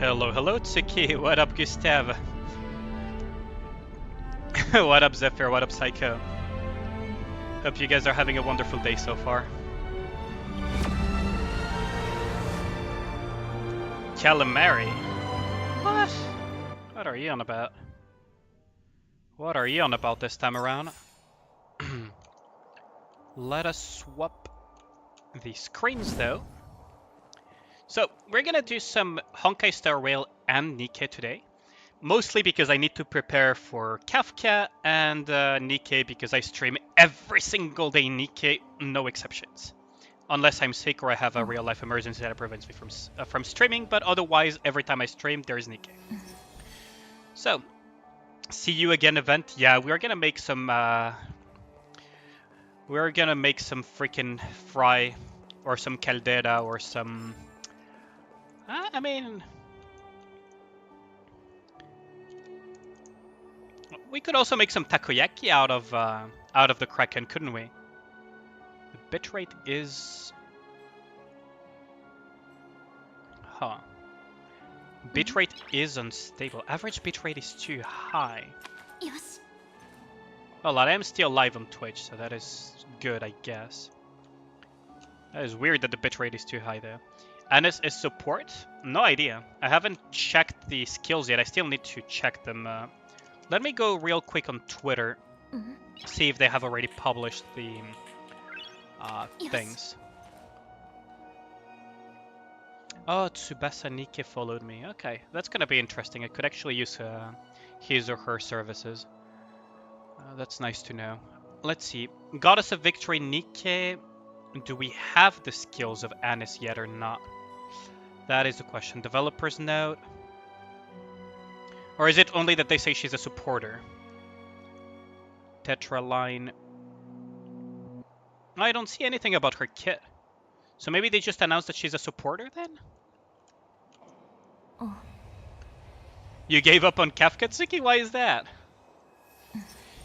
Hello, hello, Tsuki. What up, Gustav? What up, Zephyr? What up, Psycho? Hope you guys are having a wonderful day so far. Calamari? What? What are you on about? What are you on about this time around? Let us swap the screens, though. So, we're gonna do some Honkai Star Rail and Nikke today. Mostly because I need to prepare for Kafka and Nikke because I stream every single day Nikke, no exceptions. Unless I'm sick or I have a real-life emergency that prevents me from streaming, but otherwise, every time I stream, there's Nikke. So, see you again event. Yeah, we're gonna make some freaking fry or some caldera or some I mean, we could also make some takoyaki out of the Kraken, couldn't we? The bitrate is bitrate is unstable. Average bitrate is too high. Yes. Well, I am still live on Twitch, so that is good, I guess. That is weird that the bitrate is too high there. And is support? No idea. I haven't checked the skills yet. I still need to check them. Let me go real quick on Twitter, see if they have already published the things. Oh, Tsubasa Nikke followed me. Okay, that's gonna be interesting. I could actually use his or her services. That's nice to know. Let's see. Goddess of Victory Nikke. Do we have the skills of Anis yet or not? That is the question. Developer's note. Or is it only that they say she's a supporter? Tetra line. I don't see anything about her kit. So maybe they just announced that she's a supporter then? Oh. You gave up on Kafka, Tsuki? Why is that?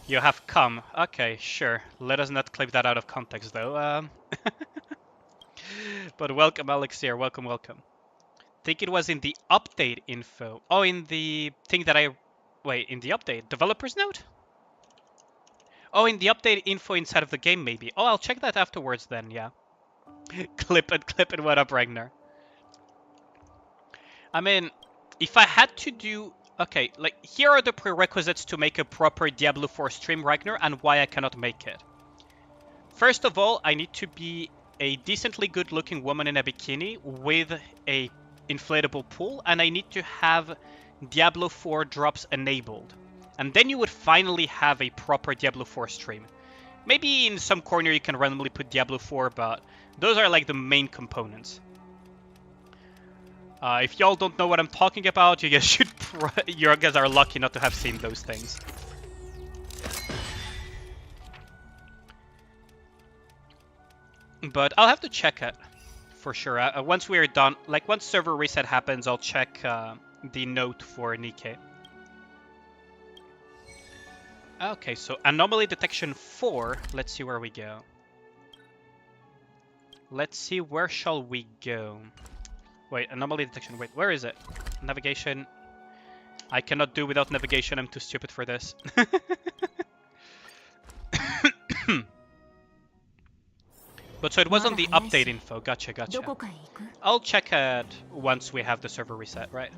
You have come. Okay, sure. Let us not clip that out of context though. But welcome, Alexir. Welcome, welcome. Think it was in the update info. Oh, in the thing that I... Wait, in the update? Developer's note? Oh, in the update info inside of the game, maybe. Oh, I'll check that afterwards then, yeah. Clip it, what up, Ragnar? I mean, if I had to do... Okay, like, here are the prerequisites to make a proper Diablo 4 stream, Ragnar, and why I cannot make it. First of all, I need to be a decently good-looking woman in a bikini with a inflatable pool, and I need to have Diablo 4 drops enabled. And then you would finally have a proper Diablo 4 stream. Maybe in some corner you can randomly put Diablo 4, but those are like the main components. If y'all don't know what I'm talking about, you guys should you guys are lucky not to have seen those things. But I'll have to check it for sure. Once we're done, like once server reset happens, I'll check the note for Nikke. Okay, so anomaly detection 4. Let's see where we go. Let's see, where shall we go? Wait, anomaly detection. Wait, where is it? Navigation. I cannot do without navigation. I'm too stupid for this. But so it was on the update info. Gotcha, gotcha. I'll check it once we have the server reset, right?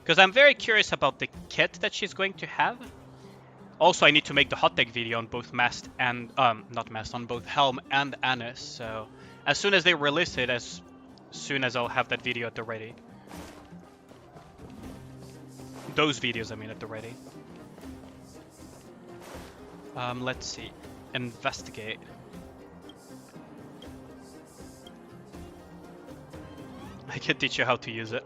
Because I'm very curious about the kit that she's going to have. Also, I need to make the hot take video on both Mast and not Mast, on both Helm and Anis. So as soon as they release it, as soon as I'll have that video at the ready. Those videos, I mean, at the ready. Let's see. Investigate. I can teach you how to use it.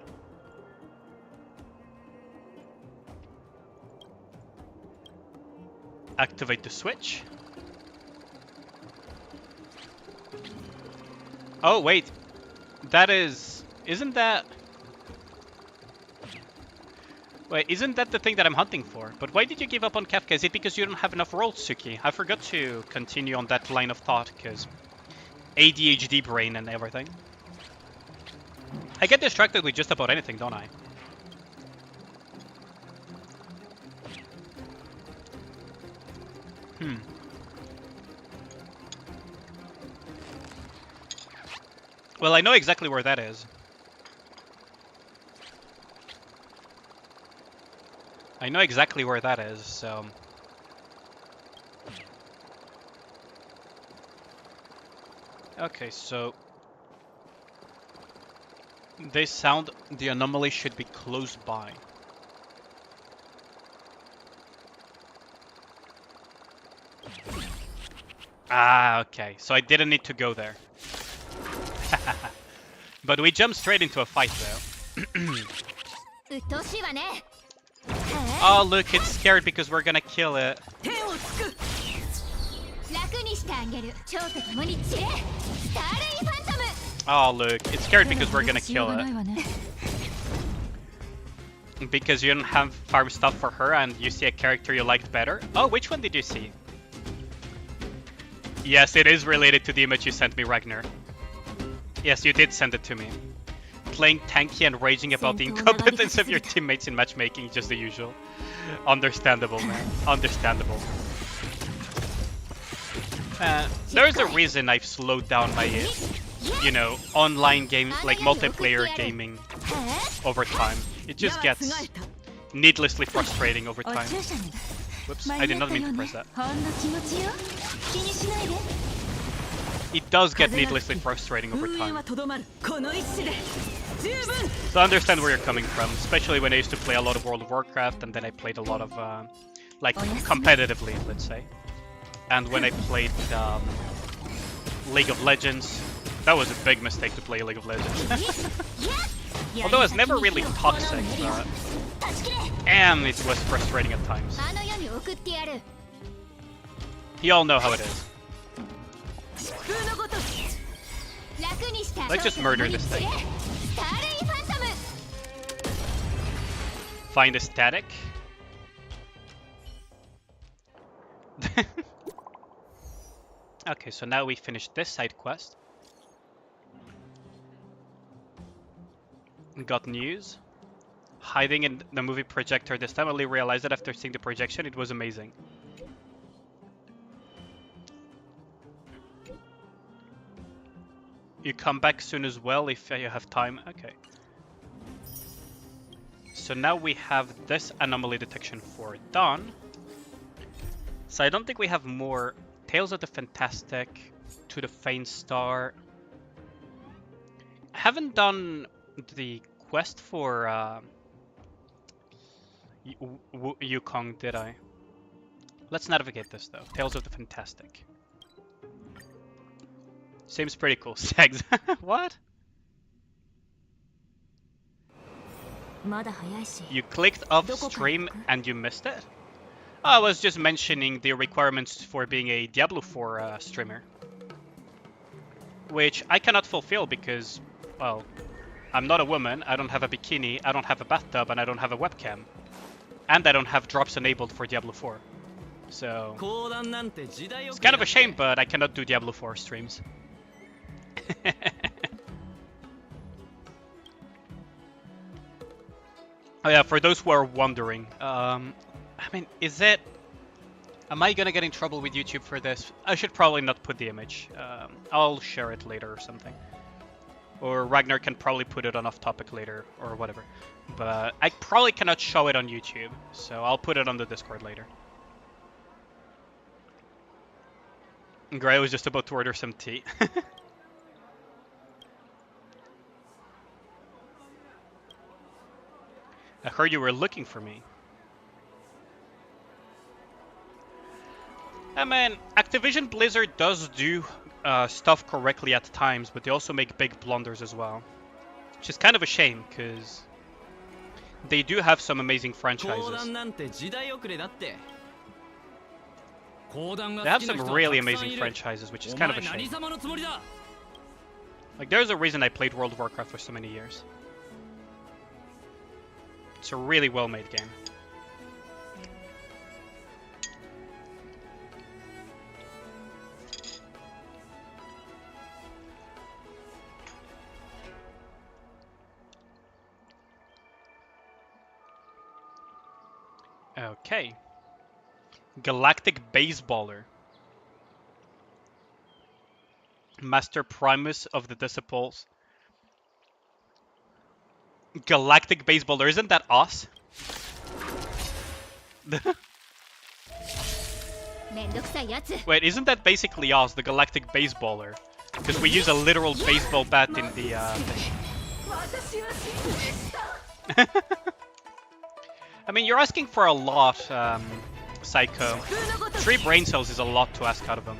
Activate the switch. Oh, wait. That is... Isn't that... Wait, isn't that the thing that I'm hunting for? But why did you give up on Kafka? Is it because you don't have enough rolls, Suki? I forgot to continue on that line of thought, because ADHD brain and everything. I get distracted with just about anything, don't I? Well, I know exactly where that is. I know exactly where that is, so... Okay, so... They sound the anomaly should be close by. Ah, okay. So I didn't need to go there. But we jumped straight into a fight, though. Oh, look, it's scared because we're gonna kill it. Oh, look, it's scared because we're gonna kill it. Because you don't have farm stuff for her and you see a character you liked better. Oh, which one did you see? Yes, it is related to the image you sent me, Ragnar. Yes, you did send it to me. Playing tanky and raging about the incompetence of your teammates in matchmaking, just the usual. Understandable, man. Understandable. There's a reason I've slowed down my, you know, online game, like multiplayer gaming over time. It just gets needlessly frustrating over time. Whoops, I did not mean to press that. It does get needlessly frustrating over time. So I understand where you're coming from, especially when I used to play a lot of World of Warcraft and then I played a lot of, like, competitively, let's say. And when I played League of Legends, that was a big mistake to play League of Legends. Although it's never really toxic, and it was frustrating at times. You all know how it is. Let's just murder this thing. Find a static. Okay, so now we finished this side quest. Got news. Hiding in the movie projector this time. I only realized that after seeing the projection, it was amazing. You come back soon as well if you have time. Okay. So now we have this anomaly detection 4 done. So I don't think we have more. Tales of the Fantastic, To the Faint Star. I haven't done the quest for Yukong, did I? Let's navigate this though. Tales of the Fantastic. Seems pretty cool. Segs. What? You clicked off stream and you missed it? I was just mentioning the requirements for being a Diablo 4 streamer. Which I cannot fulfill because, well, I'm not a woman, I don't have a bikini, I don't have a bathtub, and I don't have a webcam. And I don't have drops enabled for Diablo 4. So, it's kind of a shame, but I cannot do Diablo 4 streams. Oh yeah, for those who are wondering, I mean, am I gonna get in trouble with YouTube for this? I should probably not put the image. I'll share it later or something. Or Ragnar can probably put it on off topic later or whatever. But I probably cannot show it on YouTube, so I'll put it on the Discord later. Gray was just about to order some tea. I heard you were looking for me. I mean, Activision Blizzard does do stuff correctly at times, but they also make big blunders as well. Which is kind of a shame, because they do have some amazing franchises. They have some really amazing franchises, which is kind of a shame. Like, there's a reason I played World of Warcraft for so many years. It's a really well-made game. Okay. Galactic Baseballer. Master Primus of the Disciples. Galactic Baseballer, isn't that us? Wait, isn't that basically us, the Galactic Baseballer? Because we use a literal baseball bat in the thing. I mean, you're asking for a lot, Psycho. 3 brain cells is a lot to ask out of him.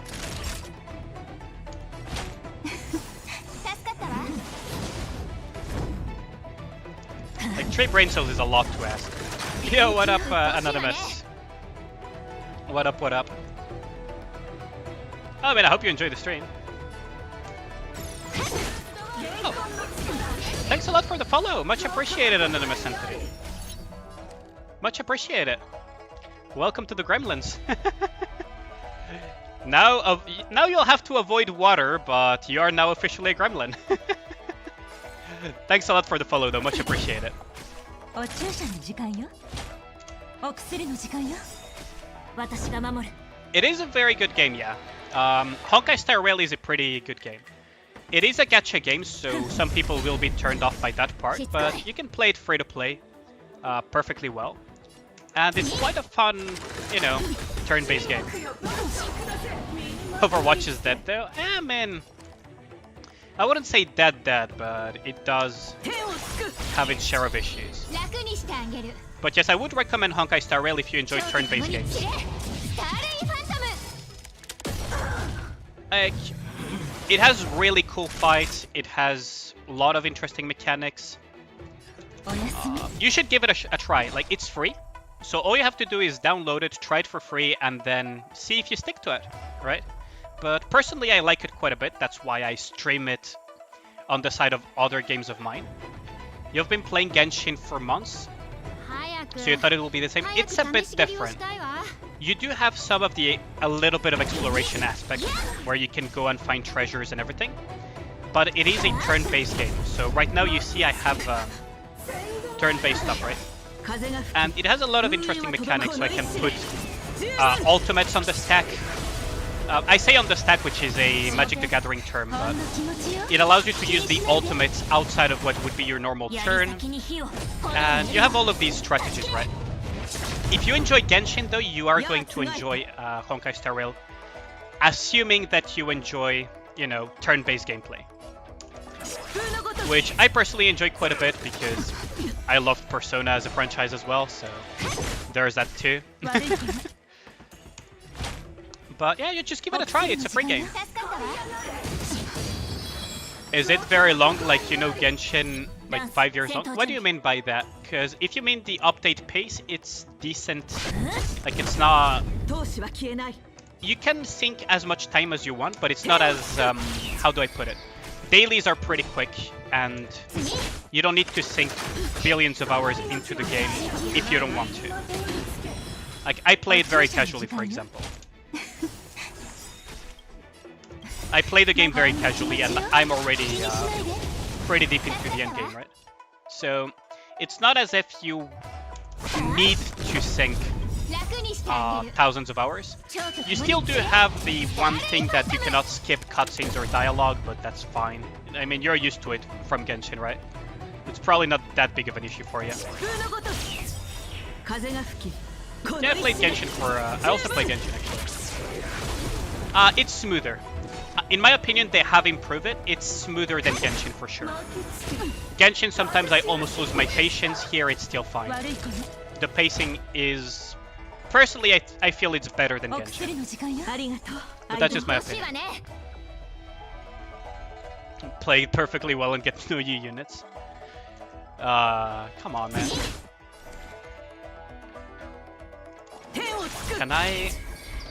Like, 3 brain cells is a lot to ask. Yo, what up, Anonymous? What up, what up? Oh, I mean, I hope you enjoy the stream. Oh. Thanks a lot for the follow. Much appreciated, Anonymous Entity. Much appreciated. Welcome to the Gremlins. Now you'll have to avoid water, but you are now officially a gremlin. Thanks a lot for the follow, though. Much appreciated. It is a very good game, yeah. Honkai Star Rail is a pretty good game. It is a gacha game, so some people will be turned off by that part, but you can play it free to play perfectly well. And it's quite a fun, you know, turn-based game. Overwatch is dead though. Man. I wouldn't say dead, but it does have its share of issues. But yes, I would recommend Honkai Star Rail if you enjoy turn-based games. It has really cool fights. It has a lot of interesting mechanics. You should give it a try. Like, it's free. So all you have to do is download it, try it for free, and then see if you stick to it, right? But personally, I like it quite a bit. That's why I stream it on the side of other games of mine. You've been playing Genshin for months, so you thought it will be the same. It's a bit different. You do have some of a little bit of exploration aspect, where you can go and find treasures and everything. But it is a turn-based game. So right now you see I have turn-based stuff, right? And it has a lot of interesting mechanics, so I can put ultimates on the stack. I say on the stack, which is a Magic the Gathering term, but it allows you to use the ultimates outside of what would be your normal turn. And you have all of these strategies, right? If you enjoy Genshin, though, you are going to enjoy Honkai Star Rail, assuming that you enjoy, you know, turn-based gameplay. Which I personally enjoy quite a bit because I loved Persona as a franchise as well, so there's that too. But yeah, you just give it a try, it's a free game. Is it very long, like, you know, Genshin, like 5 years long? What do you mean by that? Because if you mean the update pace, it's decent. Like, it's not... You can sink as much time as you want, but it's not as, how do I put it? Dailies are pretty quick, and you don't need to sink billions of hours into the game if you don't want to. Like, I play it very casually, for example. I play the game very casually, and I'm already pretty deep into the end game, right? So, it's not as if you need to sink thousands of hours. You still do have the one thing that you cannot skip cutscenes or dialogue, but that's fine. I mean, you're used to it from Genshin, right? It's probably not that big of an issue for you. Yeah, I played Genshin for... I also played Genshin, actually. It's smoother. In my opinion, they have improved it. It's smoother than Genshin for sure. Genshin, sometimes I almost lose my patience. Here, it's still fine. The pacing is... Personally, I feel it's better than Genshin. But that's just my opinion. Play perfectly well and get new units. Come on, man. Can I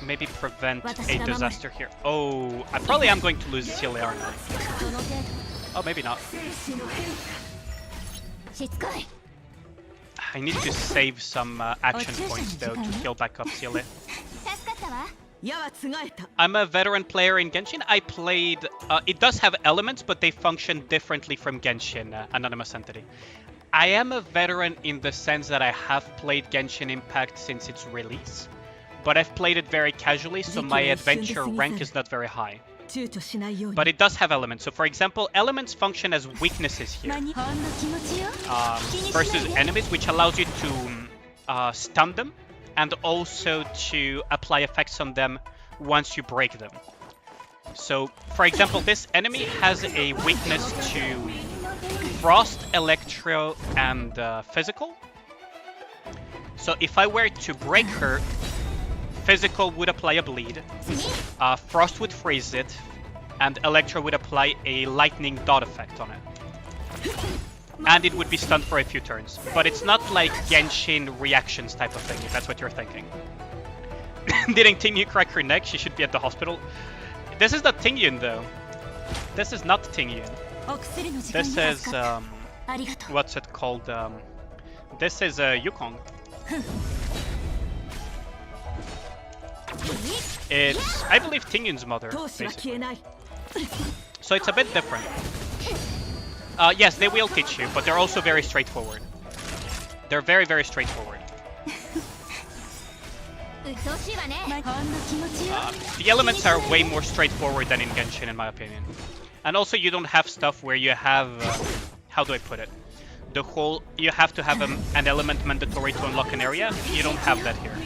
maybe prevent a disaster here? Oh, I probably am going to lose Cilia, aren't I? Oh, maybe not. I need to save some action points, though, to heal back up Cilia. I'm a veteran player in Genshin. I played... it does have elements, but they function differently from Genshin, Anonymous Entity. I am a veteran in the sense that I have played Genshin Impact since its release, but I've played it very casually, so my adventure rank is not very high. But it does have elements. So for example, elements function as weaknesses here versus enemies, which allows you to stun them and also to apply effects on them once you break them. So for example, this enemy has a weakness to Frost, Electro, and Physical. So if I were to break her, Physical would apply a bleed, Frost would freeze it, and Electro would apply a lightning dot effect on it. And it would be stunned for a few turns. But it's not like Genshin reactions type of thing, if that's what you're thinking. Didn't Tingyun crack her neck? She should be at the hospital. This is not Tingyun though. This is not Tingyun. This is, what's it called? This is Yukong. It's, I believe, Tingyun's mother, basically. So it's a bit different. Yes, they will teach you, but they're also very straightforward. They're very, very straightforward. The elements are way more straightforward than in Genshin, in my opinion. And also, you don't have stuff where you have... how do I put it? The whole... You have to have an element mandatory to unlock an area. You don't have that here.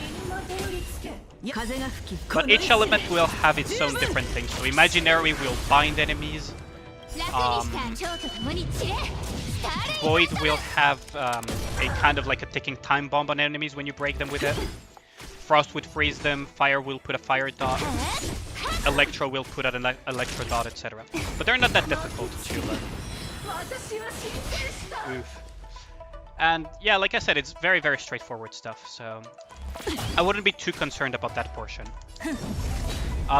But each element will have its own different things. So Imaginary will bind enemies. Void will have a kind of like a ticking time bomb on enemies when you break them with it. Frost would freeze them. Fire will put a fire dot. Electro will put out an electro dot, etc. But they're not that difficult to learn. Oof. And yeah, like I said, it's very, very straightforward stuff, so I wouldn't be too concerned about that portion.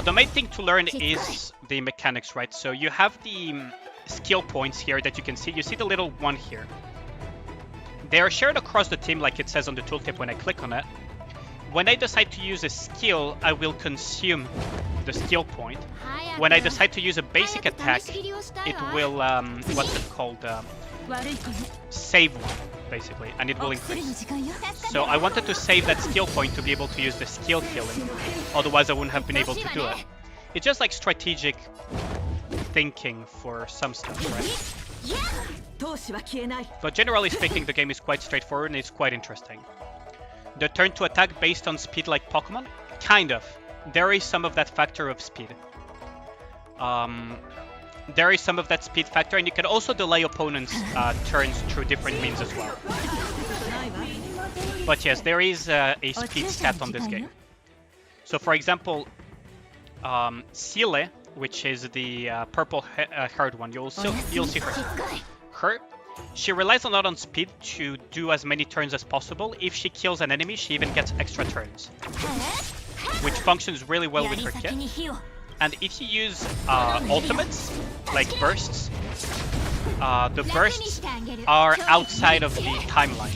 The main thing to learn is the mechanics, right? So you have the skill points here that you can see. You see the little one here. They are shared across the team like it says on the tooltip when I click on it. When I decide to use a skill, I will consume the skill point. When I decide to use a basic attack, it will, what's it called? Save one, basically, and it will increase. So I wanted to save that skill point to be able to use the skill killing, otherwise I wouldn't have been able to do it. It's just like strategic thinking for some stuff, right? But generally speaking, the game is quite straightforward and it's quite interesting. The turn to attack based on speed like Pokemon? Kind of. There is some of that factor of speed. There is some of that speed factor, and you can also delay opponents' turns through different means as well. But yes, there is a speed stat on this game. So for example, Sile, which is the purple-haired one, you'll see her. She relies a lot on speed to do as many turns as possible. If she kills an enemy, she even gets extra turns, which functions really well with her kit. And if you use ultimates, like bursts, the bursts are outside of the timeline.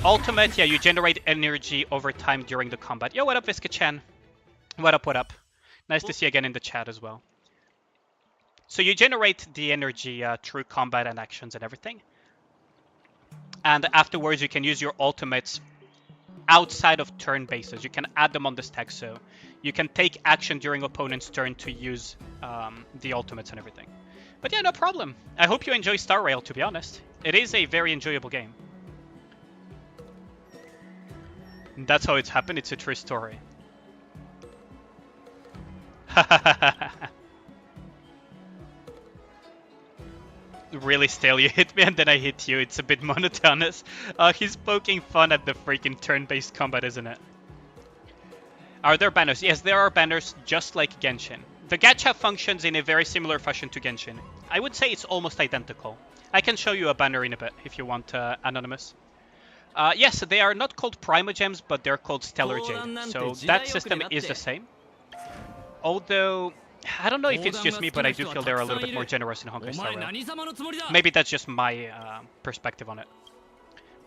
Ultimate, yeah, you generate energy over time during the combat. Yo, what up, Visca-chan? What up, what up? Nice to see you again in the chat as well. So you generate the energy through combat and actions and everything. And afterwards you can use your ultimates outside of turn bases. You can add them on the stack, so you can take action during opponent's turn to use the ultimates and everything. But yeah, no problem. I hope you enjoy Star Rail, to be honest. It is a very enjoyable game. And that's how it's happened. It's a true story. Really stale, you hit me and then I hit you. It's a bit monotonous. He's poking fun at the freaking turn-based combat, isn't it? Are there banners? Yes, there are banners just like Genshin. The gacha functions in a very similar fashion to Genshin. I would say it's almost identical. I can show you a banner in a bit if you want, Anonymous. Yes, they are not called Primogems, but they're called Stellar Jade. So that system is the same. Although, I don't know if it's just me, but I do feel they're a little bit more generous in Honkai Star Rail. Maybe that's just my perspective on it.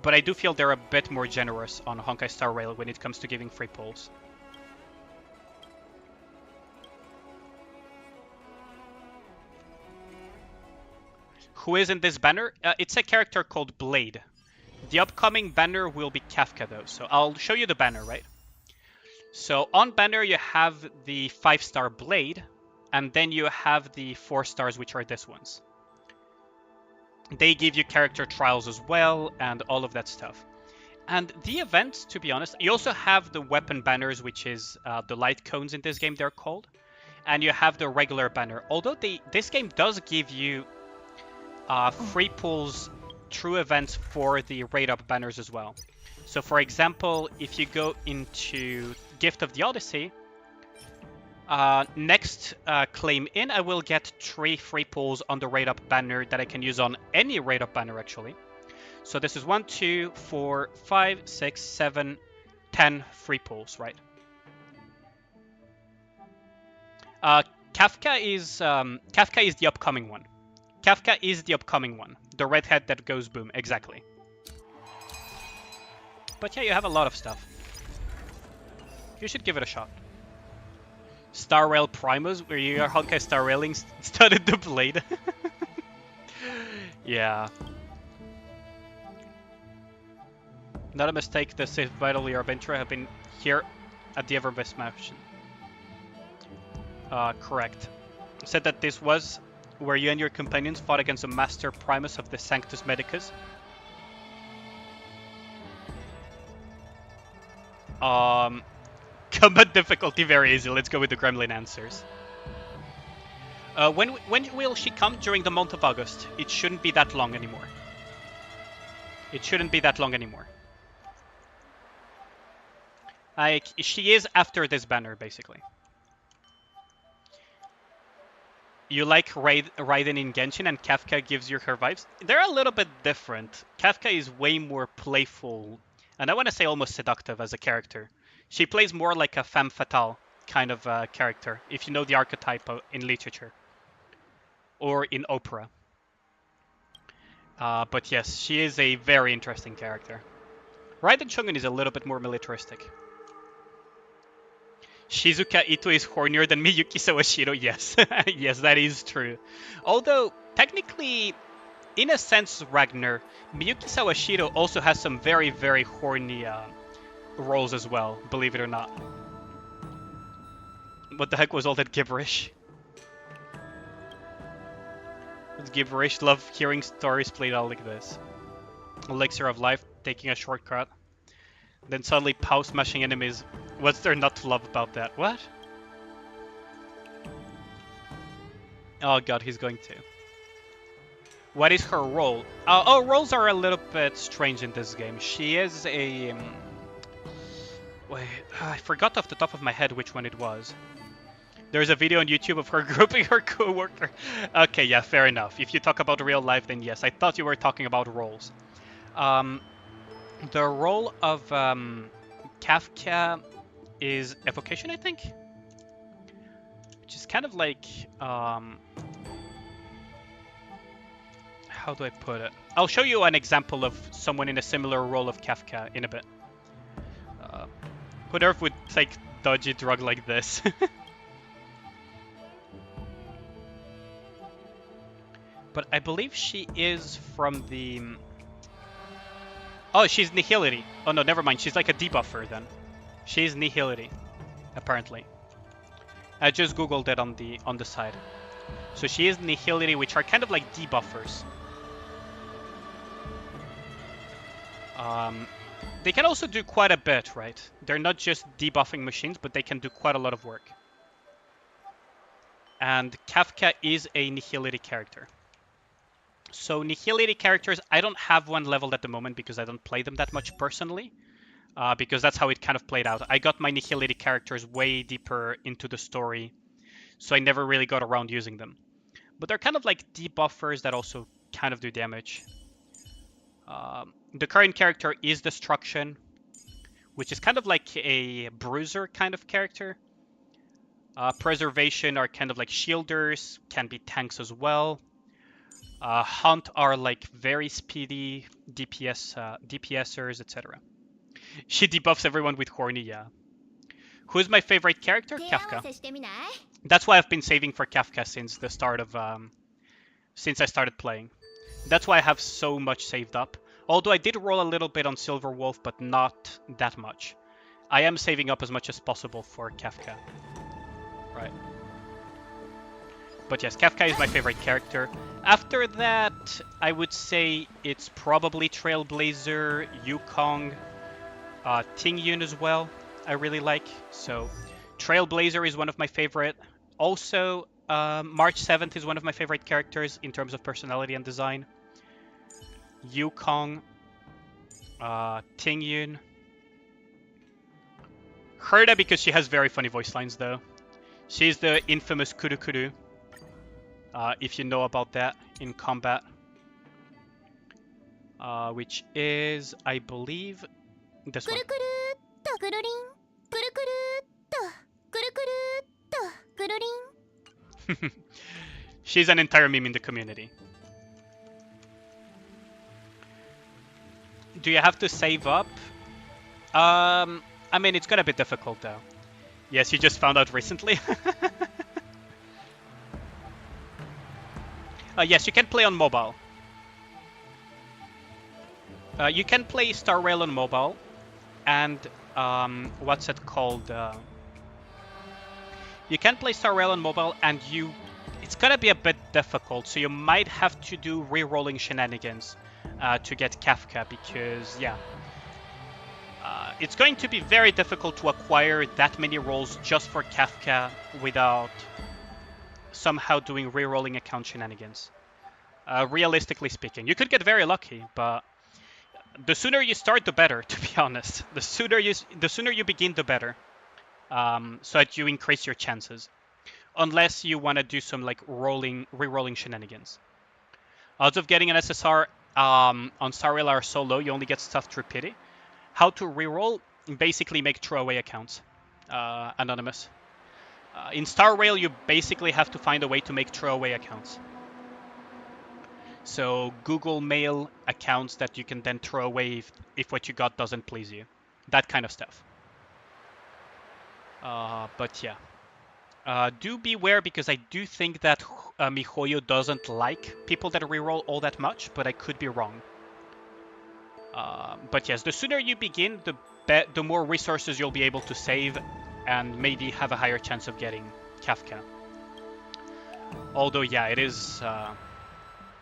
But I do feel they're a bit more generous on Honkai Star Rail when it comes to giving free pulls. who is in this banner. It's a character called Blade. The upcoming banner will be Kafka though, so I'll show you the banner, right? So on banner you have the 5-star Blade, and then you have the 4 stars, which are these ones. They give you character trials as well, and all of that stuff. And the events, to be honest, you also have the weapon banners, which is the light cones in this game, they're called. And you have the regular banner. Although this game does give you free pulls through events for the raid up banners as well. So for example, if you go into Gift of the Odyssey, next claim in, I will get 3 free pulls on the raid up banner that I can use on any raid up banner actually. So this is 1, 2, 4, 5, 6, 7, 10 free pulls, right? Kafka is the upcoming one. Kafka is the upcoming one. The redhead that goes boom, exactly. But yeah, you have a lot of stuff. You should give it a shot. Star Rail Primus, where you are Honkai Star Railing studded the blade. Yeah. Not a mistake, the Sith Battle Europe intro have been here at the Everbest Mansion. Correct. Said that this was where you and your companions fought against the Master Primus of the Sanctus Medicus. Combat difficulty very easy. Let's go with the Gremlin answers. When will she come? During the month of August. It shouldn't be that long anymore. It shouldn't be that long anymore. She is after this banner, basically. You like Raiden in Genshin and Kafka gives you her vibes? They're a little bit different. Kafka is way more playful, and I want to say almost seductive as a character. She plays more like a femme fatale kind of character, if you know the archetype in literature. Or in opera. But yes, she is a very interesting character. Raiden Shogun is a little bit more militaristic. Shizuka Ito is hornier than Miyuki Sawashiro, yes. Yes, that is true. Although, technically, in a sense, Ragnar, Miyuki Sawashiro also has some very, very horny roles as well, believe it or not. What the heck was all that gibberish? It's gibberish, love hearing stories played out like this. Elixir of life, taking a shortcut. Then suddenly pow smashing enemies. What's there not to love about that? What? Oh god, he's going to. What is her role? Roles are a little bit strange in this game. She is a... wait, I forgot off the top of my head which one it was. There's a video on YouTube of her groping her co-worker. Okay, yeah, fair enough. If you talk about real life, then yes. I thought you were talking about roles. The role of Kafka is evocation, I think? Which is kind of like... how do I put it? I'll show you an example of someone in a similar role of Kafka in a bit. Who on earth would take dodgy drug like this? But I believe she is from the... Oh, she's Nihility. Oh no, never mind. She's like a debuffer then. She's Nihility, apparently. I just googled it on the side. So she is Nihility, which are kind of like debuffers. They can also do quite a bit, right? They're not just debuffing machines, but they can do quite a lot of work. And Kafka is a Nihility character. So Nihility characters, I don't have one leveled at the moment because I don't play them that much personally. Because that's how it kind of played out. I got my Nihility characters way deeper into the story, so I never really got around using them. But they're kind of like debuffers that also kind of do damage. The current character is Destruction, which is kind of like a bruiser kind of character. Preservation are kind of like shielders, can be tanks as well. Hunt are like very speedy DPSers, etc. She debuffs everyone with horny, yeah. Who's my favorite character? Kafka. That's why I've been saving for Kafka since the start of since I started playing. That's why I have so much saved up. Although I did roll a little bit on Silver Wolf, but not that much. I am saving up as much as possible for Kafka. Right. But yes, Kafka is my favorite character. After that, I would say it's probably Trailblazer, Yukong, Tingyun as well, I really like. So Trailblazer is one of my favorite. Also, March 7th is one of my favorite characters in terms of personality and design. Yukong, Tingyun. Herda because she has very funny voice lines though. She's the infamous Kuru, if you know about that in combat. Which is, I believe, this one. She's an entire meme in the community. Do you have to save up? I mean, it's gonna be difficult though. Yes, you just found out recently. Yes, you can play on mobile. You can play Star Rail on mobile, and what's it called? You can play Star Rail on mobile, and it's gonna be a bit difficult. So you might have to do re-rolling shenanigans to get Kafka, because yeah, it's going to be very difficult to acquire that many rolls just for Kafka without somehow doing re-rolling account shenanigans. Realistically speaking, you could get very lucky, but the sooner you start, the better. To be honest, the sooner you begin, the better, so that you increase your chances. Unless you want to do some like re-rolling shenanigans. Odds of getting an SSR on Star Rail are so low, you only get stuff through pity. How to re-roll? Basically make throwaway accounts. Anonymous. In Star Rail, you basically have to find a way to make throwaway accounts. So Google Mail accounts that you can then throw away if what you got doesn't please you. That kind of stuff. But yeah. Do beware, because I do think that MiHoYo doesn't like people that reroll all that much, but I could be wrong. But yes, the sooner you begin, the more resources you'll be able to save, and maybe have a higher chance of getting Kafka. Although, yeah, it is...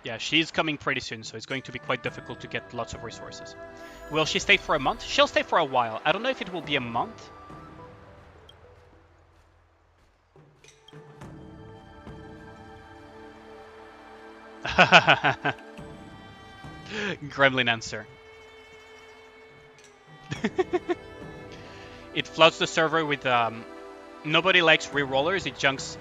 yeah, she's coming pretty soon, so it's going to be quite difficult to get lots of resources. Will she stay for a month? She'll stay for a while. I don't know if it will be a month. Gremlin answer. It floods the server with nobody likes rerollers.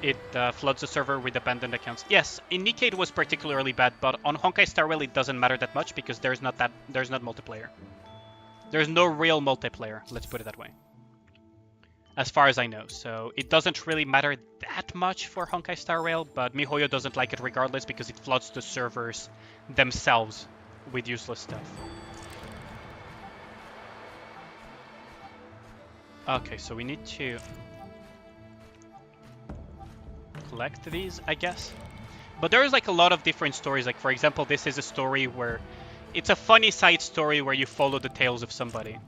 It floods the server with abandoned accounts. Yes, in Nikke it was particularly bad, but on Honkai Star Rail it doesn't matter that much, because there's not multiplayer. There's no real multiplayer, let's put it that way. As far as I know, so it doesn't really matter that much for Honkai Star Rail, but MiHoYo doesn't like it regardless, because it floods the servers themselves with useless stuff. Okay, so we need to collect these, I guess. But there's like a lot of different stories. Like, for example, this is a story where it's a funny side story where you follow the tales of somebody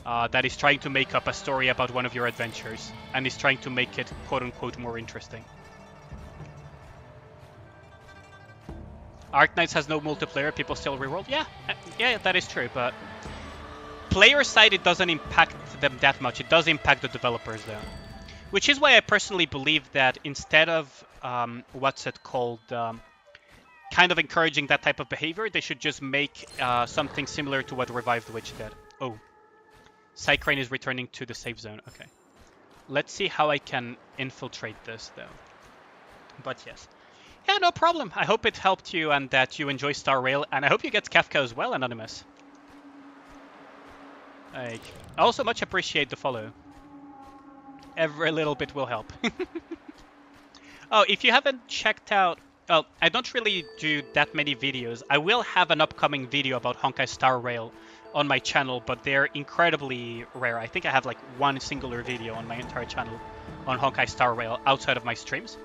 that is trying to make up a story about one of your adventures, and is trying to make it quote-unquote more interesting. Arknights has no multiplayer, people still reroll. Yeah, that is true, but player side, it doesn't impact them that much. It does impact the developers though. Which is why I personally believe that instead of, kind of encouraging that type of behavior, they should just make something similar to what Revived Witch did. Oh. Cycrane is returning to the safe zone. Okay. Let's see how I can infiltrate this though. But yes. Yeah, no problem. I hope it helped you and that you enjoy Star Rail, and I hope you get Kafka as well, Anonymous. Like, I also much appreciate the follow. Every little bit will help. Oh, if you haven't checked out... Oh, I don't really do that many videos. I will have an upcoming video about Honkai Star Rail on my channel, but they're incredibly rare. I think I have like one singular video on my entire channel on Honkai Star Rail outside of my streams.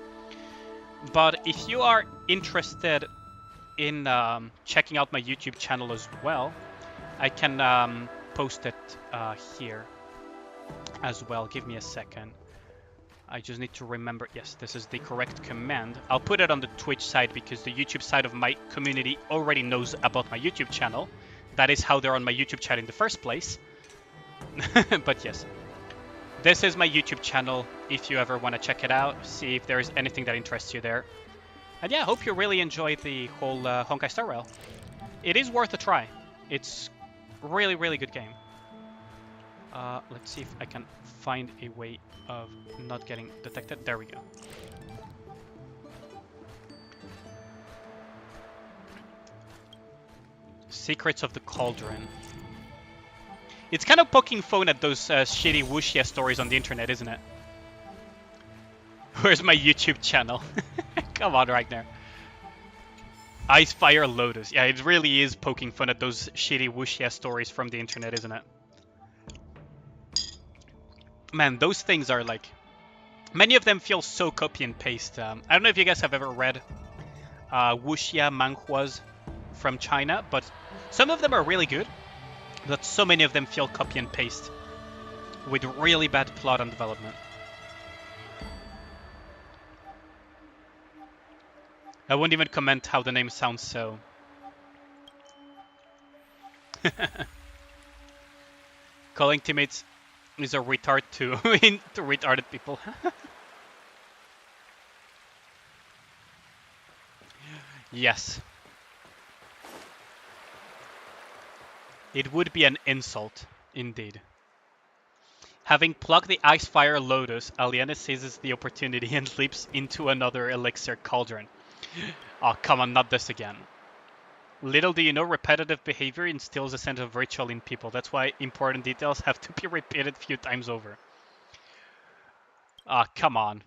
But if you are interested in checking out my YouTube channel as well, I can post it here as well. Give me a second. I just need to remember, yes, this is the correct command. I'll put it on the Twitch side because the YouTube side of my community already knows about my YouTube channel. That is how they're on my YouTube channel in the first place. But yes, this is my YouTube channel if you ever want to check it out, see if there's anything that interests you there. And yeah, I hope you really enjoyed the whole Honkai Star Rail. It is worth a try. It's really, really good game. Let's see if I can find a way of not getting detected. There we go. Secrets of the Cauldron. It's kind of poking fun at those shitty wuxia stories on the internet, isn't it? Where's my YouTube channel? Come on, Ragnar. Ice Fire Lotus. Yeah, it really is poking fun at those shitty wuxia stories from the internet, isn't it? Man, those things are like... Many of them feel so copy and paste. I don't know if you guys have ever read wuxia manhwas from China, but some of them are really good, but so many of them feel copy and paste with really bad plot and development. I won't even comment how the name sounds so. Calling teammates is a retard to retarded people. Yes. It would be an insult, indeed. Having plucked the Ice Fire Lotus, Aliena seizes the opportunity and leaps into another elixir cauldron. Oh, come on, not this again. Little do you know, repetitive behavior instills a sense of ritual in people. That's why important details have to be repeated a few times over. Ah, come on.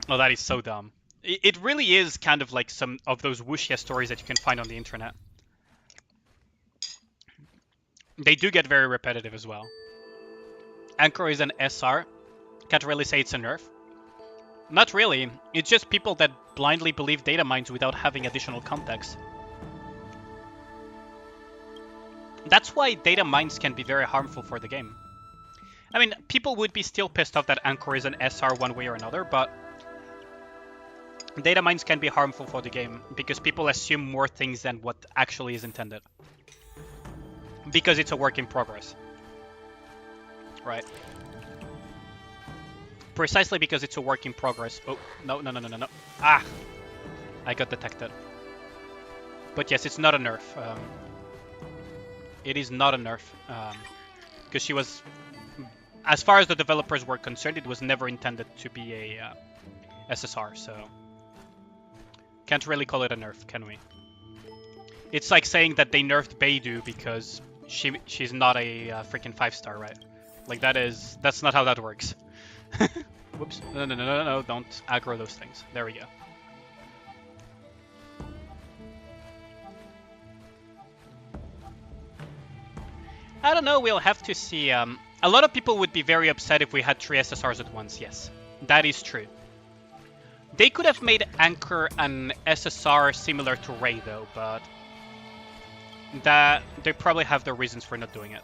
Oh, that is so dumb. It really is kind of like some of those wuxia stories that you can find on the internet. They do get very repetitive as well. Anchor is an SR. Can't really say it's a nerf. Not really. It's just people that blindly believe data mines without having additional context. That's why data mines can be very harmful for the game. I mean, people would be still pissed off that Anchor is an SR one way or another, but data mines can be harmful for the game because people assume more things than what actually is intended. Because it's a work in progress. Right. Precisely because it's a work in progress. Oh, no. Ah! I got detected. But yes, it's not a nerf. It is not a nerf. Because she was... As far as the developers were concerned, it was never intended to be a SSR, so... Can't really call it a nerf, can we? It's like saying that they nerfed Beidou because she's not a freaking 5-star, right? Like, that's not how that works. Whoops. No, don't aggro those things. There we go. I don't know, we'll have to see. A lot of people would be very upset if we had 3 SSRs at once, yes. That is true. They could have made Anchor an SSR similar to Ray, though, but... they probably have their reasons for not doing it.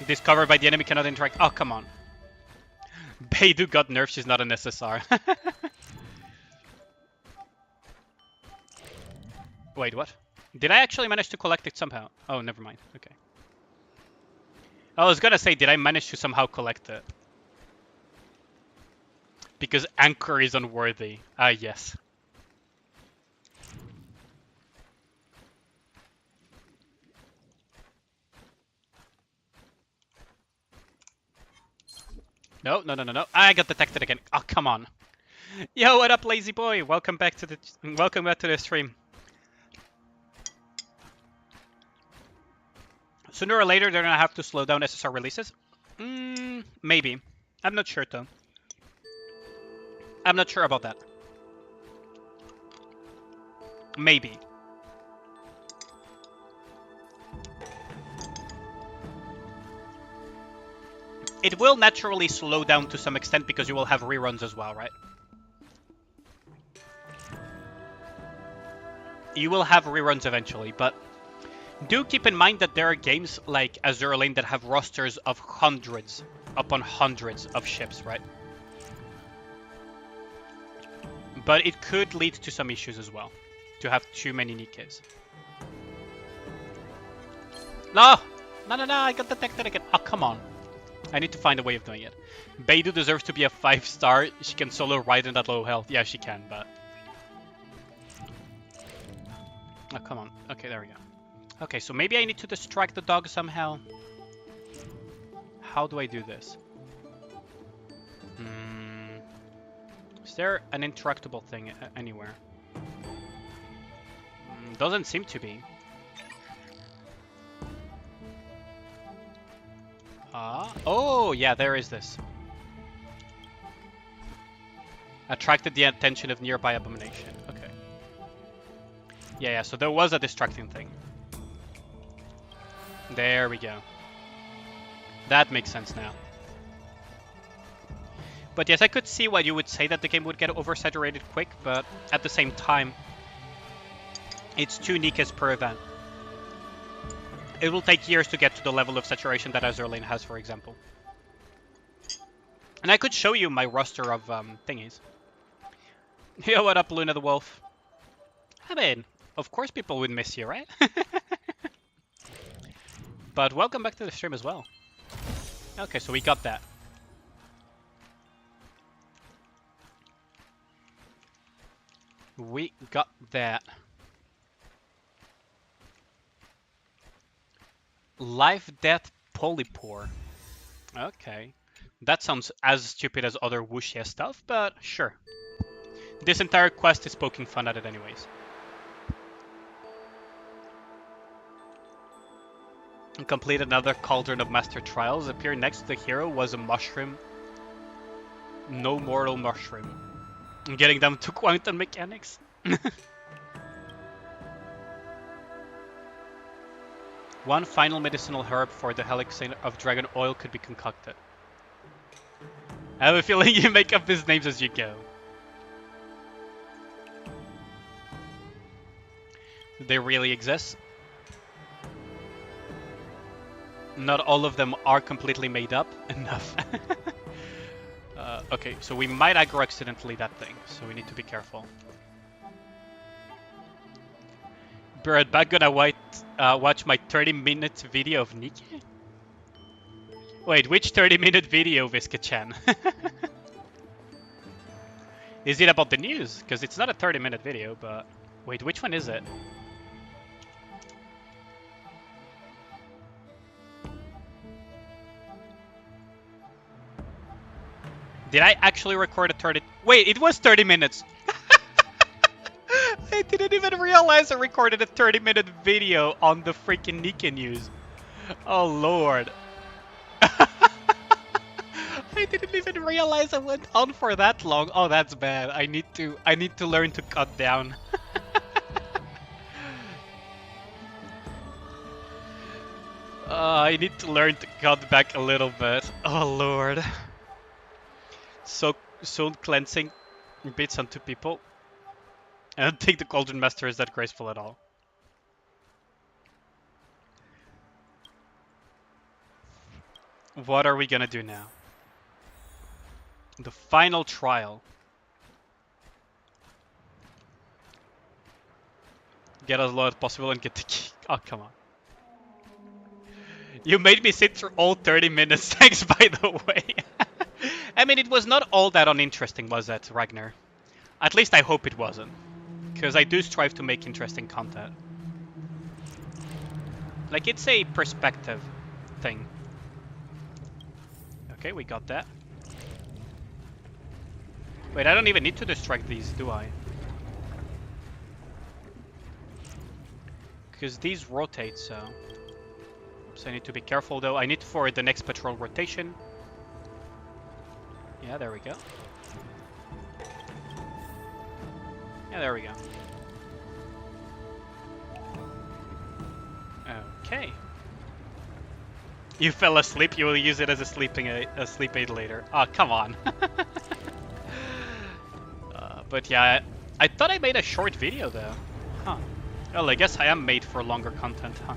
Discovered by the enemy, cannot interact. Oh, come on. Beidou got nerfed, she's not an SSR. Wait, what? Did I actually manage to collect it somehow? Oh, never mind. Okay. I was gonna say, did I manage to somehow collect it? Because Anchor is unworthy. Ah, yes. No. I got detected again. Oh, come on. Yo, what up, lazy boy? Welcome back to the stream. Sooner or later, they're gonna have to slow down SSR releases. Maybe. I'm not sure, though. I'm not sure about that. Maybe. it will naturally slow down to some extent because you will have reruns as well, right? You will have reruns eventually, but do keep in mind that there are games like Azure Lane that have rosters of hundreds upon hundreds of ships, right? But it could lead to some issues as well, to have too many Nikkes. No! No, I got detected again. Oh, come on. I need to find a way of doing it. Beidou deserves to be a 5-star. She can solo ride in that low health. Yeah, she can, but... Oh, come on. Okay, there we go. Okay, so maybe I need to distract the dog somehow. How do I do this? Is there an interactable thing anywhere? Doesn't seem to be. Oh, yeah, there is this. Attracted the attention of nearby abomination. Okay. Yeah, so there was a distracting thing. There we go. That makes sense now. But yes, I could see why you would say that the game would get oversaturated quick, but at the same time, it's 2 Nikkes per event. It will take years to get to the level of saturation that Azure Lane has, for example. And I could show you my roster of thingies. Yo, what up, Luna the Wolf? I mean, of course people would miss you, right? But welcome back to the stream as well. Okay, so we got that. We got that. Life, Death, Polypore. Okay. That sounds as stupid as other wuxia stuff, but sure. This entire quest is poking fun at it anyways. Complete another Cauldron of Master Trials. Appear next to the hero was a mushroom. No mortal mushroom. I'm getting them to quantum mechanics. One final medicinal herb for the helix of dragon oil could be concocted. I have a feeling you make up these names as you go. Do they really exist? Not all of them are completely made up. Enough. Okay, so we might aggro accidentally that thing, so we need to be careful. Be right back, gonna watch my 30-minute video of Nikke? Wait, which 30-minute video, Visca-chan? Is it about the news? Because it's not a 30-minute video, but... Wait, which one is it? Did I actually record a 30... Wait, it was 30 minutes! I didn't even realize I recorded a 30-minute video on the freaking Nikke news. Oh lord. I didn't even realize I went on for that long. Oh, that's bad. I need to learn to cut down. I need to learn to cut back a little bit. Oh lord. So soul cleansing bits onto people. I don't think the Cauldron Master is that graceful at all. What are we gonna do now? The final trial. Get as low as possible and get the key. Oh, come on. You made me sit through all 30 minutes, thanks by the way. I mean, it was not all that uninteresting, was it, Ragnar? At least I hope it wasn't. Because I do strive to make interesting content. Like, it's a perspective thing. Okay, we got that. Wait, I don't even need to distract these, do I? Because these rotate, so... So I need to be careful, though. I need for the next patrol rotation. Yeah, there we go. Yeah, there we go. Okay. You fell asleep, you will use it as a sleep aid later. Oh, come on. But yeah, I thought I made a short video though. Huh. Well, I guess I am made for longer content, huh?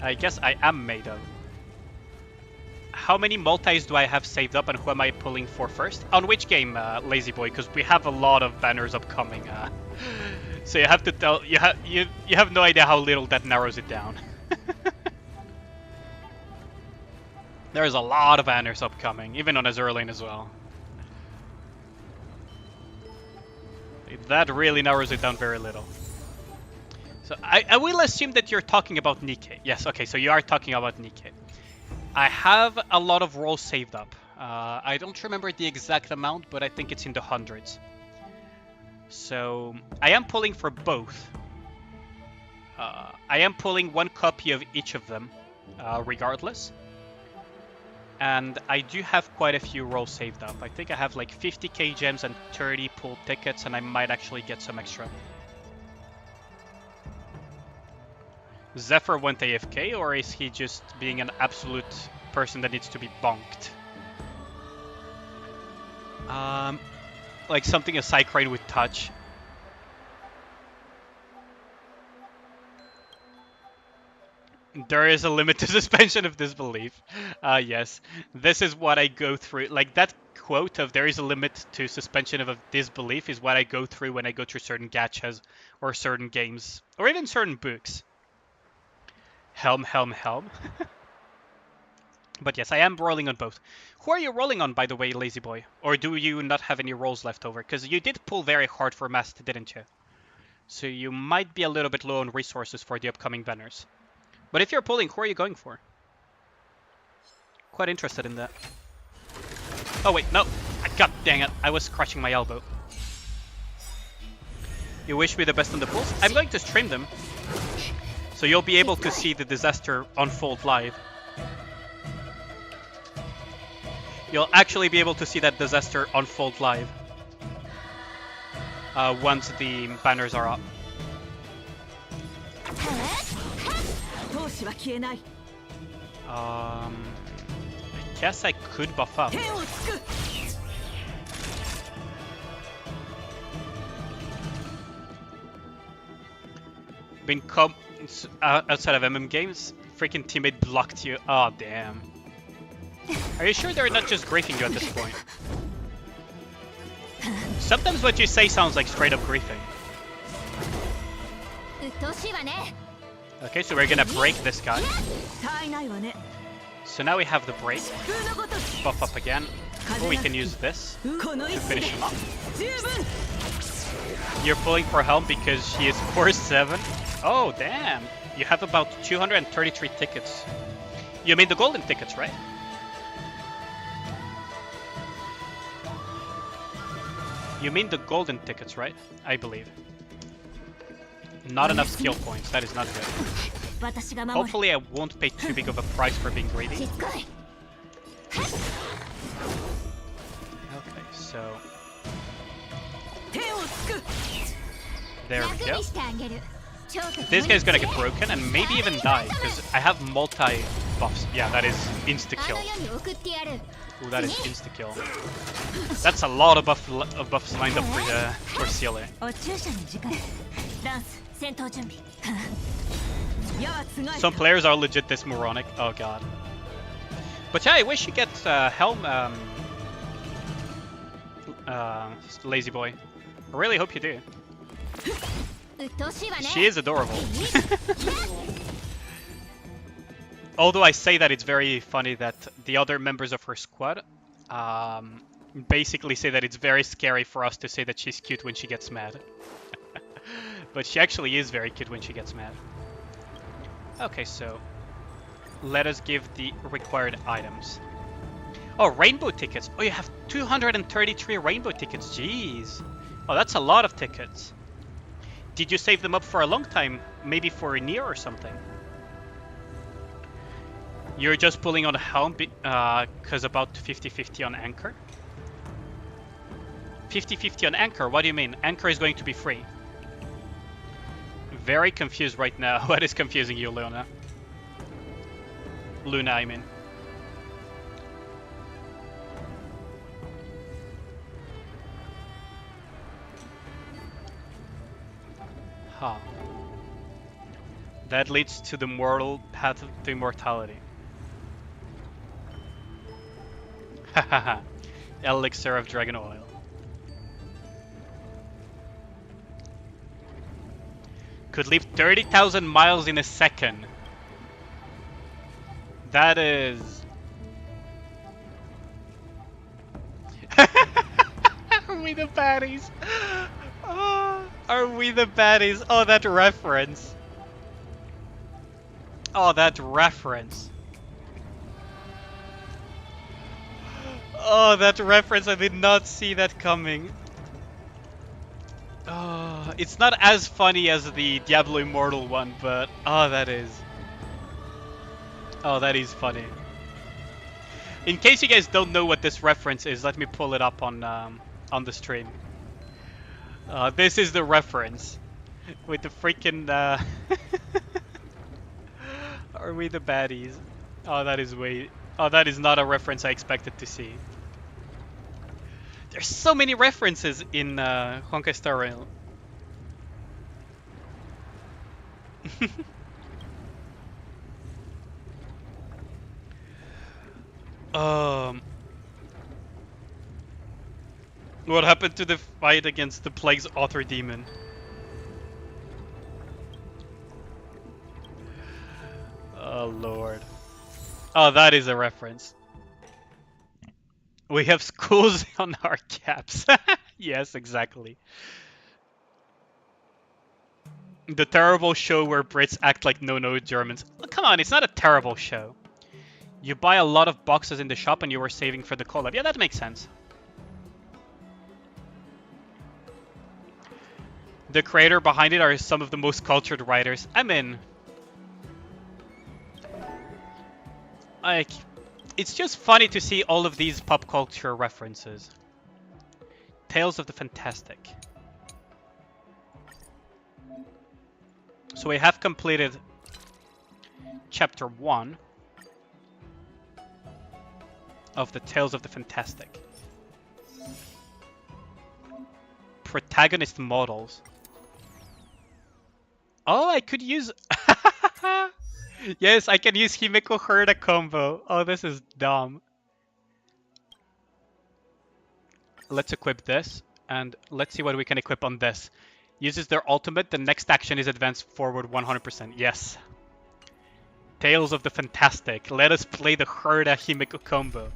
I guess I am made of. How many multis do I have saved up and who am I pulling for first? On which game, Lazy Boy? Because we have a lot of banners upcoming. So you have to tell, you have no idea how little that narrows it down. There's a lot of banners upcoming, even on Azure Lane as well. That really narrows it down very little. So I will assume that you're talking about Nikke. Yes, okay, so you are talking about Nikke. I have a lot of rolls saved up. I don't remember the exact amount, but I think it's in the hundreds. So I am pulling for both. I am pulling one copy of each of them, regardless. And I do have quite a few rolls saved up. I think I have like 50k gems and 30 pulled tickets, and I might actually get some extra. Zephyr went AFK, or is he just being an absolute person that needs to be bonked? Like something a Psycrane would touch. There is a limit to suspension of disbelief. Yes, this is what I go through. Like that quote of "there is a limit to suspension of disbelief" is what I go through when I go through certain gachas or certain games or even certain books. Helm. But yes, I am rolling on both. Who are you rolling on, by the way, Lazy Boy? Or do you not have any rolls left over? Because you did pull very hard for Mast, didn't you? So you might be a little bit low on resources for the upcoming banners. But if you're pulling, who are you going for? Quite interested in that. Oh wait, no! God dang it, I was crushing my elbow. You wish me the best on the pulls? I'm going to stream them. So you'll be able to see the disaster unfold live. You'll actually be able to see that disaster unfold live. Once the banners are up. I guess I could buff up. Been outside of MM games, freaking teammate blocked you. Oh damn. Are you sure they're not just griefing you at this point? Sometimes what you say sounds like straight up griefing. Okay, so we're gonna break this guy. So now we have the break. Buff up again. Or we can use this to finish him off. You're pulling for Helm because he is 4-7. Oh, damn. You have about 233 tickets. You mean the golden tickets, right? You mean the golden tickets, right? I believe. Not enough skill points. That is not good. Hopefully I won't pay too big of a price for being greedy. Okay, so... There we go. This guy's gonna get broken and maybe even die, because I have multi-buffs. Yeah, that is insta-kill. Ooh, that is insta-kill. That's a lot of buffs lined up for CLA. Some players are legit this moronic. Oh god. But yeah, I wish you get Helm, Lazy Boy. I really hope you do. She is adorable. Although I say that, it's very funny that the other members of her squad basically say that it's very scary for us to say that she's cute when she gets mad. But she actually is very cute when she gets mad. Okay, so let us give the required items. Oh, rainbow tickets. Oh, you have 233 rainbow tickets. Jeez. Oh, that's a lot of tickets. Did you save them up for a long time? Maybe for a year or something? You're just pulling on Helm because about 50-50 on Anchor? 50-50 on Anchor? What do you mean? Anchor is going to be free. Very confused right now. What is confusing you, Leona? Luna, I mean. Huh. That leads to the mortal path to immortality. Hahaha. Elixir of dragon oil. Could leap 30,000 miles in a second. That is... Are we the baddies? Oh, are we the baddies? Oh, that reference. Oh, that reference. Oh, that reference. I did not see that coming. Oh, it's not as funny as the Diablo Immortal one, but oh, that is. Oh, that is funny. In case you guys don't know what this reference is, let me pull it up on the stream. This is the reference with the freaking. Are we the baddies? Oh, that is way. Oh, that is not a reference I expected to see. There's so many references in Honkai Star Rail. What happened to the fight against the Plague's Author Demon? Oh lord. Oh, that is a reference. We have schools on our caps. Yes, exactly. The terrible show where Brits act like no Germans. Oh, come on, it's not a terrible show. You buy a lot of boxes in the shop and you were saving for the collab. Yeah, that makes sense. The creator behind it are some of the most cultured writers. I'm in. Like, it's just funny to see all of these pop culture references. Tales of the Fantastic. So we have completed chapter 1 of the Tales of the Fantastic. Protagonist models. Oh, I could use... Yes, I can use Himeko Herda combo. Oh, this is dumb. Let's equip this, and let's see what we can equip on this. Uses their ultimate, the next action is advanced forward 100%. Yes. Tales of the Fantastic. Let us play the Herda Himeko combo.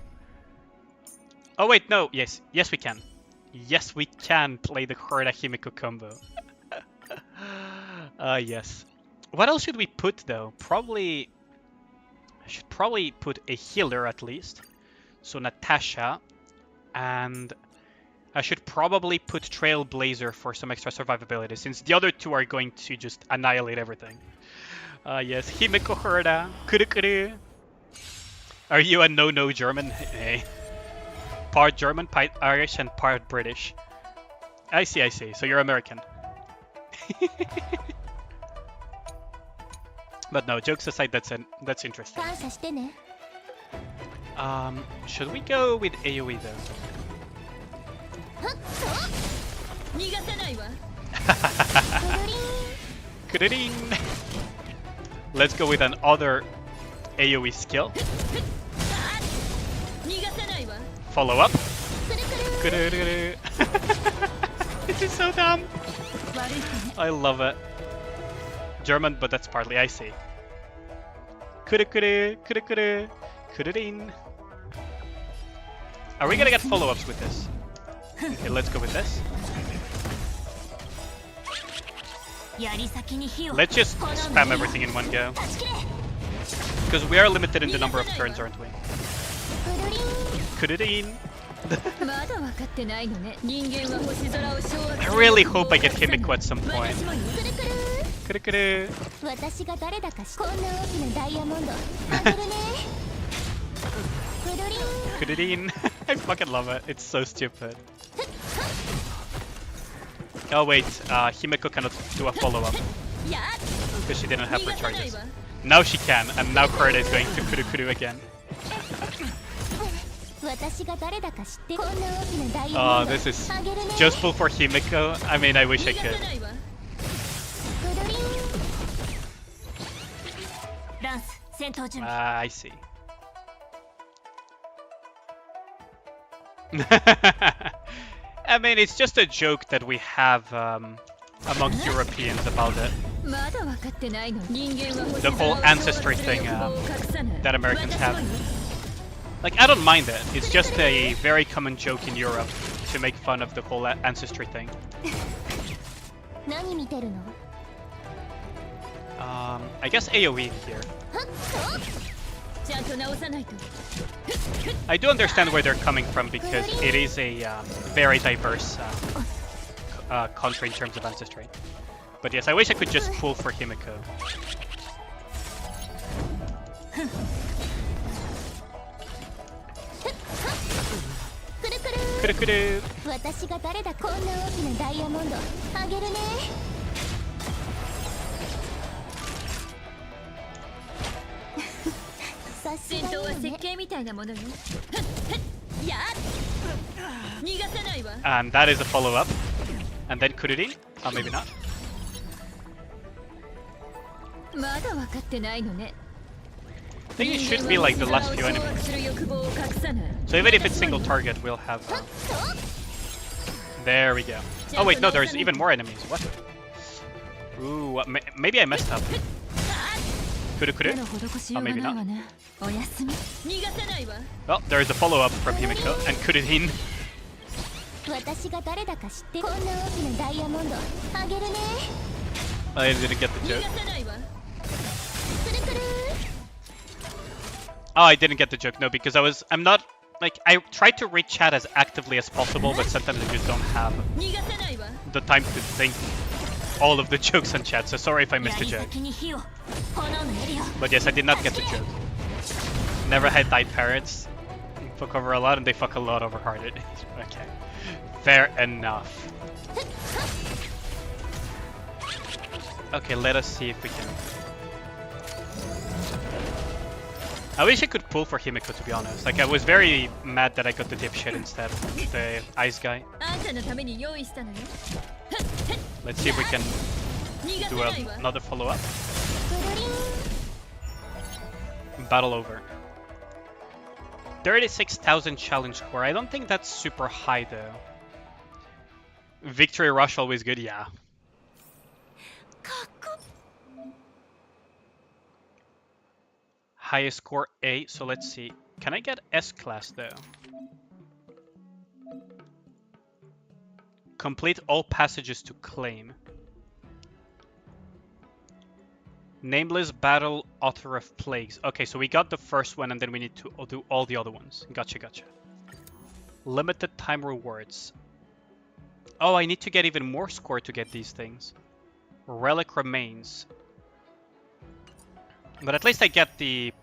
Oh wait, no. Yes, yes we can. Yes, we can play the Herda Himeko combo. Yes. What else should we put though? Probably... I should probably put a healer at least. So Natasha. And I should probably put Trailblazer for some extra survivability, since the other two are going to just annihilate everything. Yes, Himeko Herda. Kuru. Are you a no German? Hey. Part German, part Irish, and part British. I see. So you're American. But no, jokes aside, that's interesting. Should we go with AoE though? Let's go with another AoE skill. Follow up. This is so dumb. I love it. German, but that's partly I see. Are we gonna get follow-ups with this? Okay, let's go with this. Let's just spam everything in one go. Because we are limited in the number of turns, aren't we? I really hope I get Himeko at some point. I fucking love it. It's so stupid. Oh wait, Himeko cannot do a follow-up because she didn't have her charges. Now she can, and now Kurita is going to Kuru Kuru again. Oh, this is just pull for Himiko. I mean, I wish I could. I see. I mean, it's just a joke that we have amongst Europeans about it. The whole ancestry thing that Americans have. Like, I don't mind it. It's just a very common joke in Europe to make fun of the whole ancestry thing. I guess AoE here. I do understand where they're coming from because it is a very diverse country in terms of ancestry. But yes, I wish I could just pull for Himiko. Kuru-kuru. And that is a follow-up. And then Kururin? Oh, maybe not. I think it should be like the last few enemies. So even if it's single target, we'll have... There we go. Oh wait, no, there's even more enemies. What? Ooh, maybe I messed up. Kuru-kuru? Oh, maybe not. Well, there is a follow-up from Himiko and Kururin. I didn't get the joke. Oh, I didn't get the joke, no, because I'm not, like, I try to read chat as actively as possible, but sometimes I just don't have the time to think all of the jokes on chat, so sorry if I missed the joke. But yes, I did not get the joke. Never had died parents. Fuck over a lot and they fuck a lot over hearted. Okay. Fair enough. Okay, let us see if we can... I wish I could pull for Himiko, to be honest. Like, I was very mad that I got the dipshit instead of the ice guy. Let's see if we can do another follow-up. Battle over. 36,000 challenge score. I don't think that's super high, though. Victory rush always good, yeah. Highest score A, so let's see. Can I get S class though? Complete all passages to claim. Nameless battle, author of plagues. Okay, so we got the first one and then we need to do all the other ones. Gotcha, gotcha. Limited time rewards. Oh, I need to get even more score to get these things. Relic remains. But at least I get the...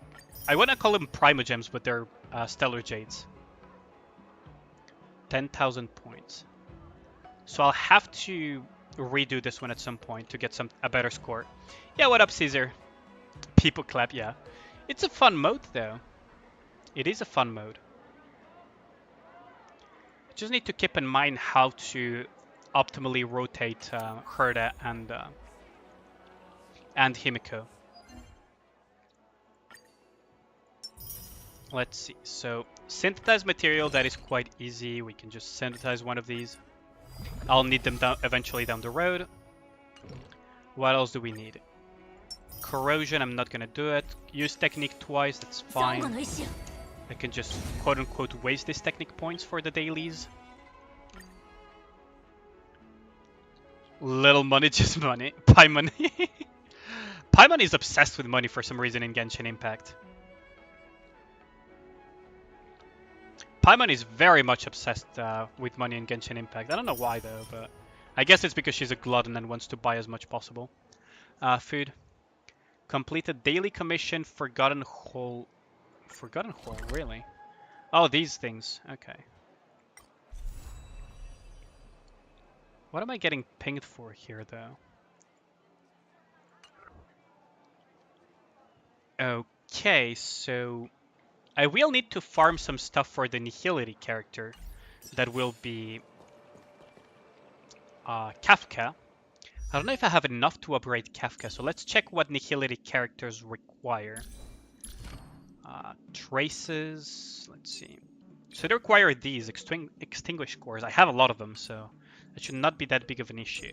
I want to call them Primogems, but they're Stellar Jades. 10,000 points. So I'll have to redo this one at some point to get a better score. Yeah, what up, Caesar? People clap, yeah. It's a fun mode, though. It is a fun mode. Just need to keep in mind how to optimally rotate Herda and Himiko. Let's see. So, synthesize material, that is quite easy. We can just synthesize one of these. I'll need them eventually down the road. What else do we need? Corrosion, I'm not gonna do it. Use technique twice, that's fine. I can just quote-unquote waste these technique points for the dailies. Little money, just money. Pie money. Pie money is obsessed with money for some reason in Genshin Impact. Paimon is very much obsessed with money in Genshin Impact. I don't know why though, but I guess it's because she's a glutton and wants to buy as much possible. Food. Completed daily commission, Forgotten Hole. Forgotten Hole, really? Oh, these things. Okay. What am I getting pinged for here though? Okay, so I will need to farm some stuff for the Nihility character. That will be Kafka. I don't know if I have enough to upgrade Kafka, so let's check what Nihility characters require. Traces, let's see. So they require these extinguish cores. I have a lot of them, so it should not be that big of an issue.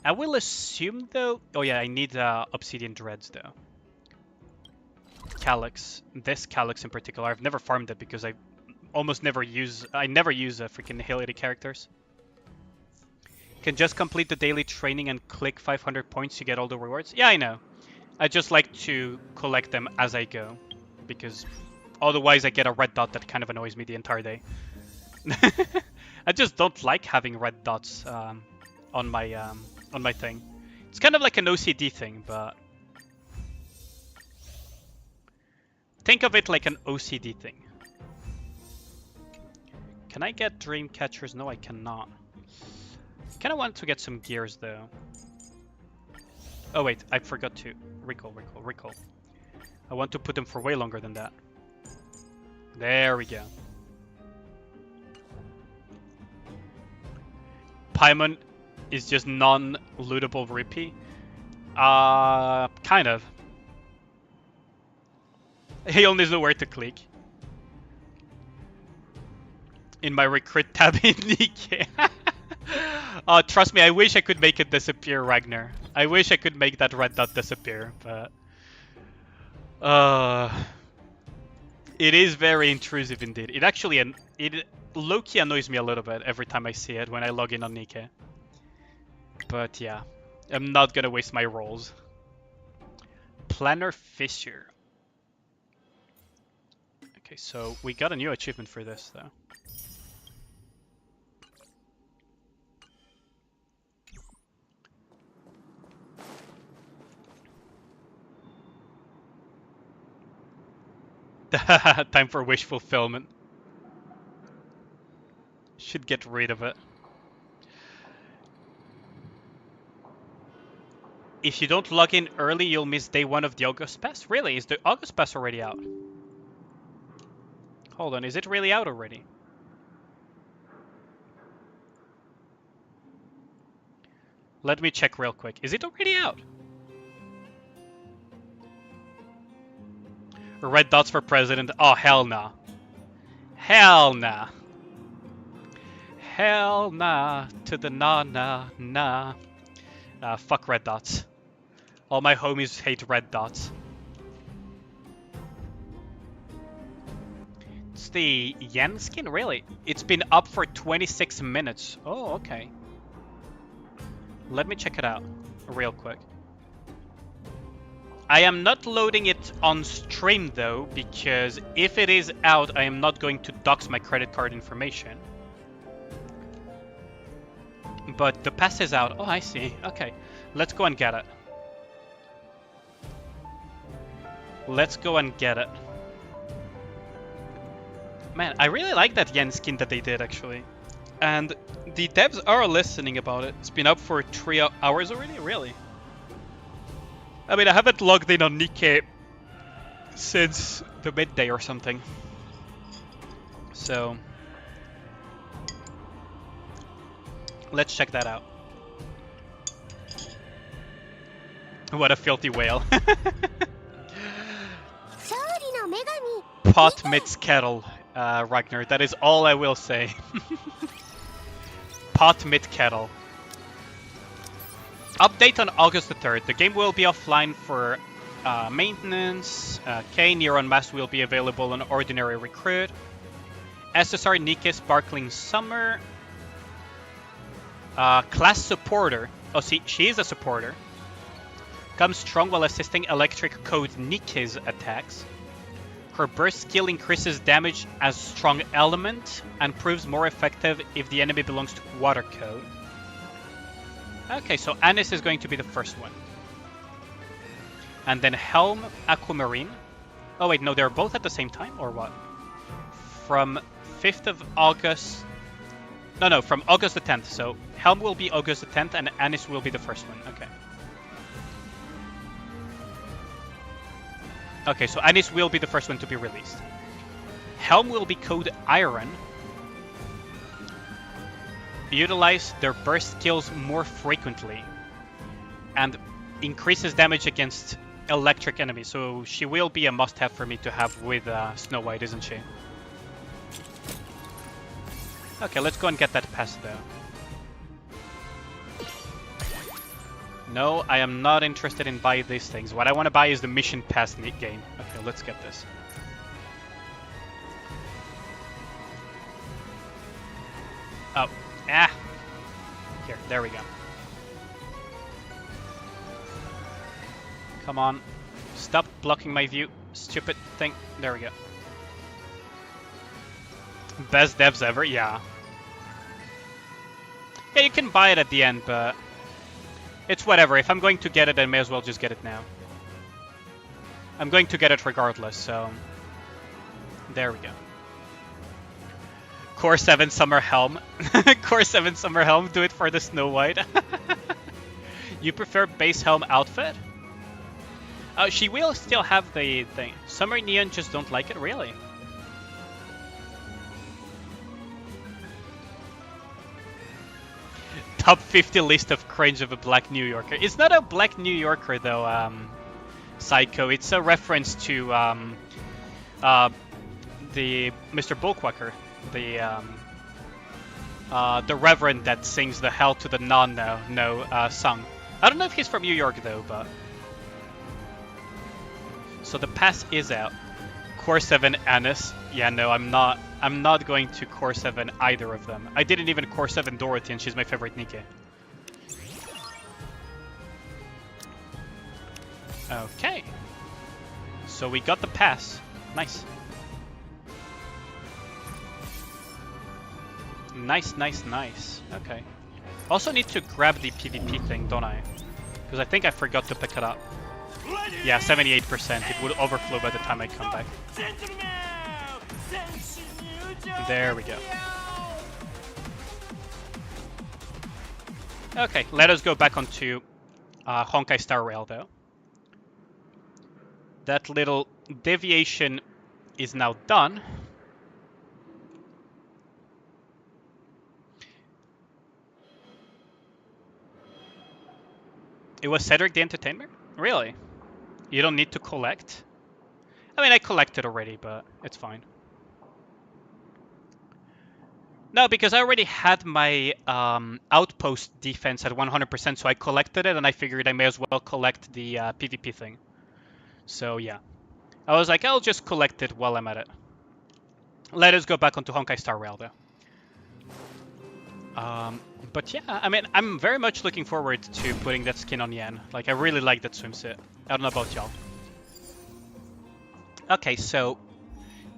I will assume though, oh yeah, I need obsidian dreads though. Calyx, this Calyx in particular, I've never farmed it because I never use freaking Nihility characters. Can just complete the daily training and click 500 points to get all the rewards. Yeah, I know. I just like to collect them as I go, because otherwise I get a red dot that kind of annoys me the entire day. I just don't like having red dots on my thing. It's kind of like an OCD thing, but think of it like an OCD thing. Can I get dream catchers? No, I cannot. I kind of want to get some gears though. Oh wait, I forgot to recall. I want to put them for way longer than that. There we go. Paimon is just non-lootable rupee. Kind of. He only knows where to click. In my recruit tab in Nikke. Trust me, I wish I could make it disappear, Ragnar. I wish I could make that red dot disappear, but... it is very intrusive indeed. It actually... It low-key annoys me a little bit every time I see it when I log in on Nikke. But yeah, I'm not gonna waste my rolls. Planner Fissure. Okay, so we got a new achievement for this, though. Time for wish fulfillment. Should get rid of it. If you don't log in early, you'll miss day 1 of the August Pass? Really? Is the August Pass already out? Hold on, is it really out already? Let me check real quick. Is it already out? Red dots for president. Oh, hell nah. Hell nah. Hell nah to the nah. Fuck red dots. All my homies hate red dots. It's the yen skin? Really? It's been up for 26 minutes. Oh, okay. Let me check it out real quick. I am not loading it on stream though, because if it is out, I am not going to dox my credit card information. But the pass is out. Oh, I see. Okay, let's go and get it. Let's go and get it. Man, I really like that yen skin that they did, actually. And the devs are listening about it. It's been up for 3 hours already? Really? I mean, I haven't logged in on Nikke since the midday or something. So... let's check that out. What a filthy whale. Pot meets kettle, Ragnar. That is all I will say. Pot meets kettle. Update on August the 3rd. The game will be offline for maintenance. Neuron Mass will be available on Ordinary Recruit. SSR Nikke Sparkling Summer. Class Supporter. Oh, see, she is a supporter. Comes strong while assisting Electric Code Nikke's attacks. Her burst skill increases damage as strong element and proves more effective if the enemy belongs to Water Code. Okay, so Anis is going to be the first one. And then Helm, Aquamarine. Oh wait, no, they're both at the same time, or what? From 5th of August... No, from August the 10th. So Helm will be August the 10th and Anis will be the first one. Okay. Okay, so Anis will be the first one to be released. Helm will be code Iron. Utilize their burst skills more frequently. And increases damage against electric enemies. So she will be a must-have for me to have with Snow White, isn't she? Okay, let's go and get that pass though. No, I am not interested in buying these things. What I want to buy is the mission pass game. Okay, let's get this. Oh, here, there we go. Come on, stop blocking my view, stupid thing. There we go. Best devs ever, yeah. Yeah, you can buy it at the end, but it's whatever. If I'm going to get it, I may as well just get it now. I'm going to get it regardless, so there we go. Core 7 Summer Helm. Core 7 Summer Helm, do it for the Snow White. You prefer base helm outfit? She will still have the thing. Summer Neon just don't like it, really? Top 50 list of cringe of a Black New Yorker. It's not a Black New Yorker though, Psycho. It's a reference to the Mr. Bullquacker, the Reverend that sings the Hell to the Non song. I don't know if he's from New York though, but so the pass is out. Core 7 Anis. Yeah, no, I'm not going to Core 7 either of them. I didn't even Core 7 Dorothy, and she's my favorite Nikke. Okay. So we got the pass. Nice. Nice, nice, nice. Okay. Also need to grab the PvP thing, don't I? Because I think I forgot to pick it up. Yeah, 78%. It would overflow by the time I come back. There we go. Okay, let us go back onto Honkai Star Rail though. That little deviation is now done. It was Cedric the Entertainer? Really? You don't need to collect? I mean, I collected already, but it's fine. No, because I already had my outpost defense at 100%, so I collected it, and I figured I may as well collect the PvP thing. So, yeah. I was like, I'll just collect it while I'm at it. Let us go back onto Honkai Star Rail, though. But yeah, I mean, I'm very much looking forward to putting that skin on Yen. Like, I really like that swimsuit. I don't know about y'all. Okay, so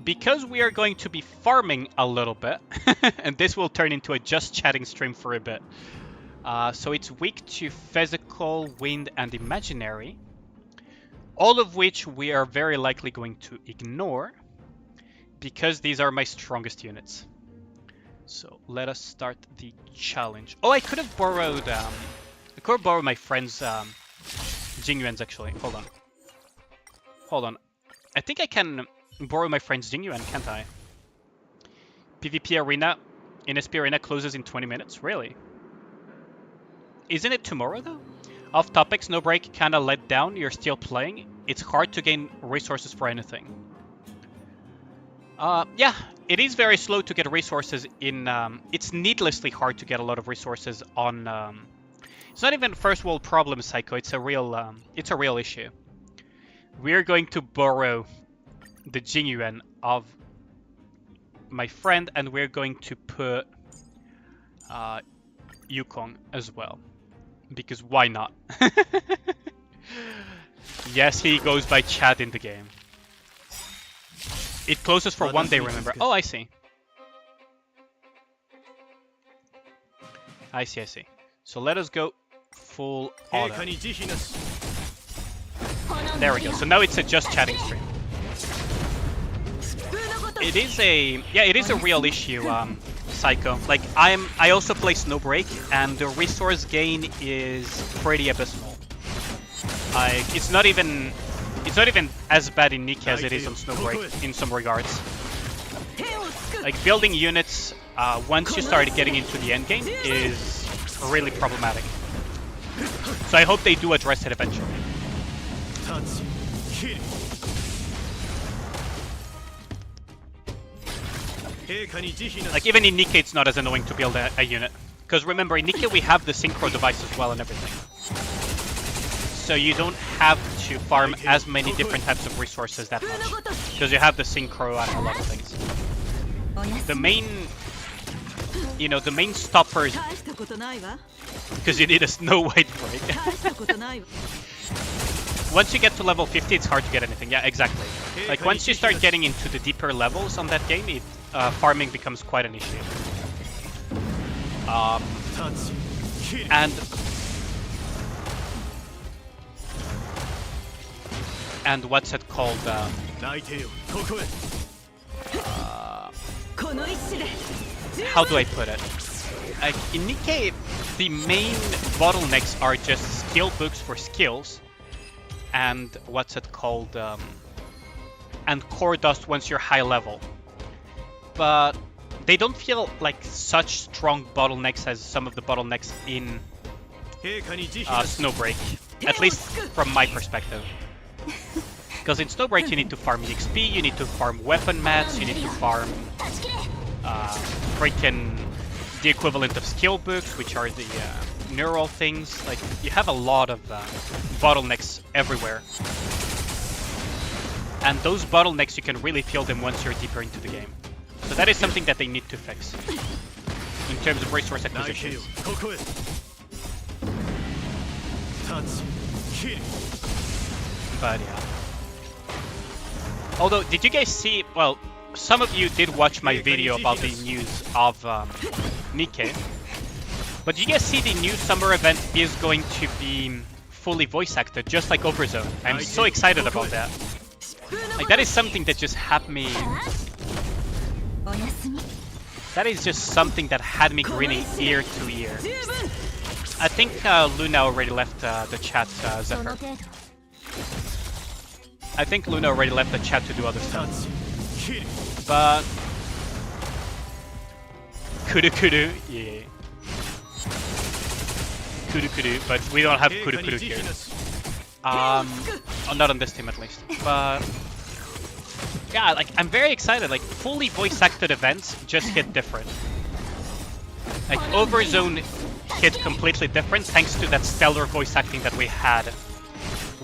because we are going to be farming a little bit, and this will turn into a just chatting stream for a bit. So it's weak to physical, wind, and imaginary. All of which we are very likely going to ignore, because these are my strongest units. So let us start the challenge. Oh, I could have borrowed, I could have borrowed my friend's Jingyuan's actually. Hold on. Hold on. I think I can borrow my friend's Jingyuan, can't I? PvP Arena, NSP Arena closes in 20 minutes? Really? Isn't it tomorrow though? Off topic, Snowbreak kinda let down. You're still playing. It's hard to gain resources for anything. Yeah, it is very slow to get resources in, it's needlessly hard to get a lot of resources on, it's not even first world problem, Psycho, it's a real issue. We're going to borrow the Jingyuan of my friend, and we're going to put, Yukong as well. Because why not? Yes, he goes by Chad in the game. It closes for 1 day, remember. Oh, I see. I see. So let us go full auto. There we go. So now it's a just chatting stream. It is a real issue, Psycho. Like I also play Snowbreak, and the resource gain is pretty abysmal. It's not even It's not even as bad in Nikke as it is on Snowbreak in some regards. Like building units once you start getting into the end game is really problematic. So I hope they do address it eventually. Like even in Nikke it's not as annoying to build a unit. Because remember, in Nikke we have the synchro device as well and everything. So you don't have to farm as many different types of resources that much. Because you have the synchro and a lot of things. The main... You know, the main stoppers... Because you need a Snow White break. Once you get to level 50, it's hard to get anything. Yeah, exactly. Like, once you start getting into the deeper levels on that game, farming becomes quite an issue. And what's it called? How do I put it? Like, in Nikke, the main bottlenecks are just skill books for skills. And what's it called? And core dust once you're high level. But they don't feel like such strong bottlenecks as some of the bottlenecks in Snowbreak. At least from my perspective. Because in Snowbreak you need to farm EXP, you need to farm weapon mats, you need to farm freaking the equivalent of skill books, which are the neural things. Like, you have a lot of bottlenecks everywhere. And those bottlenecks, you can really feel them once you're deeper into the game. So that is something that they need to fix in terms of resource acquisition. But yeah. Although, did you guys see, well, some of you did watch my video about the news of Nikke. But did you guys see the new summer event is going to be fully voice acted, just like Overzone? I'm so excited about that. Like, that is something that just had me... That is just something that had me grinning ear to ear. I think Luna already left the chat, Zephyr. I think Luna already left the chat to do other stuff. But... Kuru, yeah. Kuru, but we don't have Kuru here. Not on this team at least. But... Yeah, like, I'm very excited. Like, fully voice-acted events just hit different. Like, Overzone hit completely different thanks to that stellar voice acting that we had.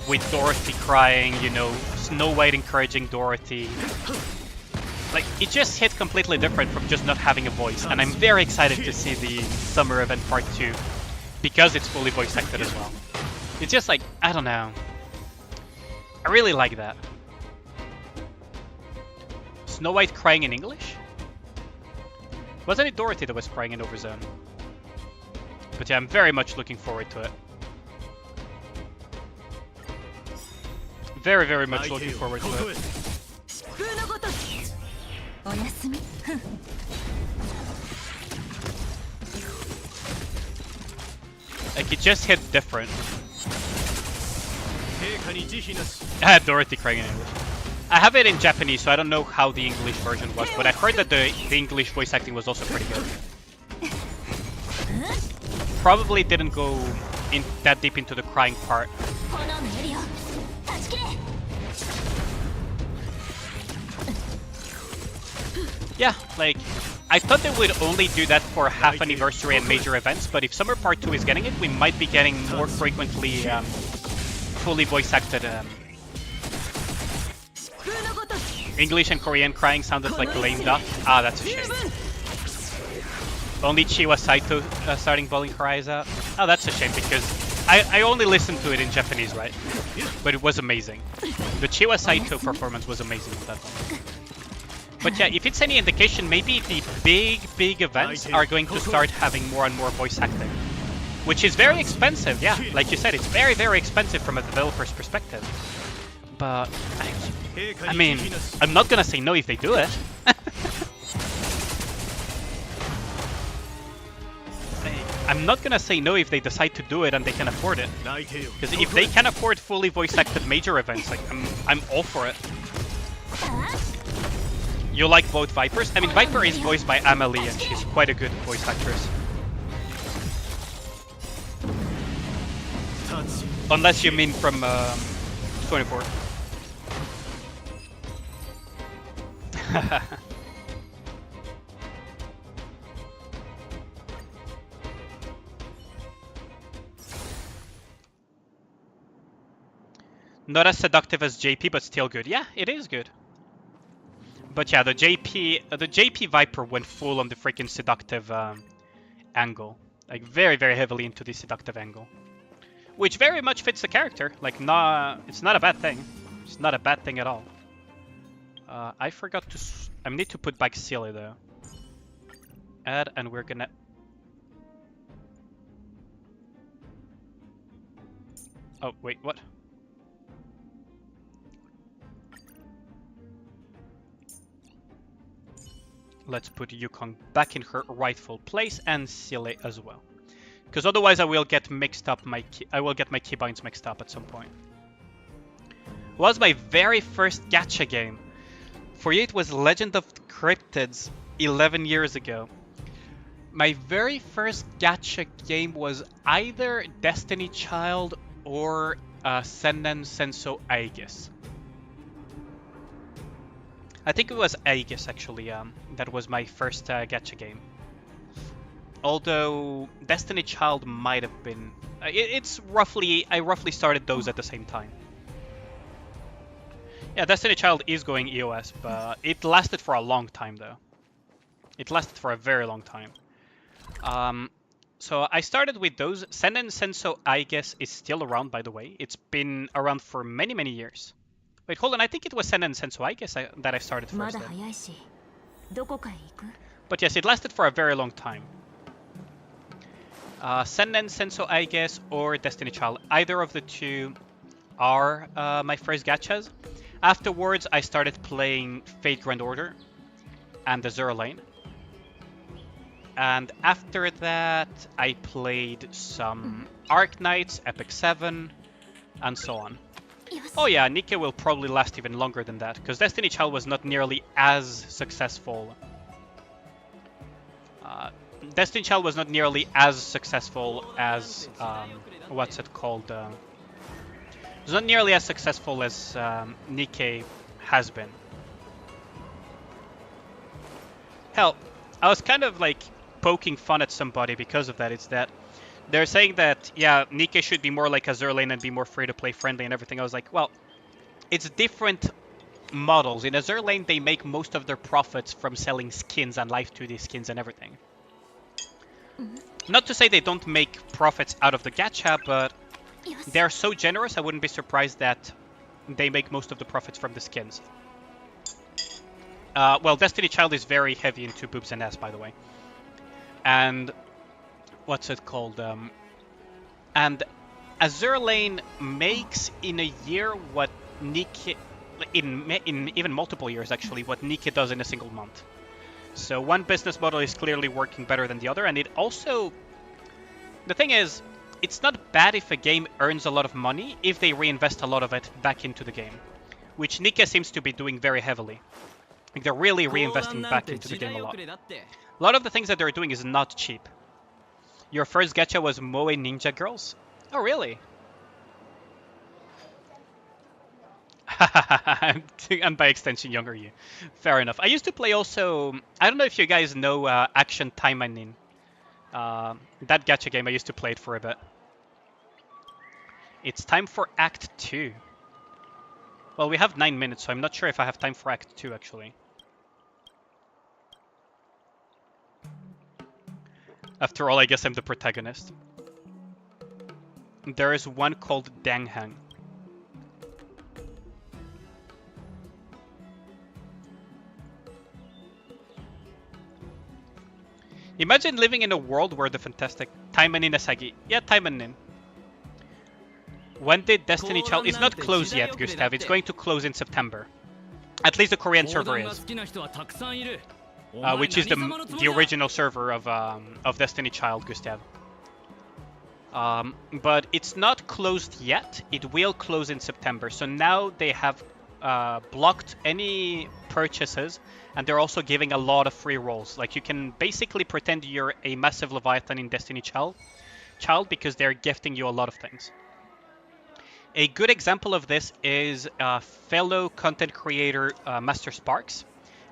With Dorothy crying, you know, Snow White encouraging Dorothy. Like, it just hit completely different from just not having a voice. And I'm very excited to see the Summer Event Part 2. Because it's fully voice acted as well. It's just like, I don't know. I really like that. Snow White crying in English? Wasn't it Dorothy that was crying in Overzone? But yeah, I'm very much looking forward to it. Very, very much looking forward to it. Like, it just hit different. I had Dorothy crying in English. I have it in Japanese, so I don't know how the English version was, but I heard that the English voice acting was also pretty good. Probably didn't go in that deep into the crying part. Yeah, like, I thought they would only do that for half anniversary and major events, but if Summer Part 2 is getting it, we might be getting more frequently fully voice acted. English and Korean crying sounded like lame duck. Ah, that's a shame. Only Chiwa Saito starting bawling cries out. Oh, that's a shame because I only listened to it in Japanese, right? But it was amazing. The Chiwa Saito performance was amazing with that one. But yeah, if it's any indication, maybe the big events are going to start having more and more voice acting. Which is very expensive, yeah. Like you said, it's very, very expensive from a developer's perspective. But, I mean, I'm not gonna say no if they do it. I'm not gonna say no if they decide to do it and they can afford it. Because if they can afford fully voice-acted major events, like I'm all for it. You like both Vipers? I mean, Viper is voiced by Amelie, and she's quite a good voice actress. Unless you mean from 24. Not as seductive as JP, but still good. Yeah, it is good. But yeah, the JP Viper went full on the freaking seductive angle. Like very, very heavily into the seductive angle. Which very much fits the character. Like, it's not a bad thing. It's not a bad thing at all. I forgot to... I need to put back Silly though. Add, and we're gonna... Oh, wait, what? Let's put Yukong back in her rightful place and Silly as well. Because otherwise I will get mixed up my keybinds mixed up at some point. It was my very first gacha game. For you it was Legend of the Cryptids 11 years ago. My very first gacha game was either Destiny Child or Sennen Senso Aegis. I think it was Aegis actually, that was my first gacha game. Although Destiny Child might have been... I roughly started those at the same time. Yeah, Destiny Child is going EOS, but it lasted for a long time though. It lasted for a very long time. So I started with those. Sennen Senso Aegis is still around, by the way. It's been around for many, many years. Wait, hold on, I think it was Sennen Senso Aegis that I started first then. But yes, it lasted for a very long time. Sennen Senso Aegis or Destiny Child, either of the two are my first gachas. Afterwards, I started playing Fate Grand Order and Azure Lane. And after that, I played some Arc Knights, Epic 7, and so on. Oh yeah, Nikke will probably last even longer than that, because Destiny Child was not nearly as successful. Destiny Child was not nearly as successful as, what's it called? It was not nearly as successful as Nikke has been. Hell, I was kind of like poking fun at somebody because of that. It's that they're saying that, yeah, Nikke should be more like Azure Lane and be more free-to-play friendly and everything. I was like, well, it's different models. In Azure Lane, they make most of their profits from selling skins and live 2D skins and everything. Not to say they don't make profits out of the gacha, but they're so generous, I wouldn't be surprised that they make most of the profits from the skins. Well, Destiny Child is very heavy into boobs and ass, by the way. And what's it called? And Azure Lane makes in a year what Nikke, in even multiple years actually, what Nikke does in a single month. So one business model is clearly working better than the other, and it also... The thing is, it's not bad if a game earns a lot of money if they reinvest a lot of it back into the game, which Nikke seems to be doing very heavily. Like they're really reinvesting back into the game a lot. A lot of the things that they're doing is not cheap. Your first gacha was Moe Ninja Girls? Oh, really? And by extension, younger you. Fair enough. I used to play also... I don't know if you guys know Action Taimanin. That gacha game, I used to play it for a bit. It's time for Act 2. Well, we have 9 minutes, so I'm not sure if I have time for Act 2, actually. After all, I guess I'm the protagonist. There is one called Danghang. Imagine living in a world where the fantastic Taimanin Asagi. Yeah, Taimanin. When did Destiny Child... It's not closed yet, Gustav. It's going to close in September. At least the Korean server is. Which is the original server of Destiny Child, Gustav. But it's not closed yet. It will close in September. So now they have blocked any purchases, and they're also giving a lot of free rolls. Like you can basically pretend you're a massive Leviathan in Destiny Child because they're gifting you a lot of things. A good example of this is fellow content creator Master Sparks.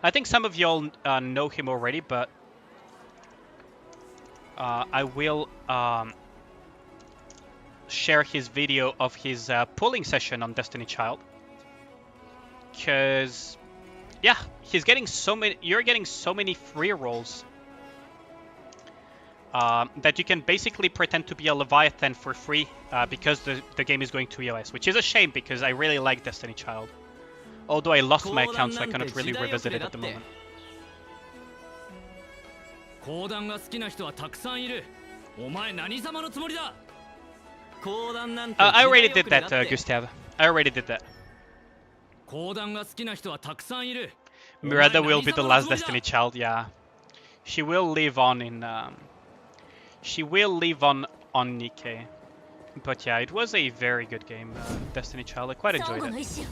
I think some of y'all know him already, but I will share his video of his pulling session on Destiny Child. Because, yeah, he's getting so many. You're getting so many free rolls that you can basically pretend to be a Leviathan for free because the game is going to EOS, which is a shame because I really like Destiny Child. Although I lost my account, so I cannot really revisit it at the moment. I already did that, Gustav. I already did that. Miranda will be the last Destiny Child, yeah. She will live on in... she will live on Nikke. But yeah, it was a very good game, Destiny Child. I quite enjoyed it.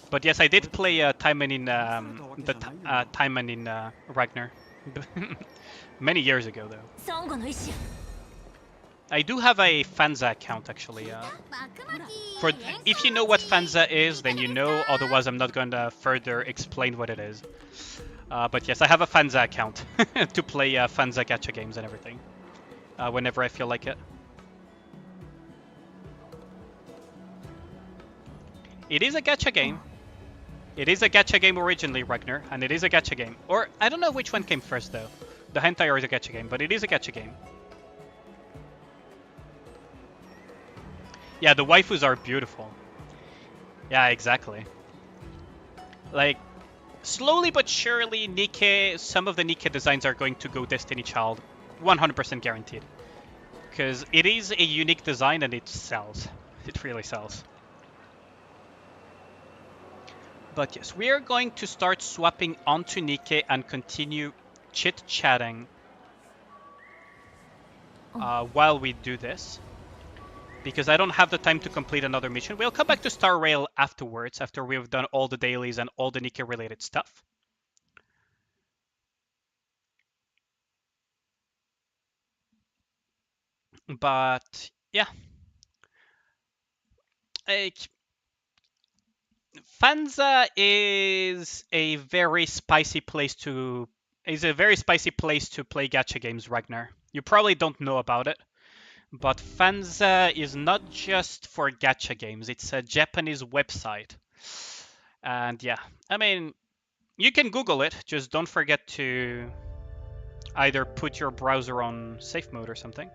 But yes, I did play Timon in Timon in Ragnar. Many years ago, though. I do have a Fanza account, actually. If you know what Fanza is, then you know. Otherwise, I'm not going to further explain what it is. But yes, I have a Fanza account to play Fanza gacha games and everything. Whenever I feel like it. It is a gacha game. It is a gacha game originally, Ragnar, and it is a gacha game. Or, I don't know which one came first, though. The hentai or the gacha game, but it is a gacha game. Yeah, the waifus are beautiful. Yeah, exactly. Like, slowly but surely, Nikke, some of the Nikke designs are going to go Destiny Child. 100% guaranteed. Because it is a unique design and it sells. It really sells. But yes, we are going to start swapping onto Nikke and continue chit-chatting while we do this. Because I don't have the time to complete another mission. We'll come back to Star Rail afterwards, after we've done all the dailies and all the Nikke-related stuff. But, yeah. Fanza is a very spicy place to play gacha games, Ragnar. You probably don't know about it. But Fanza is not just for gacha games, it's a Japanese website. And yeah, I mean, you can Google it, just don't forget to either put your browser on safe mode or something.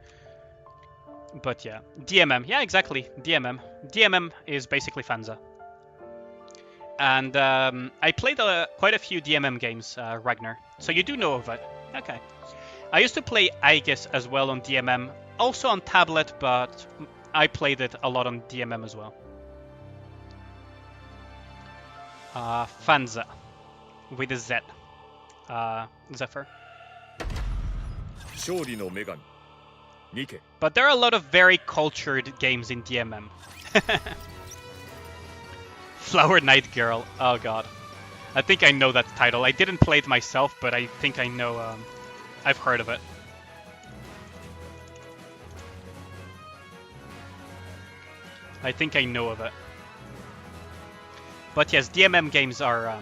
But yeah, DMM, yeah, exactly, DMM. DMM is basically Fanza. And I played quite a few DMM games, Ragnar, so you do know of it. Okay. I used to play Aegis as well on DMM, also on tablet, but I played it a lot on DMM as well. Fanza, with a Z. Zephyr. But there are a lot of very cultured games in DMM. Flower Night Girl, oh god. I think I know that title. I didn't play it myself, but I think I know, I've heard of it. I think I know of it. But yes, DMM games are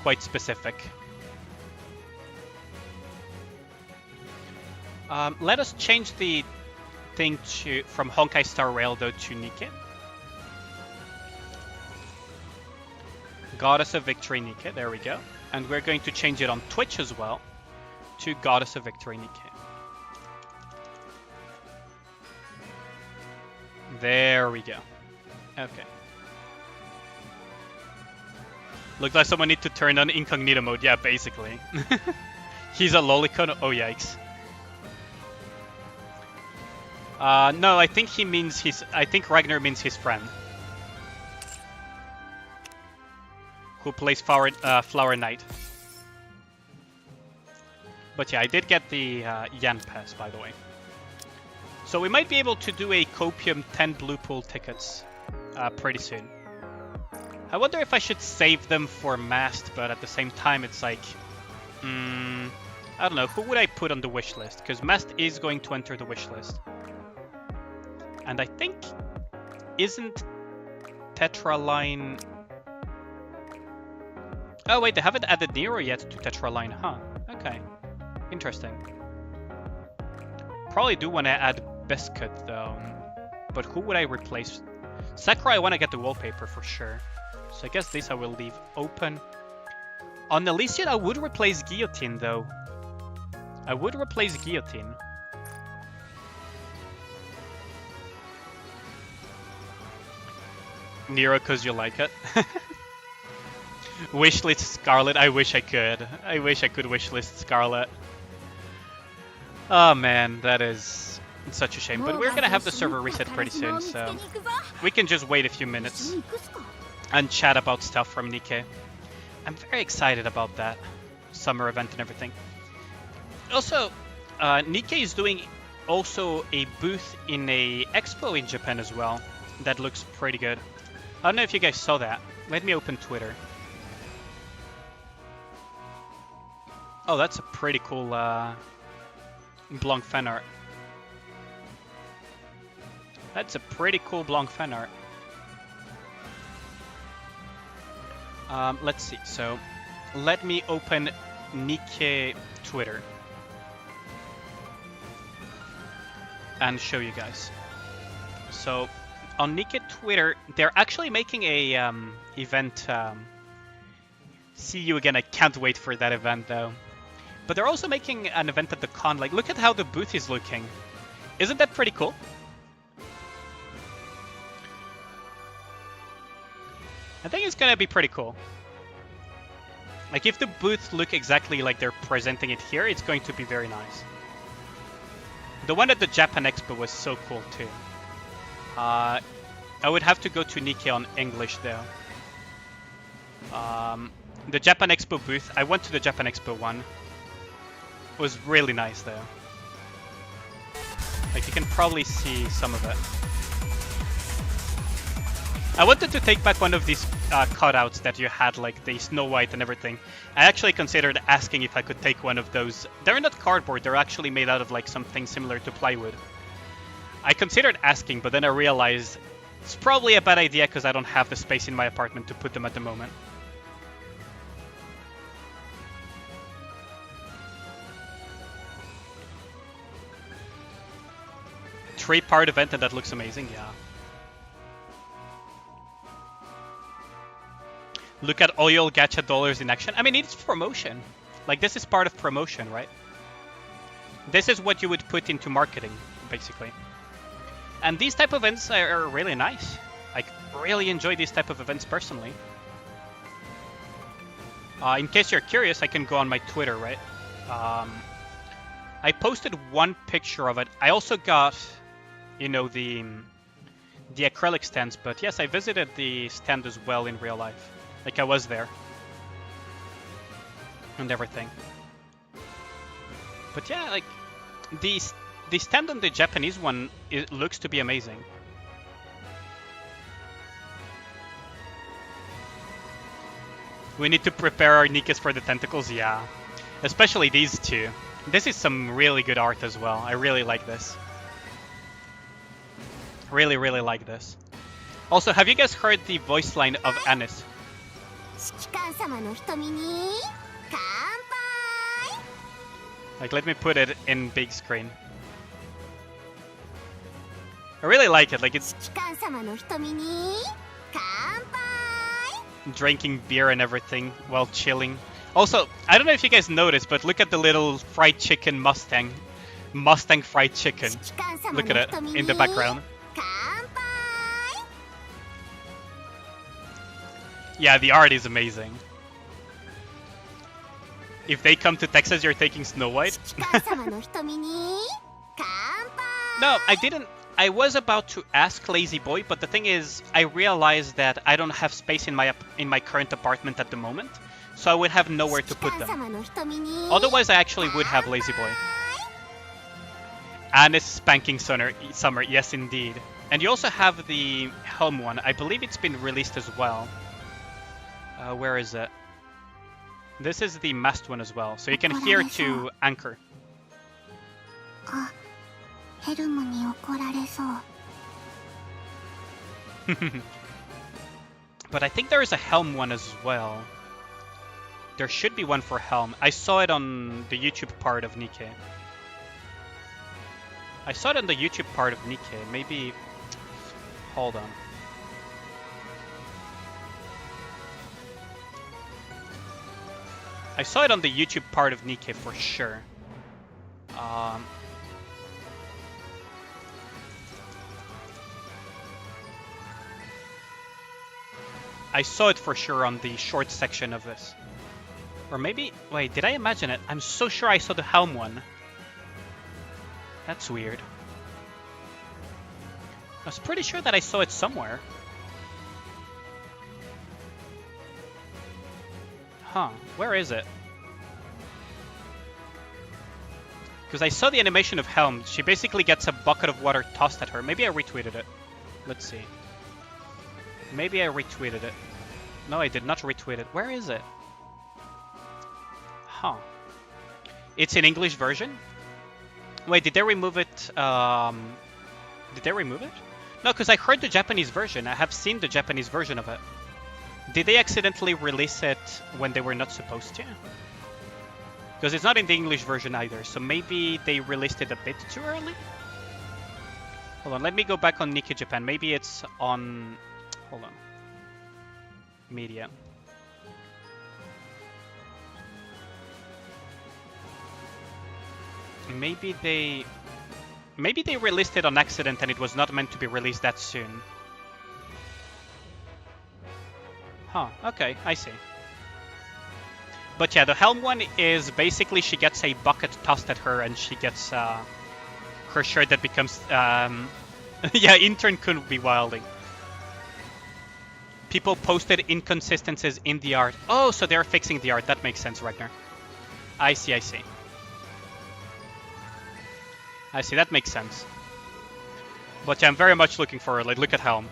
quite specific. Let us change the thing from Honkai Star Rail though to Nikke. Goddess of Victory Nikke, there we go. And we're going to change it on Twitch as well to Goddess of Victory Nikke. There we go. Okay. Looks like someone needs to turn on incognito mode. Yeah, basically. He's a lolicon. Oh, yikes. No, I think he means his... I think Ragnar means his friend. Who plays Flower Knight. But yeah, I did get the Yan Pass, by the way. So we might be able to do a Copium 10 blue pool tickets pretty soon. I wonder if I should save them for Mast, but at the same time it's like... I don't know, who would I put on the wish list? Because Mast is going to enter the wish list. And I think... Isn't Tetraline... Oh wait, they haven't added Nero yet to Tetraline, huh? Okay. Interesting. Probably do want to add Biscuit though. But who would I replace? Sakura, I want to get the wallpaper for sure. So I guess this I will leave open. On Elysian, I would replace Guillotine though. I would replace Guillotine. Nero, cause you like it. Wishlist Scarlet, I wish I could. I wish I could wishlist Scarlet. Oh man, that is such a shame. But we're gonna have the server reset pretty soon, so we can just wait a few minutes and chat about stuff from Nikke. I'm very excited about that summer event and everything. Also, Nikke is doing also a booth in a expo in Japan as well. That looks pretty good. I don't know if you guys saw that. Let me open Twitter. Oh, that's a pretty cool Blanc fan art. That's a pretty cool Blanc fan art. Let's see. So, let me open Nikke Twitter and show you guys. So, on Nikke Twitter, they're actually making a event. See you again. I can't wait for that event though. But they're also making an event at the con. Like, look at how the booth is looking. Isn't that pretty cool? I think it's gonna be pretty cool. Like, if the booths look exactly like they're presenting it here, it's going to be very nice. The one at the Japan Expo was so cool too. I would have to go to Nikke on English though. The Japan Expo booth, I went to the Japan Expo one. It was really nice though. Like, you can probably see some of it. I wanted to take back one of these cutouts that you had, like the Snow White and everything. I actually considered asking if I could take one of those. They're not cardboard, they're actually made out of like something similar to plywood. I considered asking, but then I realized it's probably a bad idea because I don't have the space in my apartment to put them at the moment. Three-part event, and that looks amazing, yeah. Look at oil gacha dollars in action. I mean, it's promotion. Like, this is part of promotion, right? This is what you would put into marketing, basically. And these type of events are really nice. I really enjoy these type of events personally. In case you're curious, I can go on my Twitter, right? I posted one picture of it. I also got, you know, the acrylic stands, but yes, I visited the stand as well in real life. Like, I was there. And everything. But yeah, like, the stand on the Japanese one, it looks to be amazing. We need to prepare our Nikkes for the tentacles, yeah. Especially these two. This is some really good art as well. I really like this. Really, really like this. Also, have you guys heard the voice line of Anis? Like, let me put it in big screen. I really like it. Like, it's drinking beer and everything while chilling. Also, I don't know if you guys noticed, but look at the little fried chicken Mustang. Mustang fried chicken. Look at it in the background. Yeah, the art is amazing. If they come to Texas, you're taking Snow White? No, I didn't. I was about to ask Lazy Boy, but the thing is, I realized that I don't have space in my current apartment at the moment, so I would have nowhere to put them. Otherwise, I actually would have Lazy Boy. And a spanking summer, yes indeed. And you also have the helm one. I believe it's been released as well. Where is it? This is the mast one as well, so you can hear to anchor. But I think there is a helm one as well. There should be one for helm. I saw it on the YouTube part of Nikke. Maybe... Hold on. I saw it on the YouTube part of Nikke for sure. I saw it for sure on the short section of this. Or maybe... Wait, did I imagine it? I'm so sure I saw the helm one. That's weird. I was pretty sure that I saw it somewhere. Huh, where is it? Because I saw the animation of Helm. She basically gets a bucket of water tossed at her. Maybe I retweeted it. Let's see. Maybe I retweeted it. No, I did not retweet it. Where is it? Huh. It's in English version? Wait, did they remove it? Did they remove it? No, because I heard the Japanese version. I have seen the Japanese version of it. Did they accidentally release it when they were not supposed to? Because it's not in the English version either, so maybe they released it a bit too early? Hold on, let me go back on Nikke Japan. Maybe it's on... Hold on. Media. Maybe they released it on accident and it was not meant to be released that soon. Huh, okay, I see. But yeah, the Helm one is basically she gets a bucket tossed at her and she gets her shirt that becomes... yeah, intern couldn't be wilding. People posted inconsistencies in the art. Oh, so they're fixing the art. That makes sense, Ragnar. I see, I see. I see, that makes sense. But yeah, I'm very much looking forward. Like, look at Helm.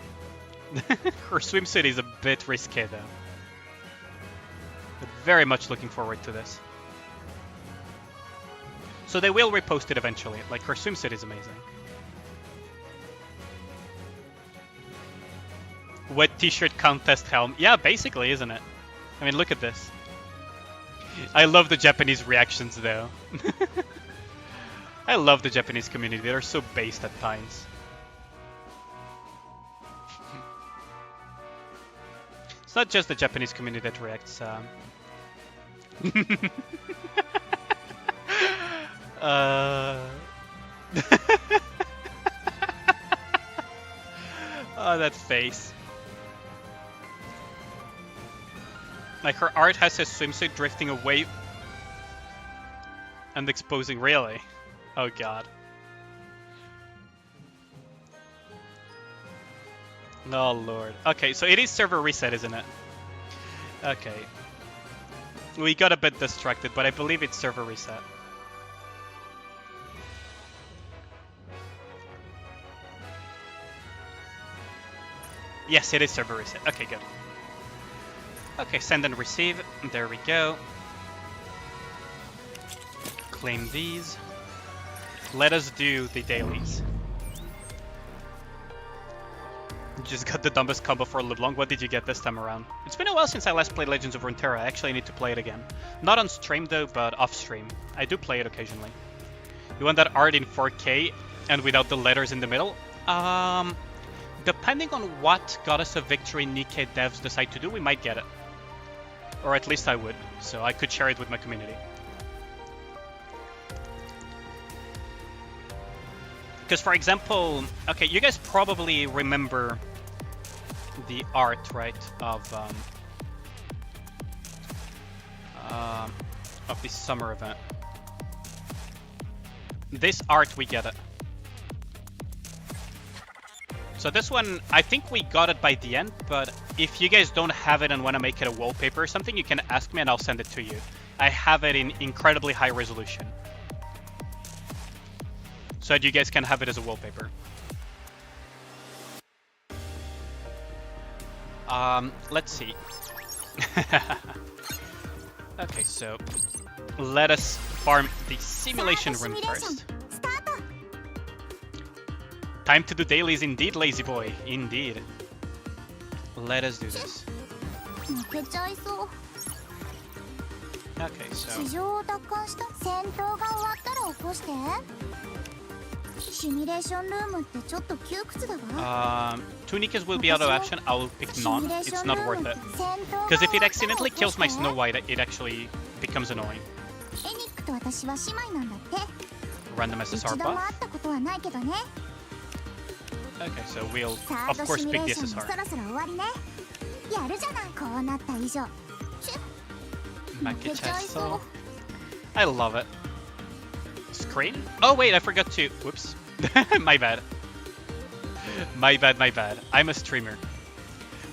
Her swimsuit is a bit risque, though. But very much looking forward to this. So they will repost it eventually. Like, her swimsuit is amazing. Wet t-shirt contest Helm. Yeah, basically, isn't it? I mean, look at this. I love the Japanese reactions, though. I love the Japanese community. They're so based at times. It's not just the Japanese community that reacts. Oh, that face. Like, her art has a swimsuit drifting away and exposing, really? Oh god. Oh lord. Okay, so it is server reset, isn't it? Okay. We got a bit distracted, but I believe it's server reset. Yes, it is server reset. Okay, good. Okay, send and receive. There we go. Claim these. Let us do the dailies. Just got the dumbest combo for LeBlanc. What did you get this time around? It's been a while since I last played Legends of Runeterra. I actually need to play it again. Not on stream though, but off stream. I do play it occasionally. You want that art in 4K and without the letters in the middle? Depending on what Goddess of Victory Nikke devs decide to do, we might get it. Or at least I would, so I could share it with my community. Because, for example, okay, you guys probably remember the art, right, of this summer event. This art, we get it. So this one, I think we got it by the end, but if you guys don't have it and want to make it a wallpaper or something, you can ask me and I'll send it to you. I have it in incredibly high resolution. so that you guys can have it as a wallpaper. Let's see. Okay, so let us farm the simulation room first. Time to do dailies indeed, lazy boy. Indeed. Let us do this. Okay, so... two Nikkes will be out of action. I will pick none. It's not worth it. Because if it accidentally kills my Snow White, it actually becomes annoying. Random SSR buff. Okay, so we'll of course pick the SSR. I love it. Screen? Oh wait, I forgot to... Whoops. My bad. My bad. I'm a streamer.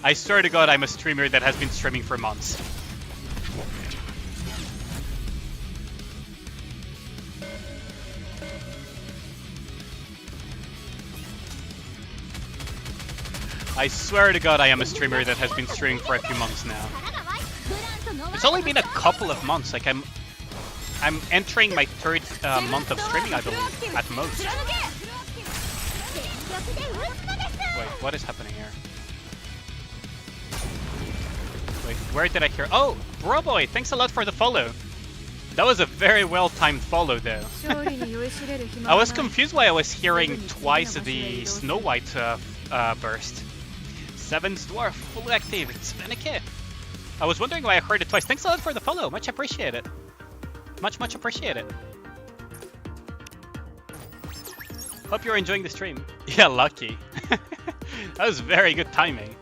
I swear to God, I'm a streamer that has been streaming for months. I swear to God, I am a streamer that has been streaming for a few months now. It's only been a couple of months. Like I'm entering my third month of streaming, I believe, at most. Wait, what is happening here? Wait, where did I hear? Oh, Bro Boy, thanks a lot for the follow. That was a very well-timed follow, though. I was confused why I was hearing twice the Snow White burst. 7's Dwarf, fully active. It's Nikke. I was wondering why I heard it twice. Thanks a lot for the follow. Much appreciated. Much appreciated. Hope you're enjoying the stream. Yeah, lucky. That was very good timing.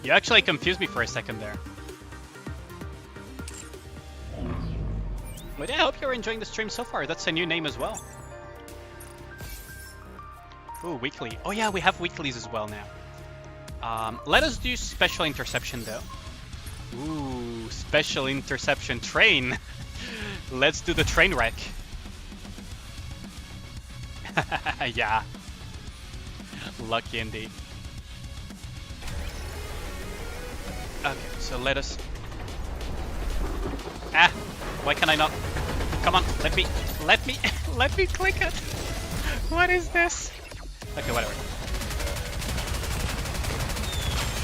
You actually confused me for a second there. But yeah, I hope you're enjoying the stream so far. That's a new name as well. Ooh, weekly. Oh yeah, we have weeklies as well now. Let us do special interception though. Ooh, special interception train. Let's do the train wreck. Yeah. Lucky indeed. Okay, so let us... Ah! Why can I not? Come on, let me click it! What is this? Okay, whatever.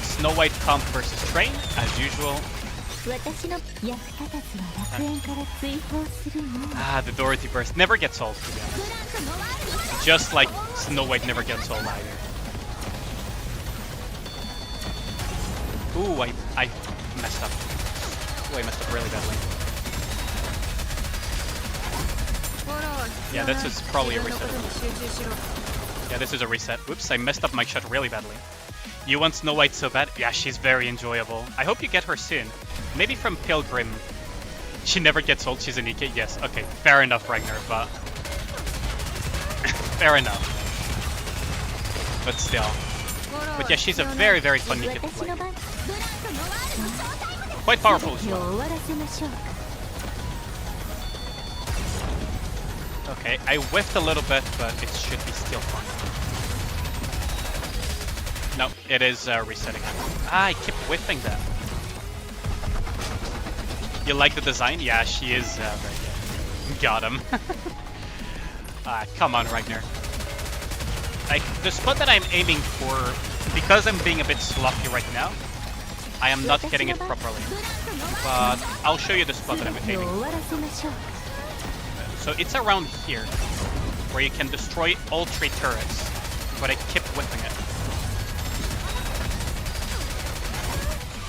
Snow White comp versus train, as usual. Ah, the Dorothy burst never gets old, to be honest. Just like Snow White never gets old either. Ooh, I messed up. Ooh, I messed up really badly. Yeah, this is probably a reset. Yeah, this is a reset. Whoops, I messed up my shot really badly. You want Snow White so bad? Yeah, she's very enjoyable. I hope you get her soon. Maybe from Pilgrim. She never gets old, she's a Nikke. Yes, okay, fair enough, Ragnar, but... fair enough. But still. But yeah, she's a very, very fun Nikke to play. Quite powerful as well. Okay, I whiffed a little bit, but it should be still fine. No, it is resetting. Ah, I keep whiffing that. You like the design? Yeah, she is very good. Got him. Ah, come on, Ragnar. Like, the spot that I'm aiming for, because I'm being a bit sloppy right now, I am not hitting it properly. But I'll show you the spot that I'm aiming for. So it's around here, where you can destroy all 3 turrets, but I keep whipping it.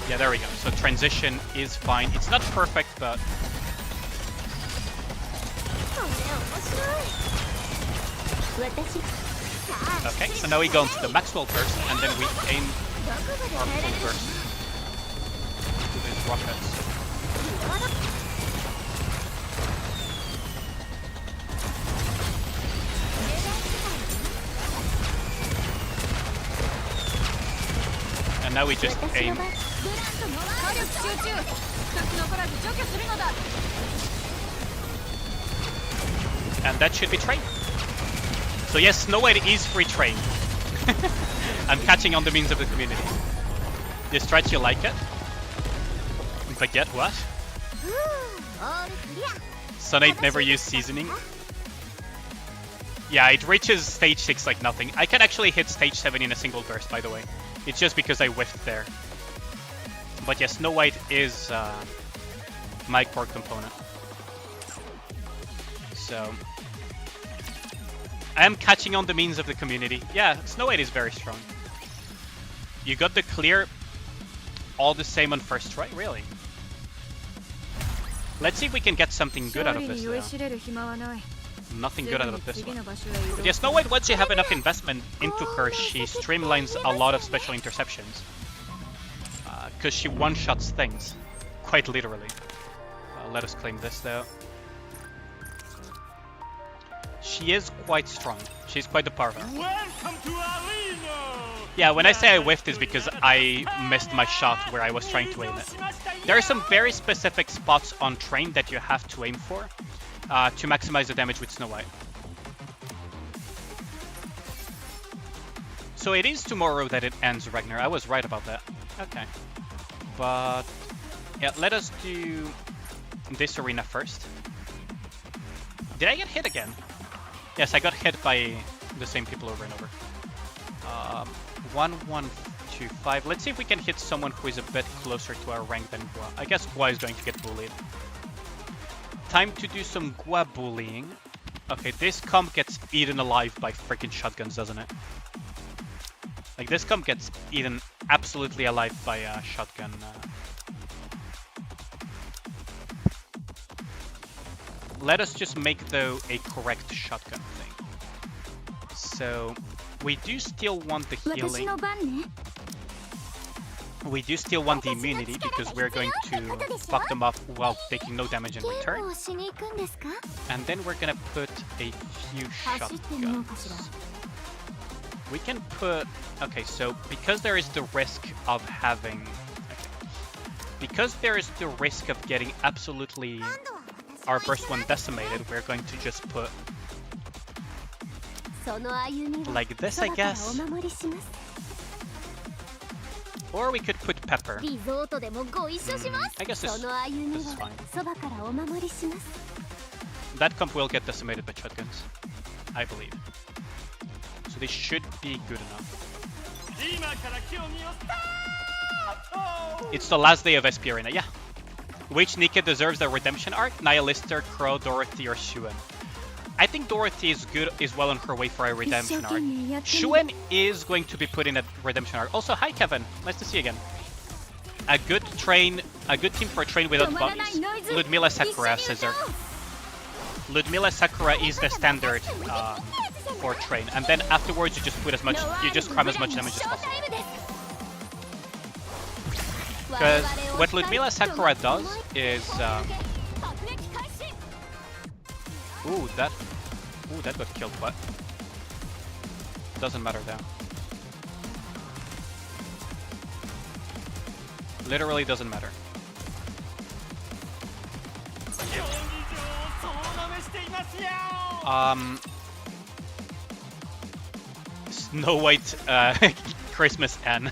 Yeah, there we go. So transition is fine. It's not perfect, but... Okay, so now we go into the Maxwell burst, and then we aim our full burst to these rockets. And now we just aim. And that should be train. So yes, Snow White is free train. I'm catching on the means of the community. This stretch, you like it? Baguette, what? Sonate never used seasoning. Yeah, it reaches stage 6 like nothing. I can actually hit stage 7 in a single burst, by the way. It's just because I whiffed there. But yeah, Snow White is my core component. So I am catching on the means of the community. Yeah, Snow White is very strong. You got the clear all the same on first try? Really? Let's see if we can get something good out of this though. Nothing good out of this one. But yeah, Snow White, once you have enough investment into her, she streamlines a lot of special interceptions. Because she one-shots things. Quite literally. Let us claim this though. She is quite strong. She's quite the powerhouse. Yeah, when I say I whiffed is because I missed my shot where I was trying to aim it. There are some very specific spots on train that you have to aim for to maximize the damage with Snow White. So it is tomorrow that it ends, Ragnar. I was right about that. Okay. But yeah, let us do this arena first. Did I get hit again? Yes, I got hit by the same people over and over. 1, 1, 2, 5. Let's see if we can hit someone who is a bit closer to our rank than Gua. I guess Gua is going to get bullied. Time to do some Gua bullying. Okay, this comp gets eaten alive by freaking shotguns, doesn't it? Like, this comp gets eaten absolutely alive by a shotgun. Let us just make, though, a correct shotgun thing. So, we do still want the healing. We do still want the immunity because we're going to fuck them up while taking no damage in return. And then we're gonna put a few shotguns. We can put... Okay, so because there is the risk of having... Okay. Because there is the risk of getting absolutely our burst one decimated, we're going to just put... like this, I guess. Or we could put pepper. I guess this is fine. That comp will get decimated by shotguns, I believe. So this should be good enough. It's the last day of SP Arena, yeah. Which Nikke deserves the redemption arc? Nihilister, Crow, Dorothy, or Shuen? I think Dorothy is well on her way for a redemption arc. Shuen is going to be put in a redemption arc. Also, hi Kevin, nice to see you again. A good team for a train without bodies. Ludmila Sakura, Scissor. Ludmila Sakura is the standard for train, and then afterwards you just cram as much damage as possible. Because what Ludmila Sakura does is Ooh, that got killed, but doesn't matter now. Literally doesn't matter. Snow White Christmas N.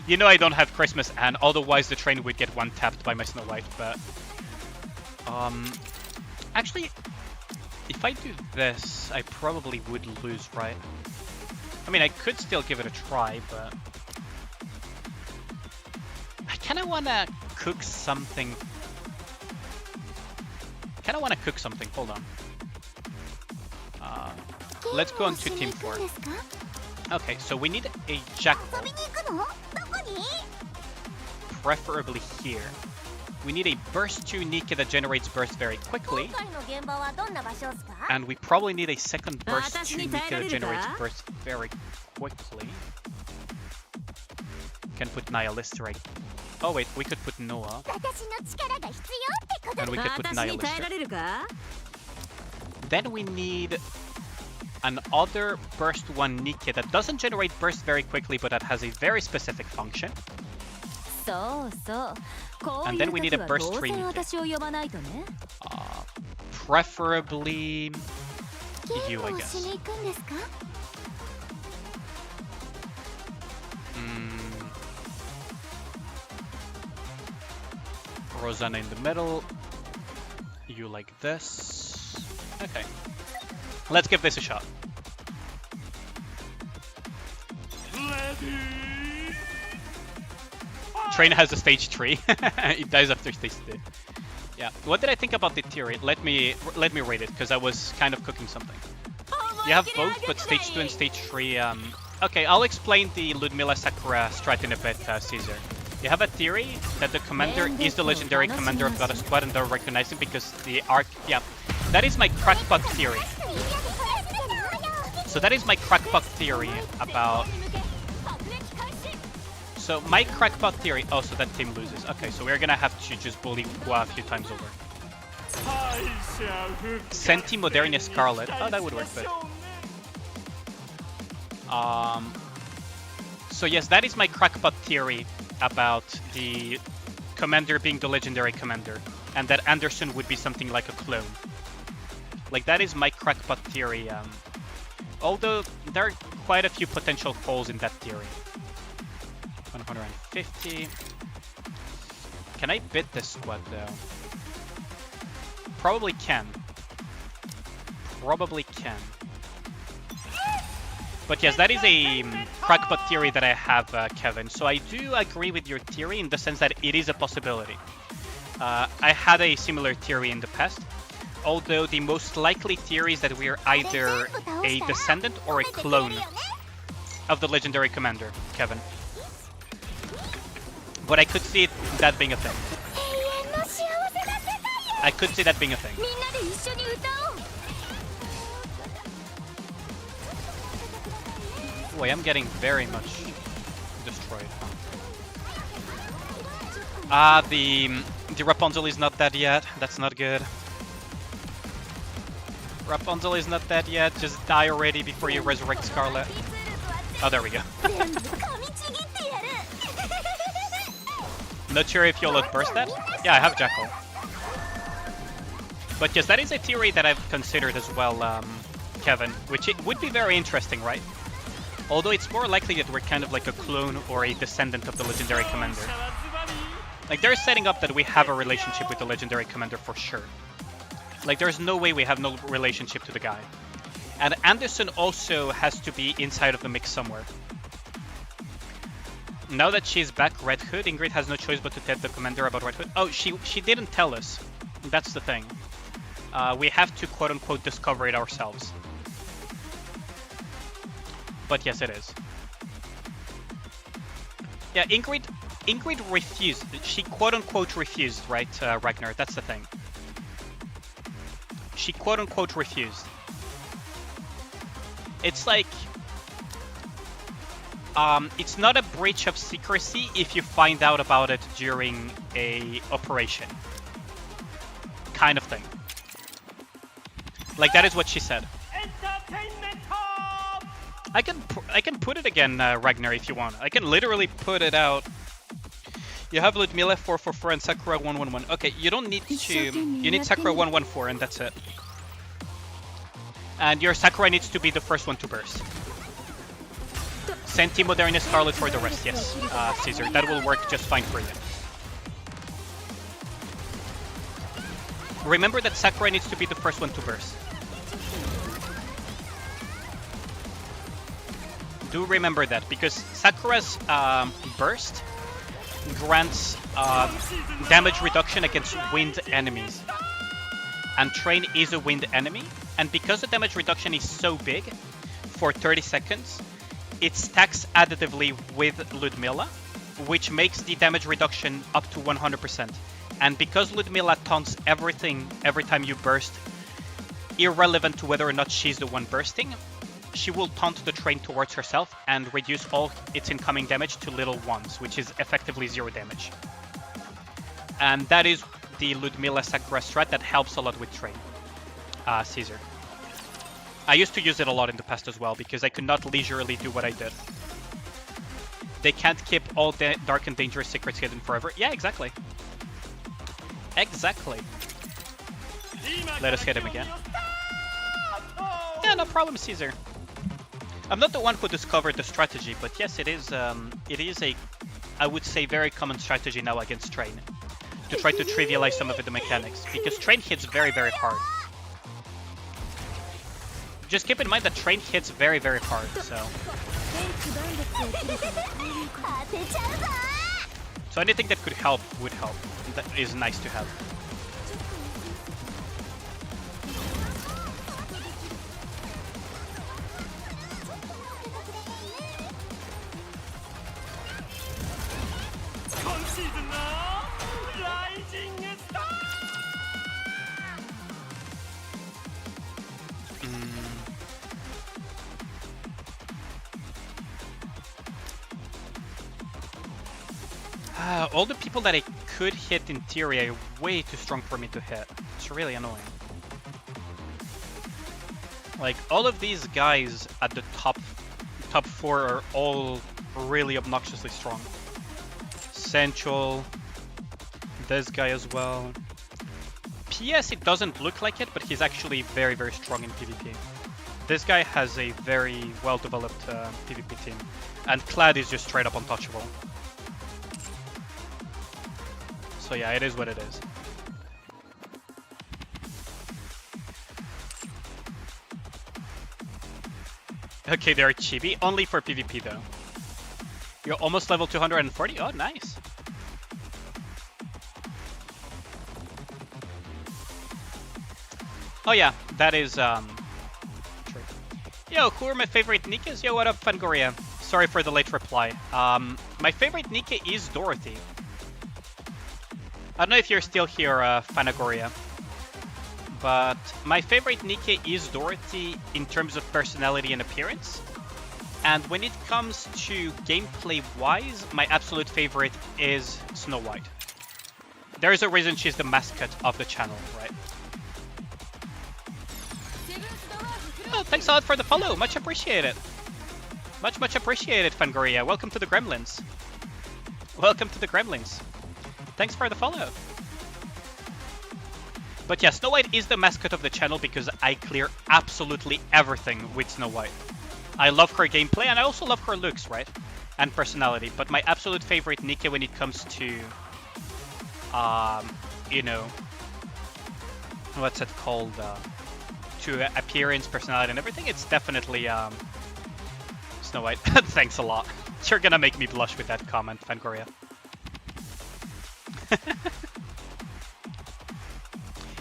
You know I don't have Christmas N, otherwise the train would get one tapped by my Snow White, but actually if I do this, I probably would lose, right? I mean, I could still give it a try, but I kind of want to cook something. Hold on. Let's go on to Team 4. Okay, so we need a Jackal. Preferably here. We need a burst 2 Nikke that generates burst very quickly. And we probably need a second burst 2 Nikke that generates burst very quickly. Can put Nihilist right. Oh wait, we could put Noah. And we could put Nihilist. Then we need another burst 1 Nikke that doesn't generate burst very quickly, but that has a very specific function. And then we need a burst 3 Nikke. Preferably... you, I guess. Rosanna in the middle. You like this. Okay. Let's give this a shot. Train has a stage 3. It dies after stage 2. Yeah. What did I think about the theory? Let me read it, because I was kind of cooking something. You have both, but stage 2 and stage 3. Okay, I'll explain the Ludmilla Sakura strat in a bit, Caesar. You have a theory that the commander is the legendary commander of Goddess Squad and they'll recognize him because the arc... Yeah, that is my crackpot theory. So that is my crackpot theory about... So my crackpot theory... Oh, so that team loses. Okay, so we're gonna have to just bully Hua a few times over. Senti Modernia Scarlet. Oh, that would work, but... So yes, that is my crackpot theory about the commander being the legendary commander, and that Anderson would be something like a clone. Like, that is my crackpot theory, although there are quite a few potential holes in that theory. 150. Can I bid this squad, though? Probably can. Probably can. But yes, that is a crackpot theory that I have, Kevin. So I do agree with your theory in the sense that it is a possibility. I had a similar theory in the past, although the most likely theory is that we are either a descendant or a clone of the legendary commander, Kevin. But I could see that being a thing. I could see that being a thing. Boy, I'm getting very much destroyed. The Rapunzel is not dead yet. That's not good. Rapunzel is not dead yet. Just die already before you resurrect Scarlet. Oh, there we go. Not sure if you'll outburst that. Yeah, I have Jackal. But yes, that is a theory that I've considered as well, Kevin, which it would be very interesting, right? Although it's more likely that we're kind of like a clone or a descendant of the legendary commander. Like, they're setting up that we have a relationship with the legendary commander for sure. Like, there's no way we have no relationship to the guy. And Anderson also has to be inside of the mix somewhere. Now that she's back, Red Hood, Ingrid has no choice but to tell the commander about Red Hood. Oh, she didn't tell us. That's the thing. We have to quote-unquote discover it ourselves. But yes, it is. Yeah, Ingrid refused. She quote-unquote refused, right, Ragnar? That's the thing. She quote-unquote refused. It's like... it's not a breach of secrecy if you find out about it during a operation. Kind of thing. Like, that is what she said. I can put it again, Ragnar, if you want. I can literally put it out. You have Ludmilla 444 and Sakura 111. Okay, you don't need to... You need Sakura 114 and that's it. And your Sakura needs to be the first one to burst. Senti Moderna Scarlet for the rest, yes, Caesar. That will work just fine for you. Remember that Sakura needs to be the first one to burst. Do remember that, because Sakura's burst grants damage reduction against wind enemies. And Train is a wind enemy, and because the damage reduction is so big, for 30 seconds, it stacks additively with Ludmilla, which makes the damage reduction up to 100%. And because Ludmilla taunts everything every time you burst, irrelevant to whether or not she's the one bursting, she will taunt the Train towards herself and reduce all its incoming damage to little ones, which is effectively 0 damage. And that is the Ludmilla Sakura strat that helps a lot with Train, Caesar. I used to use it a lot in the past as well, because I could not leisurely do what I did. They can't keep all the dark and dangerous secrets hidden forever. Yeah, exactly. Exactly. Let us hit him again. Yeah, no problem, Caesar. I'm not the one who discovered the strategy, but yes, it is a, I would say, very common strategy now against Train. To try to trivialize some of the mechanics, because Train hits very, very hard. Just keep in mind that Train hits very, very hard, so... So anything that could help would help. That is nice to have. All the people that I could hit in theory are way too strong for me to hit. It's really annoying. Like, all of these guys at the top 4 are all really obnoxiously strong. Central, this guy as well. PS, it doesn't look like it, but he's actually very, very strong in PvP. This guy has a very well-developed PvP team. And Clad is just straight up untouchable. So yeah, it is what it is. Okay, they're chibi. Only for PvP though. You're almost level 240? Oh, nice. Oh yeah, that is true. Yo, who are my favorite Nikkes? Yo, what up, Fangoria? Sorry for the late reply. My favorite Nikke is Dorothy. I don't know if you're still here, Fanagoria, but my favorite Nikke is Dorothy in terms of personality and appearance. And when it comes to gameplay-wise, my absolute favorite is Snow White. There's a reason she's the mascot of the channel, right? Oh, thanks a lot for the follow. Much appreciated. Much appreciated, Fangoria. Welcome to the Gremlins. Welcome to the Gremlins. Thanks for the follow. But yeah, Snow White is the mascot of the channel because I clear absolutely everything with Snow White. I love her gameplay and I also love her looks, right? And personality. But my absolute favorite Nikke when it comes to, you know, what's it called? To appearance, personality, and everything, it's definitely Snow White. Thanks a lot. You're gonna make me blush with that comment, Fangoria.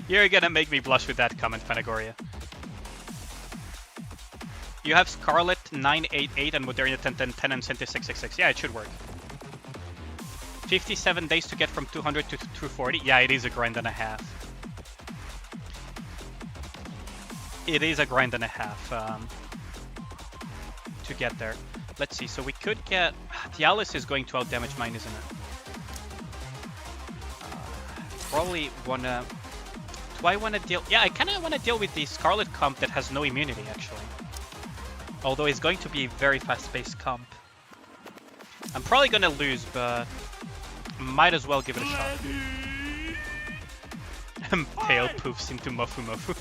You're gonna make me blush with that comment, Fanagoria. You have Scarlet 988 and Moderna 1010 and Sente 666. Yeah, it should work. 57 days to get from 200 to 240. Yeah, it is a grind and a half. It is a grind and a half to get there. Let's see. So we could get... The Alice is going to outdamage mine, isn't it? Probably wanna... Do I wanna deal... Yeah, I kinda wanna deal with the Scarlet comp that has no immunity, actually. Although it's going to be a very fast-paced comp. I'm probably gonna lose, but... Might as well give it a shot. Tail poofs into Mofu Mofu.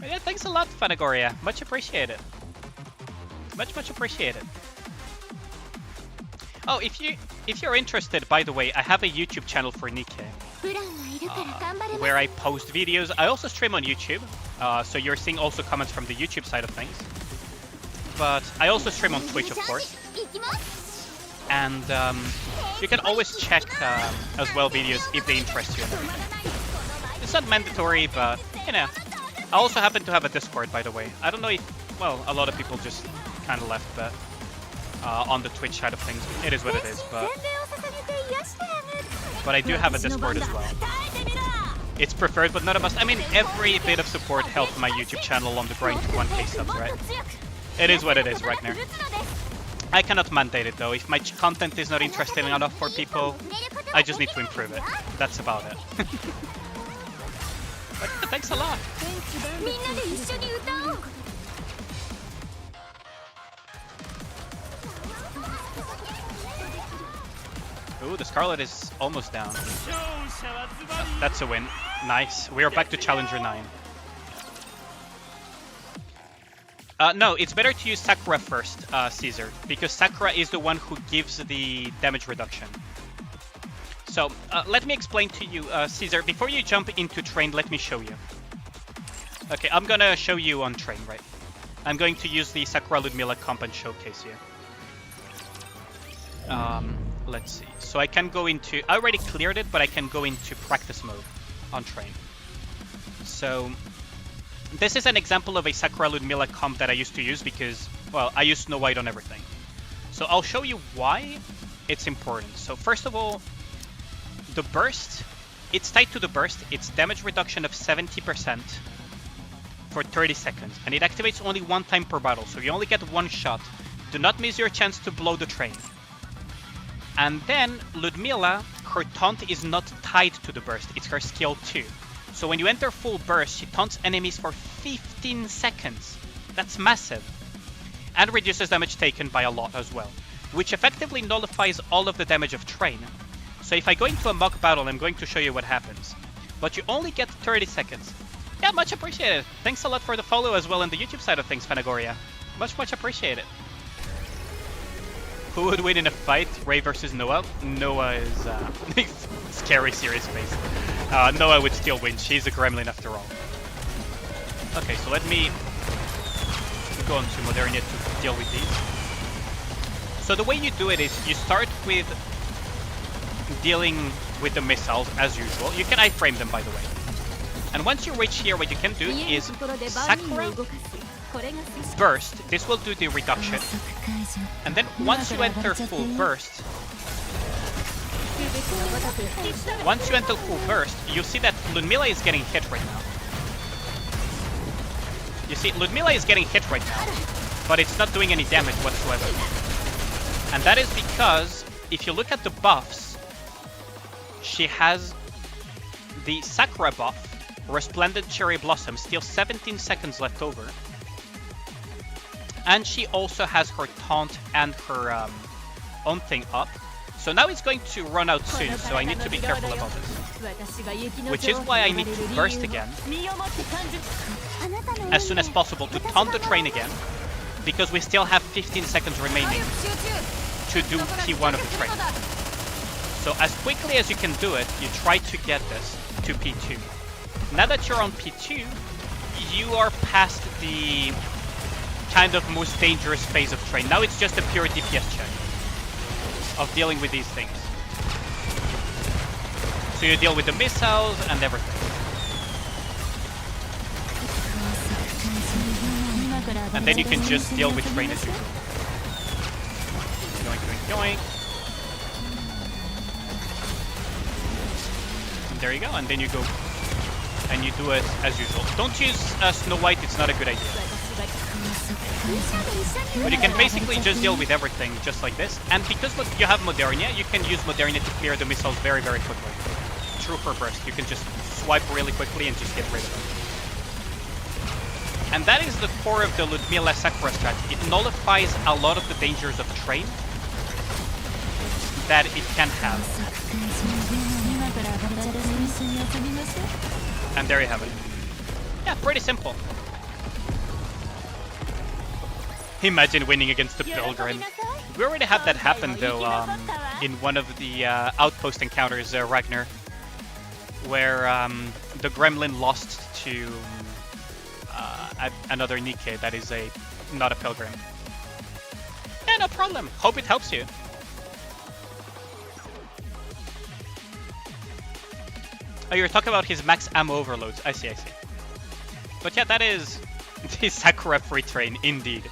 Yeah, thanks a lot, Fanagoria. Much appreciated. Much appreciated. Oh, if you're interested, by the way, I have a YouTube channel for Nikke, where I post videos. I also stream on YouTube, so you're seeing also comments from the YouTube side of things. But I also stream on Twitch, of course. And you can always check as well videos if they interest you and everything. It's not mandatory, but, you know. I also happen to have a Discord, by the way. I don't know if, well, a lot of people just kind of left, but on the Twitch side of things, it is what it is, but I do have a Discord as well. It's preferred, but not a must. I mean, every bit of support helped my YouTube channel on the grind to 1k subs, right? It is what it is, Ragnar. I cannot mandate it, though. If my content is not interesting enough for people, I just need to improve it. That's about it. But thanks a lot. Ooh, the Scarlet is almost down. That's a win. Nice. We are back to Challenger 9. No, it's better to use Sakura first, Caesar, because Sakura is the one who gives the damage reduction. So, let me explain to you, Caesar, before you jump into train, let me show you. Okay, I'm gonna show you on train, right? I'm going to use the Sakura Ludmilla comp and showcase you. Let's see. So I can go into... I already cleared it, but I can go into practice mode on train. So this is an example of a Sakura Ludmilla comp that I used to use because, well, I use Snow White on everything. So I'll show you why it's important. So first of all, the burst, it's tied to the burst. It's damage reduction of 70% for 30 seconds. And it activates only one time per battle, so you only get one shot. Do not miss your chance to blow the train. And then Ludmilla, her taunt is not tied to the burst, it's her skill 2. So when you enter full burst, she taunts enemies for 15 seconds. That's massive. And reduces damage taken by a lot as well, which effectively nullifies all of the damage of train. So if I go into a mock battle, I'm going to show you what happens. But you only get 30 seconds. Yeah, much appreciated. Thanks a lot for the follow as well on the YouTube side of things, Fanagoria. Much appreciated. Who would win in a fight, Ray versus Noah? Noah is scary serious face. Noah would still win. She's a gremlin after all. Okay, so let me go on to Modernia to deal with these. So the way you do it is you start with dealing with the missiles as usual. You can iframe them, by the way. And once you reach here, what you can do is Sakura burst. This will do the reduction. And then once you enter full burst, you'll see that Ludmilla is getting hit right now. You see, Ludmilla is getting hit right now, but it's not doing any damage whatsoever. And that is because, if you look at the buffs, she has the Sakura buff, Resplendent Cherry Blossom, still 17 seconds left over. And she also has her taunt and her own thing up. So now it's going to run out soon, so I need to be careful about this. Which is why I need to burst again as soon as possible to taunt the train again, because we still have 15 seconds remaining to do P1 of the train. So as quickly as you can do it, you try to get this to P2. Now that you're on P2, you are past the kind of most dangerous phase of train. Now it's just a pure DPS check of dealing with these things. So you deal with the missiles and everything. And then you can just deal with train as usual. Yoink. And there you go, and then you go and you do it as usual. Don't use Snow White, it's not a good idea. But you can basically just deal with everything just like this. And because you have Modernia, you can use Modernia to clear the missiles very, very quickly. Through her burst, you can just swipe really quickly and just get rid of them. And that is the core of the Ludmilla Sakura strat. It nullifies a lot of the dangers of train that it can have. And there you have it. Yeah, pretty simple. Imagine winning against the Pilgrim. We already had that happen though in one of the outpost encounters, Ragnar, where the Gremlin lost to another Nikke that is not a Pilgrim. Yeah, no problem. Hope it helps you. Oh, you're talking about his max ammo overloads. I see. But yeah, that is the Sakura free train, indeed.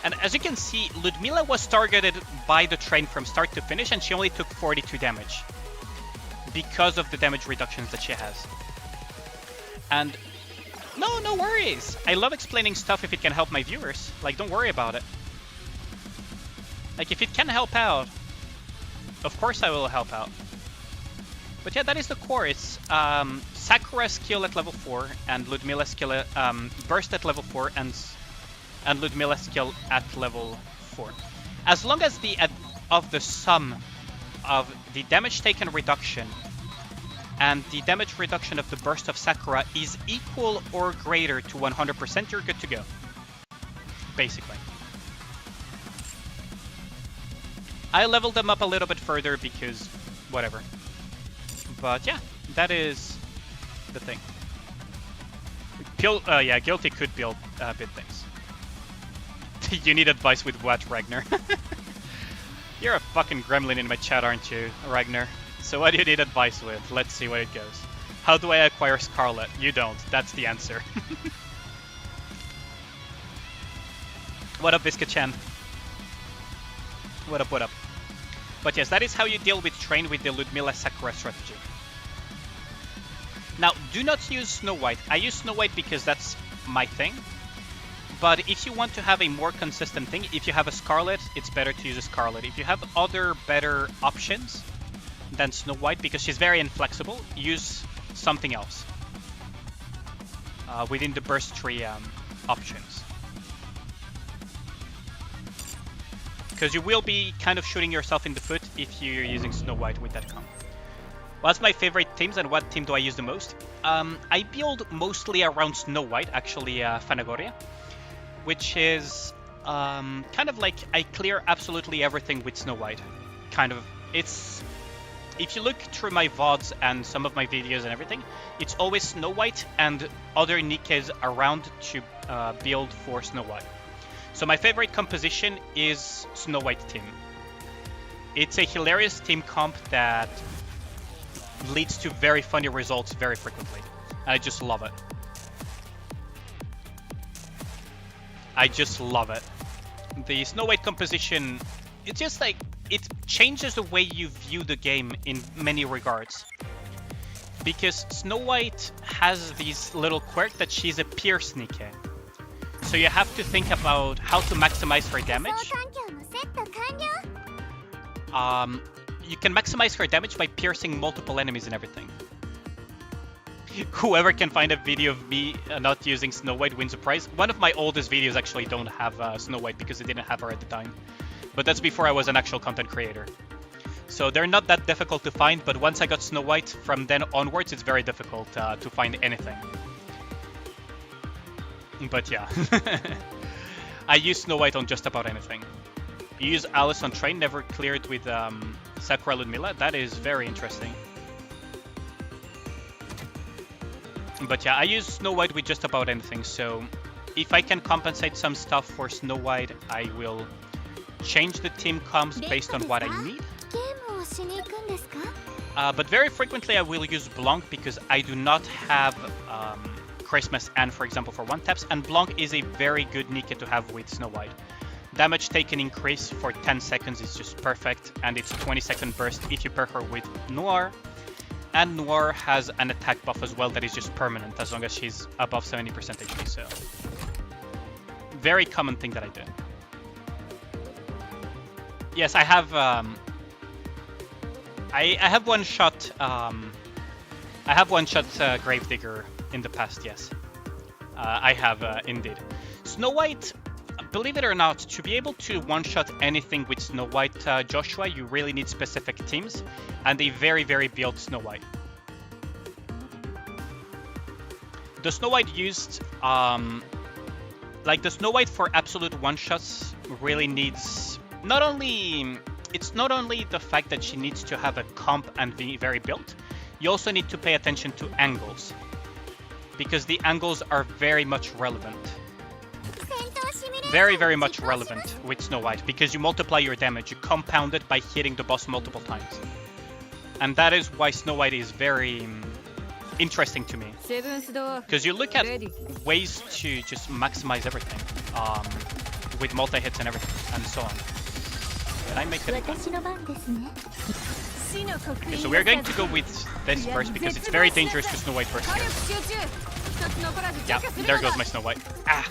And as you can see, Ludmilla was targeted by the train from start to finish, and she only took 42 damage because of the damage reductions that she has. And no worries. I love explaining stuff if it can help my viewers. Like, don't worry about it. Like, if it can help out, of course I will help out. But yeah, that is the core. It's Sakura's skill at level 4 and Ludmilla's skill burst at level 4 and Ludmilla's skill at level 4. As long as the sum of the damage taken reduction and the damage reduction of the burst of Sakura is equal or greater to 100%, you're good to go. basically. I leveled them up a little bit further because whatever. But yeah, that is the thing. Yeah, Guilty could build bit things. You need advice with what, Ragnar? You're a fucking gremlin in my chat, aren't you, Ragnar? So what do you need advice with? Let's see what it goes. How do I acquire Scarlet? You don't. That's the answer. What up, Biscuit-chan? What up, what up? But yes, that is how you deal with Train with the Ludmilla Sakura strategy. Now, do not use Snow White. I use Snow White because that's my thing. But if you want to have a more consistent thing, if you have a Scarlet, it's better to use a Scarlet. If you have other better options than Snow White, because she's very inflexible, use something else within the burst tree options. Because you will be kind of shooting yourself in the foot if you're using Snow White with that comp. What's my favorite teams and what team do I use the most? I build mostly around Snow White, actually Fanagoria, which is kind of like I clear absolutely everything with Snow White. Kind of, it's, if you look through my VODs and some of my videos and everything, it's always Snow White and other Nikkes around to build for Snow White. So my favorite composition is Snow White team. It's a hilarious team comp that leads to very funny results very frequently. I just love it. I just love it. The Snow White composition, it's just like, it changes the way you view the game in many regards. Because Snow White has these little quirk that she's a pierce Nikke. So you have to think about how to maximize her damage. You can maximize her damage by piercing multiple enemies and everything. Whoever can find a video of me not using Snow White wins a prize. One of my oldest videos actually don't have Snow White because I didn't have her at the time. But that's before I was an actual content creator. So they're not that difficult to find, but once I got Snow White, from then onwards it's very difficult to find anything. But yeah, I use Snow White on just about anything. You use Alice on Train, never cleared with Sakura Ludmilla. That is very interesting. But yeah, I use Snow White with just about anything. So if I can compensate some stuff for Snow White, I will change the team comps based on what I need. But very frequently I will use Blanc because I do not have Christmas and, for example, for one taps, and Blanc is a very good Nikke to have with Snow White. Damage taken increase for 10 seconds is just perfect, and it's 20-second burst if you pair her with Noir. And Noir has an attack buff as well that is just permanent as long as she's above 70% HP, so very common thing that I do. Yes, I have I have one shot Gravedigger in the past, yes. I have indeed. Snow White, believe it or not, to be able to one-shot anything with Snow White, Joshua, you really need specific teams and a very, very built Snow White. The Snow White used, like the Snow White for absolute one-shots really needs, it's not only the fact that she needs to have a comp and be very built, you also need to pay attention to angles. Because the angles are very much relevant. Very, very much relevant with Snow White, because you multiply your damage, you compound it by hitting the boss multiple times. And that is why Snow White is very interesting to me. Because you look at ways to just maximize everything, with multi-hits and everything, and so on. Did I make it? Okay, so we're going to go with this first, because it's very dangerous to Snow White first here. Yeah, there goes my Snow White. Ah!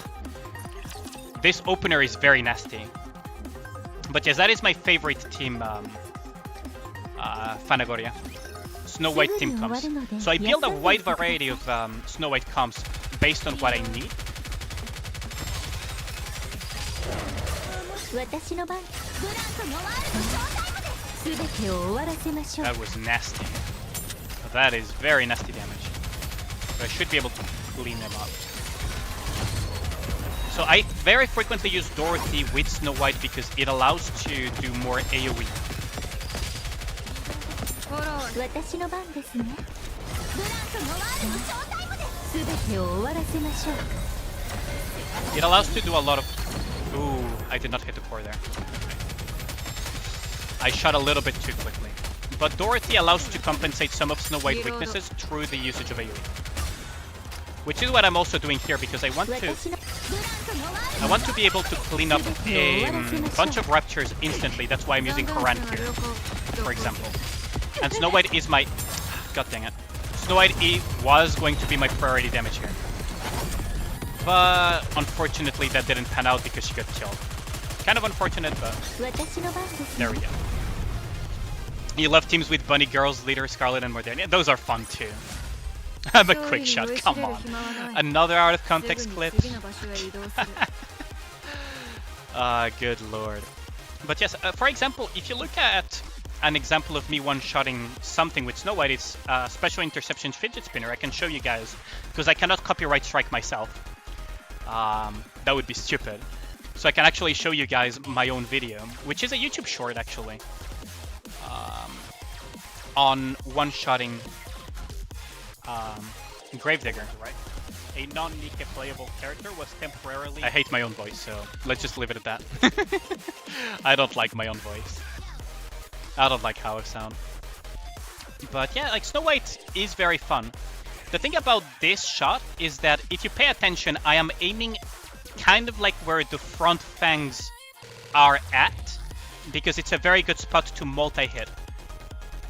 This opener is very nasty. But yes, that is my favorite team, Fanagoria. Snow White team comps. So I build a wide variety of Snow White comps based on what I need. That was nasty. That is very nasty damage. But I should be able to clean them up. So I very frequently use Dorothy with Snow White because it allows to do more AoE. It allows to do a lot of... Ooh, I did not hit the core there. I shot a little bit too quickly. But Dorothy allows to compensate some of Snow White's weaknesses through the usage of AoE. Which is what I'm also doing here because I want to be able to clean up a bunch of raptures instantly. That's why I'm using Koran here, for example. And Snow White is my... God dang it. Snow White was going to be my priority damage here. But unfortunately that didn't pan out because she got killed. Kind of unfortunate, but there we go. You love teams with bunny girls, leader, Scarlet, and Modernia. Those are fun too. I'm a quick shot, come on. Another out of context clip. Good lord. But yes, for example, if you look at an example of me one-shotting something with Snow White, it's Special Interception Fidget Spinner. I can show you guys, because I cannot copyright strike myself. That would be stupid. So I can actually show you guys my own video, which is a YouTube short actually, on one-shotting Gravedigger, right? A non-Nikke playable character was temporarily... I hate my own voice, so let's just leave it at that. I don't like my own voice. I don't like how I sound. But yeah, like Snow White is very fun. The thing about this shot is that if you pay attention, I am aiming kind of like where the front fangs are at, because it's a very good spot to multi-hit.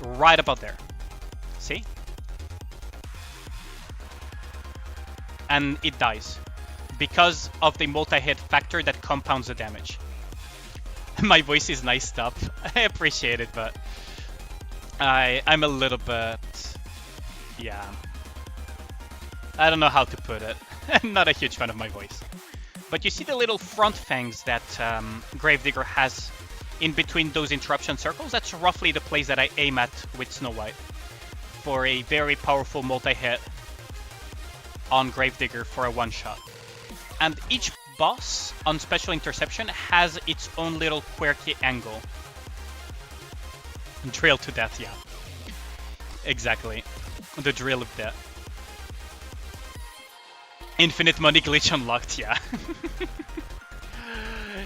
Right about there. See? And it dies because of the multi-hit factor that compounds the damage. My voice is nice stuff. I appreciate it, but I'm a little bit... Yeah. I don't know how to put it. I'm not a huge fan of my voice. But you see the little front fangs that Gravedigger has in between those interruption circles? That's roughly the place that I aim at with Snow White for a very powerful multi-hit on Gravedigger for a one-shot. And each boss on Special Interception has its own little quirky angle. Drill to death, yeah. Exactly. The drill of death. Infinite money glitch unlocked, yeah.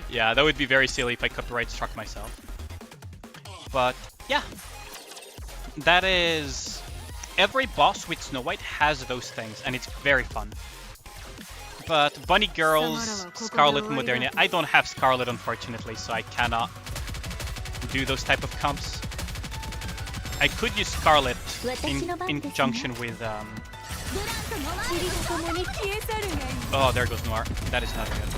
Yeah, that would be very silly if I copyright struck myself. But yeah, that is... Every boss with Snow White has those things, and it's very fun. But Bunny Girls, Scarlet, Modernia... I don't have Scarlet, unfortunately, so I cannot do those type of comps. I could use Scarlet in conjunction with... Oh, there goes Noir. That is not good.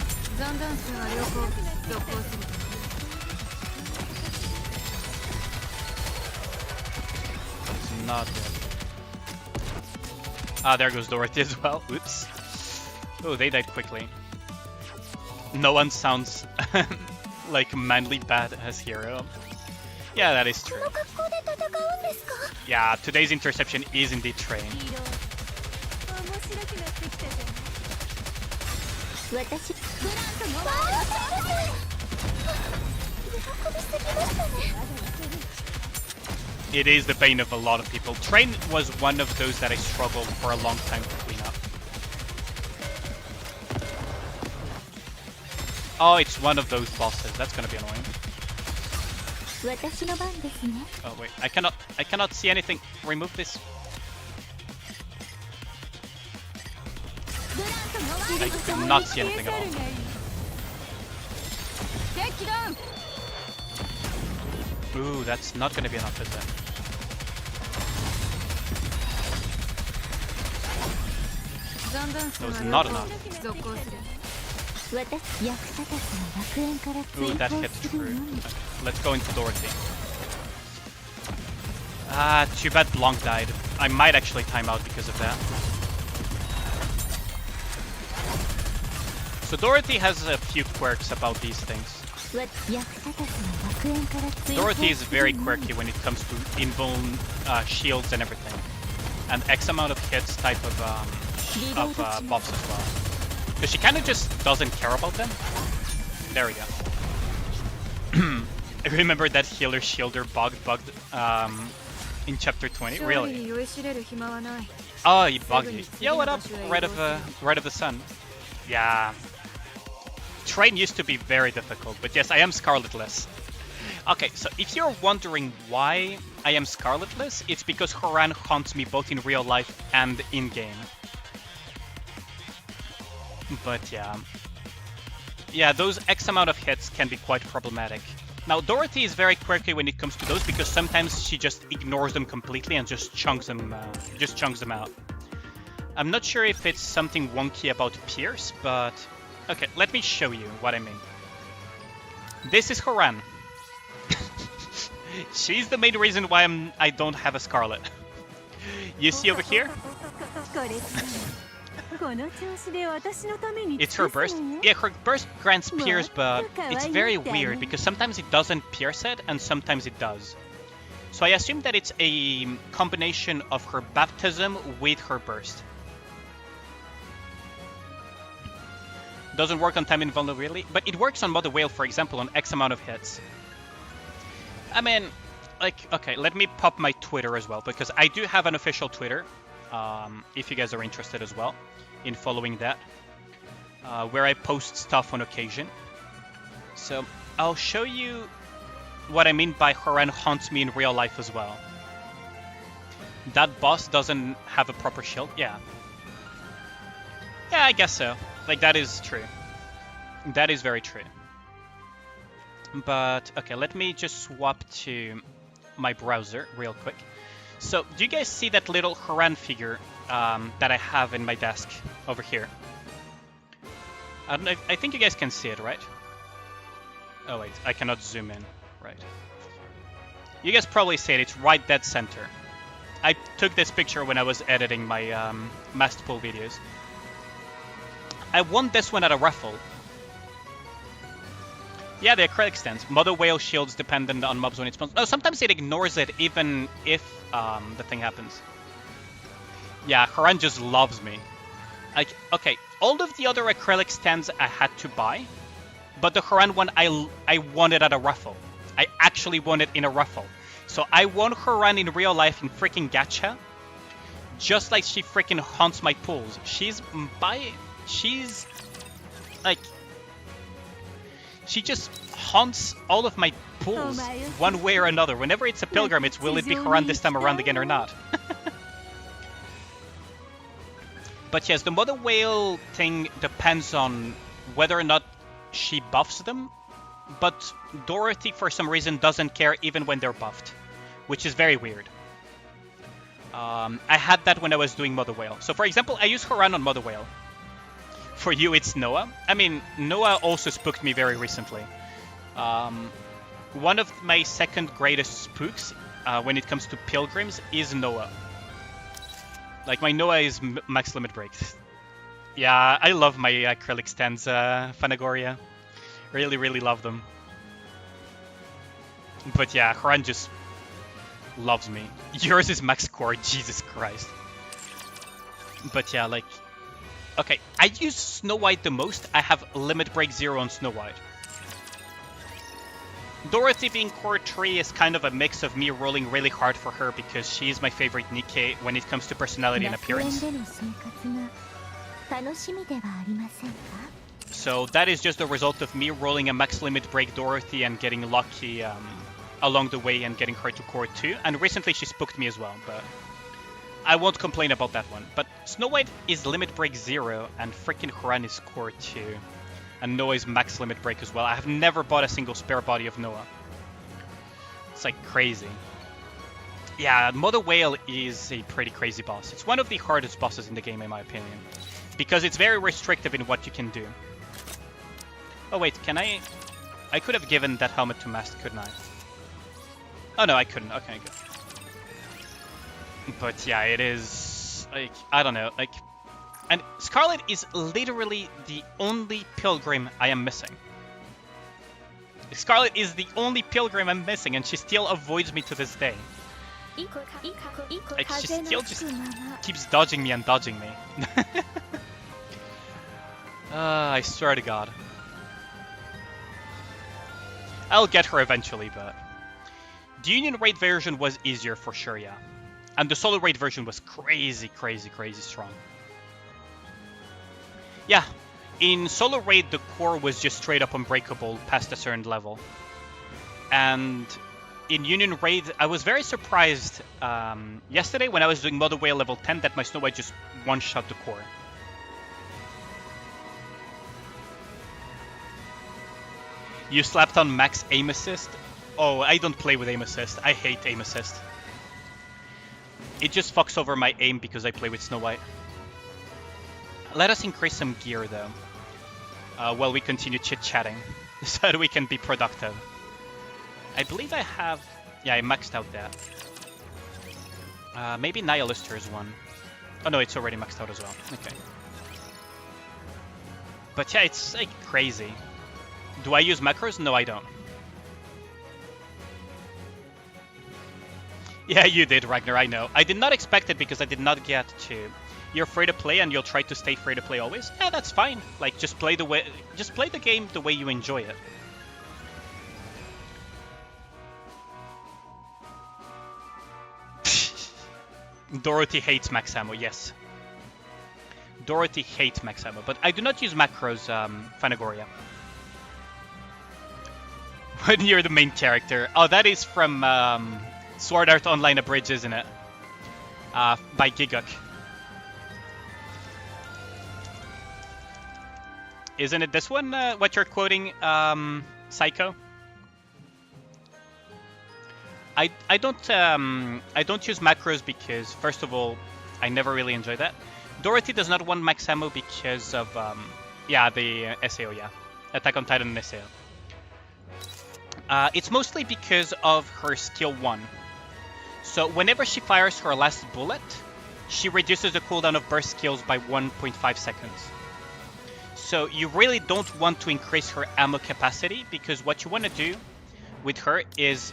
That's not good. Ah, there goes Dorothy as well. Oops. Oh, they died quickly. No one sounds like manly bad as hero. Yeah, that is true. Yeah, today's interception is indeed trained. It is the bane of a lot of people. Train was one of those that I struggled for a long time to clean up. Oh, it's one of those bosses. That's gonna be annoying. Oh wait, I cannot see anything. Remove this. I cannot see anything at all. Ooh, that's not gonna be enough, is it? That was not enough. Ooh, that hit true. Let's go into Dorothy. Ah, too bad Blanc died. I might actually time out because of that. So Dorothy has a few quirks about these things. Dorothy is very quirky when it comes to invuln shields and everything. And X amount of hits type of buffs as well. So she kind of just doesn't care about them. There we go. I remember that healer shielder bugged in chapter 20. Really? Oh, he bugged you. Yo, what up? Red of the Sun. Yeah. Train used to be very difficult, but yes, I am Scarletless. Okay, so if you're wondering why I am Scarletless, it's because Haran haunts me both in real life and in-game. But yeah. Yeah, those X amount of hits can be quite problematic. Now, Dorothy is very quirky when it comes to those because sometimes she just ignores them completely and just chunks them out. I'm not sure if it's something wonky about Pierce, but... Okay, let me show you what I mean. This is Haran. She's the main reason why I don't have a Scarlet. You see over here? It's her burst. Yeah, her burst grants Pierce, but it's very weird because sometimes it doesn't pierce it and sometimes it does. So I assume that it's a combination of her baptism with her burst. Doesn't work on time invulnerability, but it works on Mother Whale, for example, on X amount of hits. I mean, like, okay, let me pop my Twitter as well, because I do have an official Twitter, if you guys are interested as well in following that, where I post stuff on occasion. So I'll show you what I mean by Haran haunts me in real life as well. That boss doesn't have a proper shield? Yeah. Yeah, I guess so. Like, that is true. That is very true. But, okay, let me just swap to my browser real quick. So, do you guys see that little Haran figure that I have in my desk over here? I don't know I think you guys can see it, right? Oh, wait, I cannot zoom in. Right. You guys probably see it. It's right dead center. I took this picture when I was editing my Master Pool videos. I won this one at a raffle. Yeah, the acrylic stands. Mother Whale shields dependent on mobs when it spawns. No, sometimes it ignores it even if the thing happens. Yeah, Haran just loves me. Like, okay, all of the other acrylic stands I had to buy, but the Haran one I won it at a raffle. I actually won it in a raffle. So I won Haran in real life in freaking gacha, just like she freaking haunts my pools. She's like, she just haunts all of my pools one way or another. Whenever it's a pilgrimage, will it be Haran this time around again or not? But yes, the Mother Whale thing depends on whether or not she buffs them. But Dorothy, for some reason, doesn't care even when they're buffed, which is very weird. I had that when I was doing Mother Whale. So, for example, I use Haran on Mother Whale. For you, it's Noah. I mean, Noah also spooked me very recently. One of my second greatest spooks when it comes to pilgrims is Noah. Like, my Noah is max limit break. Yeah, I love my acrylic stands, Phanagoria. Really, really love them. But yeah, Haran just loves me. Yours is max core, Jesus Christ. But yeah, like... Okay, I use Snow White the most. I have limit break 0 on Snow White. Dorothy being core 3 is kind of a mix of me rolling really hard for her because she is my favorite Nikke when it comes to personality and appearance. So that is just a result of me rolling a max limit break Dorothy and getting lucky along the way and getting her to core 2. And recently she spooked me as well, but I won't complain about that one. But Snow White is limit break 0 and freaking Haran is core 2. And Noah is max limit break as well. I have never bought a single spare body of Noah. It's like crazy. Yeah, Mother Whale is a pretty crazy boss. It's one of the hardest bosses in the game in my opinion. Because it's very restrictive in what you can do. Oh wait, can I... I could have given that helmet to Mast, couldn't I? Oh no, I couldn't. Okay, good. But yeah, it is... like, I don't know, like... And Scarlet is literally the only pilgrim I am missing. Scarlet is the only pilgrim I'm missing, and she still avoids me to this day. Like, she still just keeps dodging me and dodging me. I swear to God. I'll get her eventually, but... The Union Raid version was easier for sure, yeah. And the Solo Raid version was crazy strong. Yeah, in Solo Raid, the core was just straight up unbreakable past a certain level. And in Union Raid, I was very surprised yesterday when I was doing Mother Whale level 10 that my Snow White just one-shot the core. You slapped on max aim assist? Oh, I don't play with aim assist. I hate aim assist. It just fucks over my aim because I play with Snow White. Let us increase some gear though, while we continue chit-chatting, so that we can be productive. I believe I have... Yeah, I maxed out that. Maybe Nihilister's one. Oh no, it's already maxed out as well. Okay. But yeah, it's like crazy. Do I use macros? No, I don't. Yeah, you did, Ragnar, I know. I did not expect it because I did not get to... You're free to play and you'll try to stay free to play always? Yeah, that's fine. Like, just play the game the way you enjoy it. Dorothy hates max ammo, yes. Dorothy hates max ammo, but I do not use macros, Phanagoria. When you're the main character. Oh, that is from Sword Art Online Abridged, isn't it? By Giguk. Isn't it this one, what you're quoting, Psycho? I don't use macros because, first of all, I never really enjoy that. Dorothy does not want max ammo because of, yeah, the SAO, yeah. Attack on Titan and SAO. It's mostly because of her skill 1. So whenever she fires her last bullet, she reduces the cooldown of burst skills by 1.5 seconds. So you really don't want to increase her ammo capacity because what you want to do with her is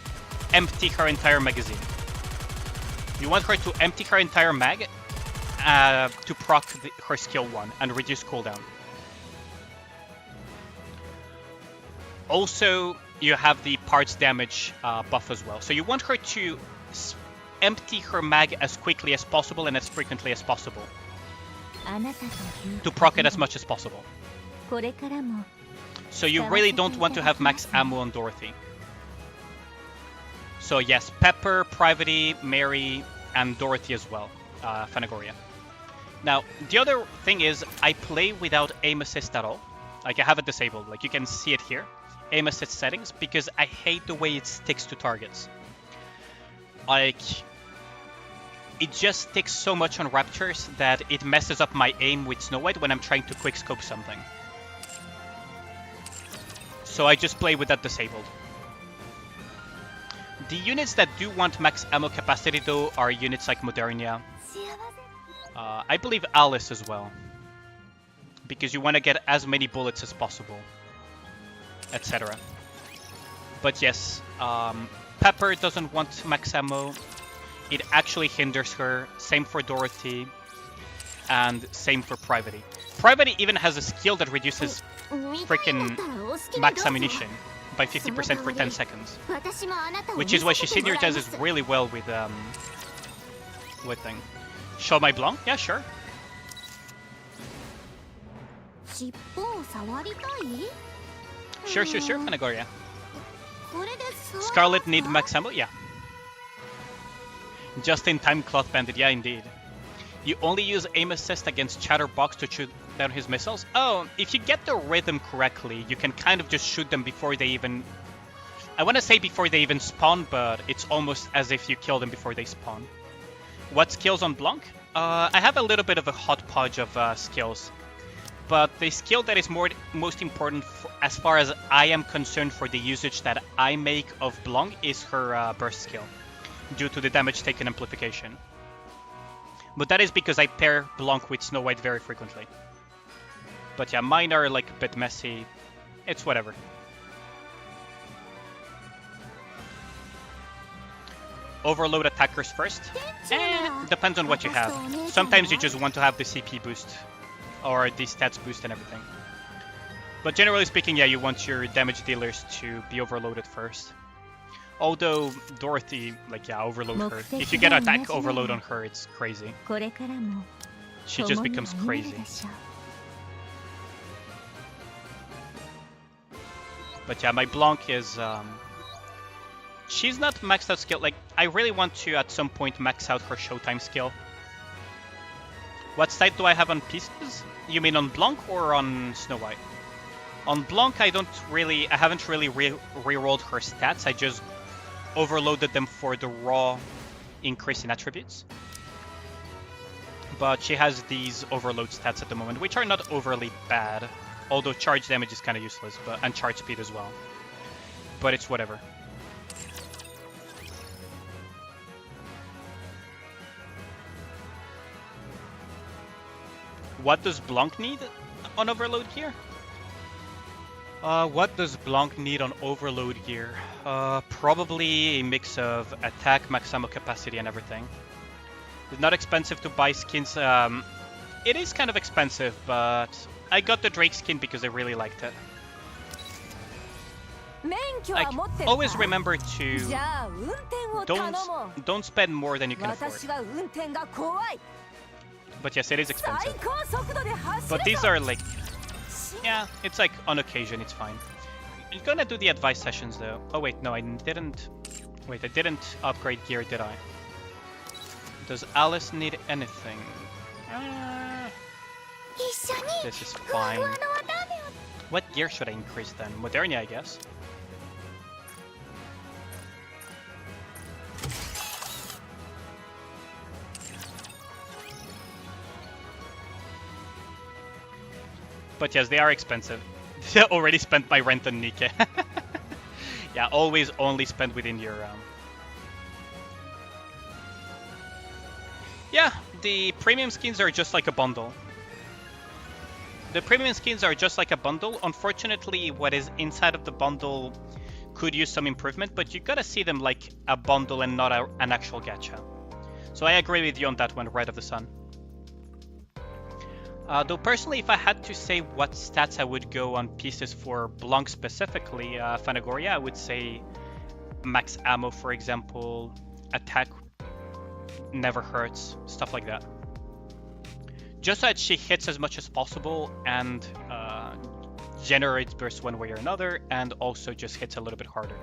empty her entire magazine. You want her to empty her entire mag to proc her skill 1 and reduce cooldown. Also, you have the parts damage buff as well. So you want her to empty her mag as quickly as possible and as frequently as possible to proc it as much as possible. So you really don't want to have max ammo on Dorothy. So yes, Pepper, Private, Mary, and Dorothy as well, Phanagoria. Now, the other thing is I play without aim assist at all. Like, I have it disabled, like you can see it here. Aim assist settings, because I hate the way it sticks to targets. Like, it just sticks so much on raptors that it messes up my aim with Snow White when I'm trying to quickscope something. So I just play with that disabled. The units that do want max ammo capacity though are units like Modernia. I believe Alice as well. Because you want to get as many bullets as possible. Etc. But yes, Pepper doesn't want max ammo. It actually hinders her. Same for Dorothy. And same for Private. Private even has a skill that reduces freaking max ammunition by 50% for 10 seconds. Which is why she synergizes really well with thing. Show my Blanc? Yeah, sure. Sure, Phanagoria. Scarlet need max ammo? Yeah. Just in time Cloth Bandit, yeah indeed. You only use aim assist against Chatterbox to shoot down his missiles? Oh, if you get the rhythm correctly, you can kind of just shoot them before they even... I want to say before they even spawn, but it's almost as if you kill them before they spawn. What skills on Blanc? I have a little bit of a hodgepodge of skills. But the skill that is most important as far as I am concerned for the usage that I make of Blanc is her burst skill, due to the damage taken amplification. But that is because I pair Blanc with Snow White very frequently. But yeah, mine are like a bit messy. It's whatever. Overload attackers first? Depends on what you have. Sometimes you just want to have the CP boost. Or the stats boost and everything. But generally speaking, yeah, you want your damage dealers to be overloaded first. Although Dorothy, like, yeah, overload her. If you get attack overload on her, it's crazy. She just becomes crazy. But yeah, my Blanc is... she's not maxed out skill. Like, I really want to, at some point, max out her Showtime skill. What stat do I have on pieces? You mean on Blanc or on Snow White? On Blanc, I haven't really re-rolled her stats. I just overloaded them for the raw increase in attributes. But she has these overload stats at the moment, which are not overly bad. Although charge damage is kind of useless, and charge speed as well. But it's whatever. What does Blanc need on overload gear? What does Blanc need on overload gear? Probably a mix of attack, max ammo capacity, and everything. It's not expensive to buy skins. It is kind of expensive, but I got the Drake skin because I really liked it. Like, always remember to don't spend more than you can afford. But yes, it is expensive. But these are like, yeah, it's like on occasion, it's fine. I'm gonna do the advice sessions though. Oh wait, no, I didn't. Wait, I didn't upgrade gear, did I? Does Alice need anything? This is fine. What gear should I increase then? Modernia, I guess. But yes, they are expensive. I already spent my rent on Nikke. Yeah, always only spend within your... Yeah, the premium skins are just like a bundle. The premium skins are just like a bundle. Unfortunately, what is inside of the bundle could use some improvement, but you gotta see them like a bundle and not an actual gacha. So I agree with you on that one, Red of the Sun. Though personally, if I had to say what stats I would go on pieces for Blanc specifically, Phanagoria, I would say max ammo, for example, attack never hurts, stuff like that. Just so that she hits as much as possible and generates bursts one way or another, and also just hits a little bit harder.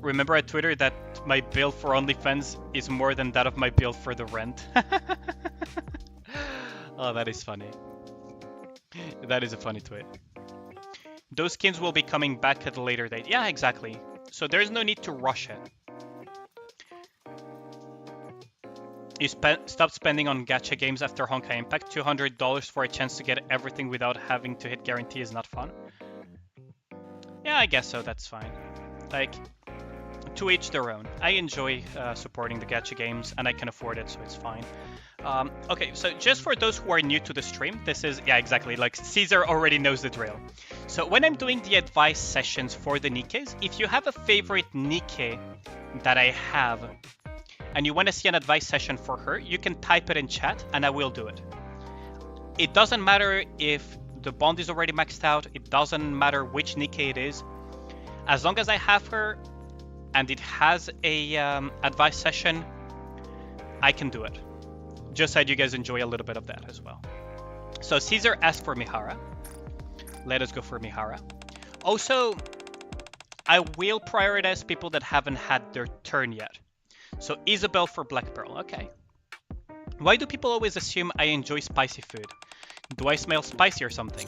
Remember at Twitter that my bill for OnlyFans is more than that of my bill for the rent. Oh, that is funny. That is a funny tweet. Those skins will be coming back at a later date. Yeah, exactly. So there's no need to rush it. You stop spending on gacha games after Honkai Impact. $200 for a chance to get everything without having to hit guarantee is not fun. Yeah, I guess so. That's fine. Like, to each their own. I enjoy supporting the gacha games, and I can afford it, so it's fine. Okay, so just for those who are new to the stream, this is, yeah, exactly, like Caesar already knows the drill. So when I'm doing the advice sessions for the Nikkes, if you have a favorite Nikke that I have, and you want to see an advice session for her, you can type it in chat, and I will do it. It doesn't matter if the bond is already maxed out, it doesn't matter which Nikke it is. As long as I have her, and it has a advice session, I can do it. Just so you guys enjoy a little bit of that as well. So Caesar asked for Mihara. Let us go for Mihara. Also, I will prioritize people that haven't had their turn yet. So Isabel for Black Pearl, okay. Why do people always assume I enjoy spicy food? Do I smell spicy or something?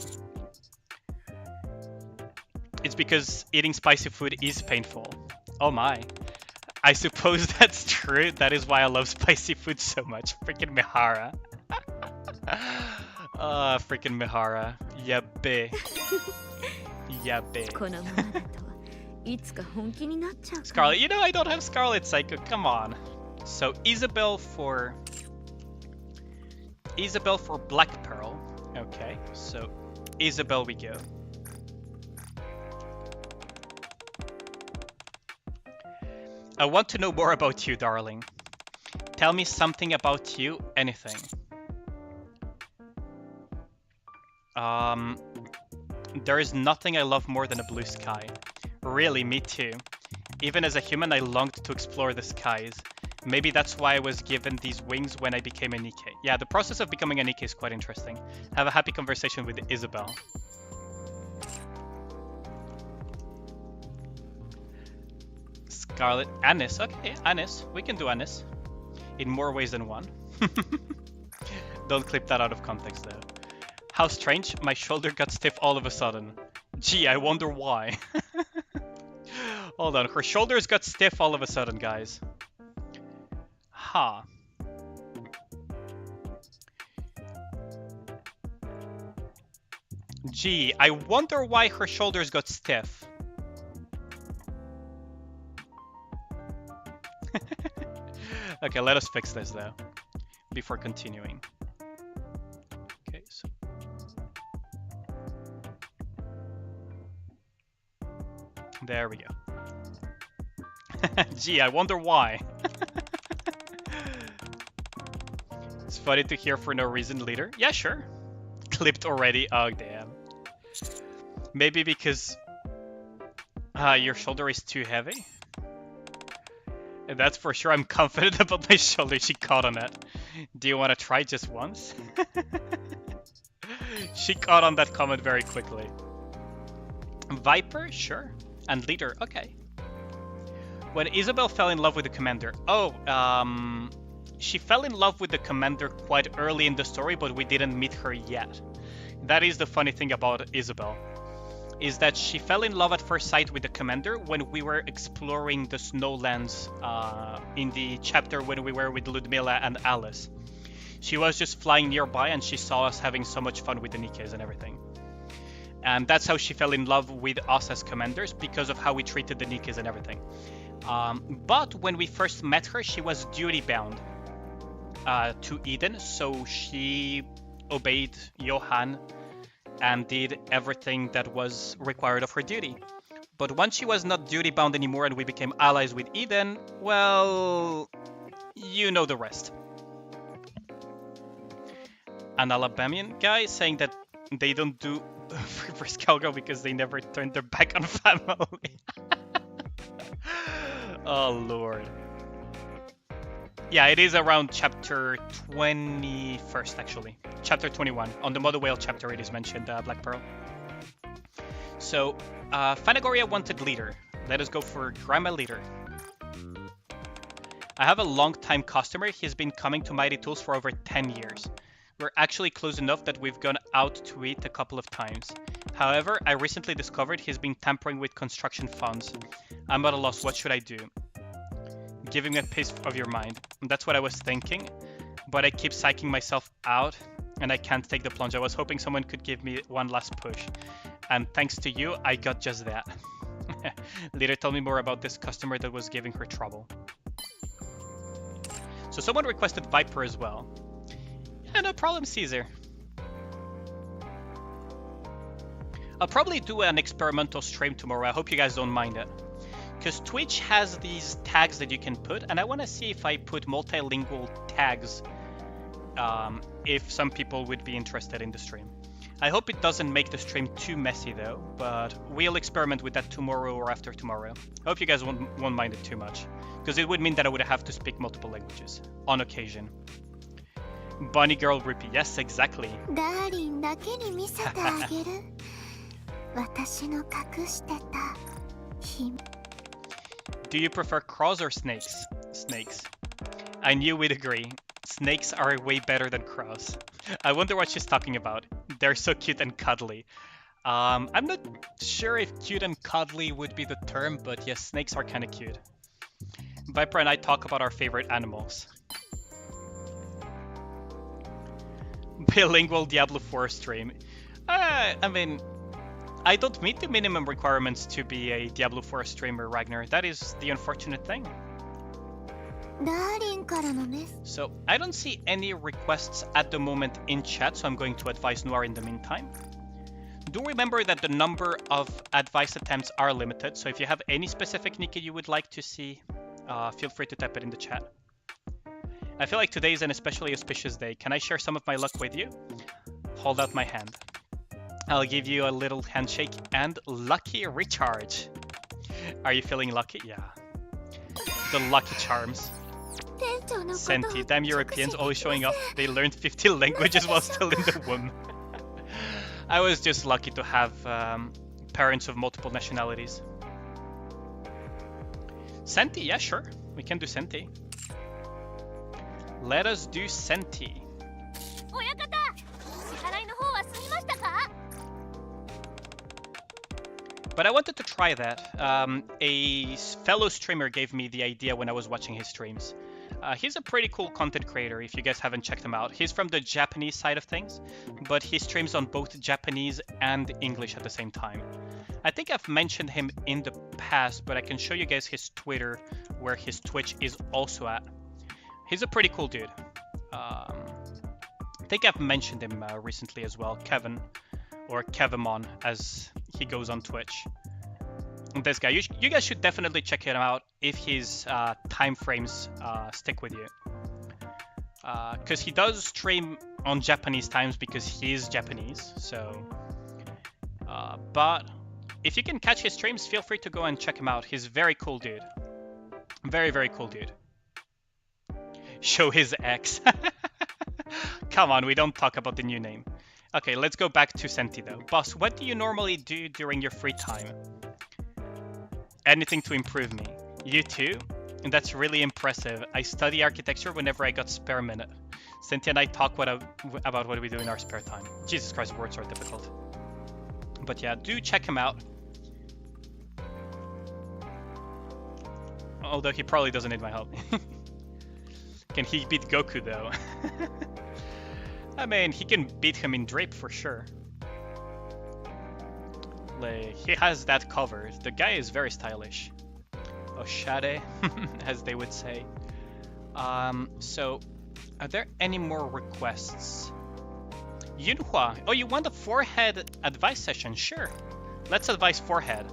It's because eating spicy food is painful. Oh my. I suppose that's true. That is why I love spicy food so much. Freaking Mihara. Ah, freaking Mihara. Yabe. Yabe. Scarlet. You know I don't have Scarlet Psycho. Come on. So Isabel for Black Pearl. Okay. So Isabel we go. I want to know more about you, darling. Tell me something about you, anything. There is nothing I love more than a blue sky. Really, me too. Even as a human, I longed to explore the skies. Maybe that's why I was given these wings when I became a Nikke. Yeah, the process of becoming a Nikke is quite interesting. Have a happy conversation with Isabel. Scarlet. Anis. Okay, Anis. We can do Anis. In more ways than one. Don't clip that out of context, though. How strange. My shoulder got stiff all of a sudden. Gee, I wonder why. Hold on. Her shoulders got stiff all of a sudden, guys. Huh. Gee, I wonder why her shoulders got stiff. Okay, let us fix this though, before continuing. Okay, so... There we go. Gee, I wonder why. It's funny to hear for no reason, leader. Yeah, sure. Clipped already. Oh, damn. Maybe because your shoulder is too heavy? And that's for sure. I'm confident about my shoulder. She caught on it. Do you want to try just once? She caught on that comment very quickly. Viper? Sure. And leader? Okay. When Isabel fell in love with the commander. Oh, she fell in love with the commander quite early in the story, but we didn't meet her yet. That is the funny thing about Isabel. Is that she fell in love at first sight with the commander when we were exploring the Snowlands in the chapter when we were with Ludmilla and Alice. She was just flying nearby and she saw us having so much fun with the Nikkes and everything. And that's how she fell in love with us as commanders, because of how we treated the Nikkes and everything. But when we first met her, she was duty-bound to Eden, so she obeyed Johan and did everything that was required of her duty. But once she was not duty-bound anymore and we became allies with Eden, well, you know the rest. An Alabamian guy saying that they don't do reverse cowgirl because they never turned their back on family. Oh, Lord. Yeah, it is around chapter 21st, actually. Chapter 21. On the Mother Whale chapter, it is mentioned, Black Pearl. So, Phanagoria wanted leader. Let us go for Grandma Leader. I have a long-time customer. He's been coming to Mighty Tools for over 10 years. We're actually close enough that we've gone out to eat a couple of times. However, I recently discovered he's been tampering with construction funds. I'm at a loss. What should I do? Giving me a piece of your mind. That's what I was thinking, but I keep psyching myself out and I can't take the plunge. I was hoping someone could give me one last push. And thanks to you, I got just that. Leader, tell me more about this customer that was giving her trouble. So someone requested Viper as well. Yeah, no problem, Caesar. I'll probably do an experimental stream tomorrow. I hope you guys don't mind it. Because Twitch has these tags that you can put, and I want to see if I put multilingual tags, if some people would be interested in the stream. I hope it doesn't make the stream too messy though, but we'll experiment with that tomorrow or after tomorrow. I hope you guys won't mind it too much, because it would mean that I would have to speak multiple languages, on occasion. Bunny Girl Rippy, yes, exactly. Do you prefer crows or snakes? Snakes. I knew we'd agree. Snakes are way better than crows. I wonder what she's talking about. They're so cute and cuddly. I'm not sure if cute and cuddly would be the term, but yes, snakes are kind of cute. Viper and I talk about our favorite animals. Bilingual Diablo 4 stream. I mean, I don't meet the minimum requirements to be a Diablo 4 streamer, Ragnar. That is the unfortunate thing. So, I don't see any requests at the moment in chat, so I'm going to advise Noir in the meantime. Do remember that the number of advice attempts are limited, so if you have any specific Nikke you would like to see, feel free to type it in the chat. I feel like today is an especially auspicious day. Can I share some of my luck with you? Hold out my hand. I'll give you a little handshake and lucky recharge. Are you feeling lucky? Yeah. The lucky charms. Senti, damn Europeans always showing off they learned 50 languages while still in the womb. I was just lucky to have parents of multiple nationalities. Senti, yeah, sure. We can do Senti. Let us do Senti. But I wanted to try that. A fellow streamer gave me the idea when I was watching his streams. He's a pretty cool content creator if you guys haven't checked him out. He's from the Japanese side of things, but he streams on both Japanese and English at the same time. I think I've mentioned him in the past, but I can show you guys his Twitter, where his Twitch is also at. He's a pretty cool dude. I think I've mentioned him recently as well, Kevin, or Kevimon, as he goes on Twitch. And this guy, you guys should definitely check him out if his time frames stick with you. Because he does stream on Japanese times because he is Japanese, so... but if you can catch his streams, feel free to go and check him out. He's a very cool dude. Very, very cool dude. Show his ex. Come on, we don't talk about the new name. Okay, let's go back to Senti though. Boss, what do you normally do during your free time? Anything to improve me. You too? And that's really impressive. I study architecture whenever I got spare minute. Senti and I talk about what we do in our spare time. Jesus Christ, words are difficult. But yeah, do check him out. Although he probably doesn't need my help. Can he beat Goku though? I mean, he can beat him in Drape for sure. Like, he has that covered. The guy is very stylish. Oshade, as they would say. So, are there any more requests? Yunhua, oh, you want a forehead advice session? Sure. Let's advise forehead.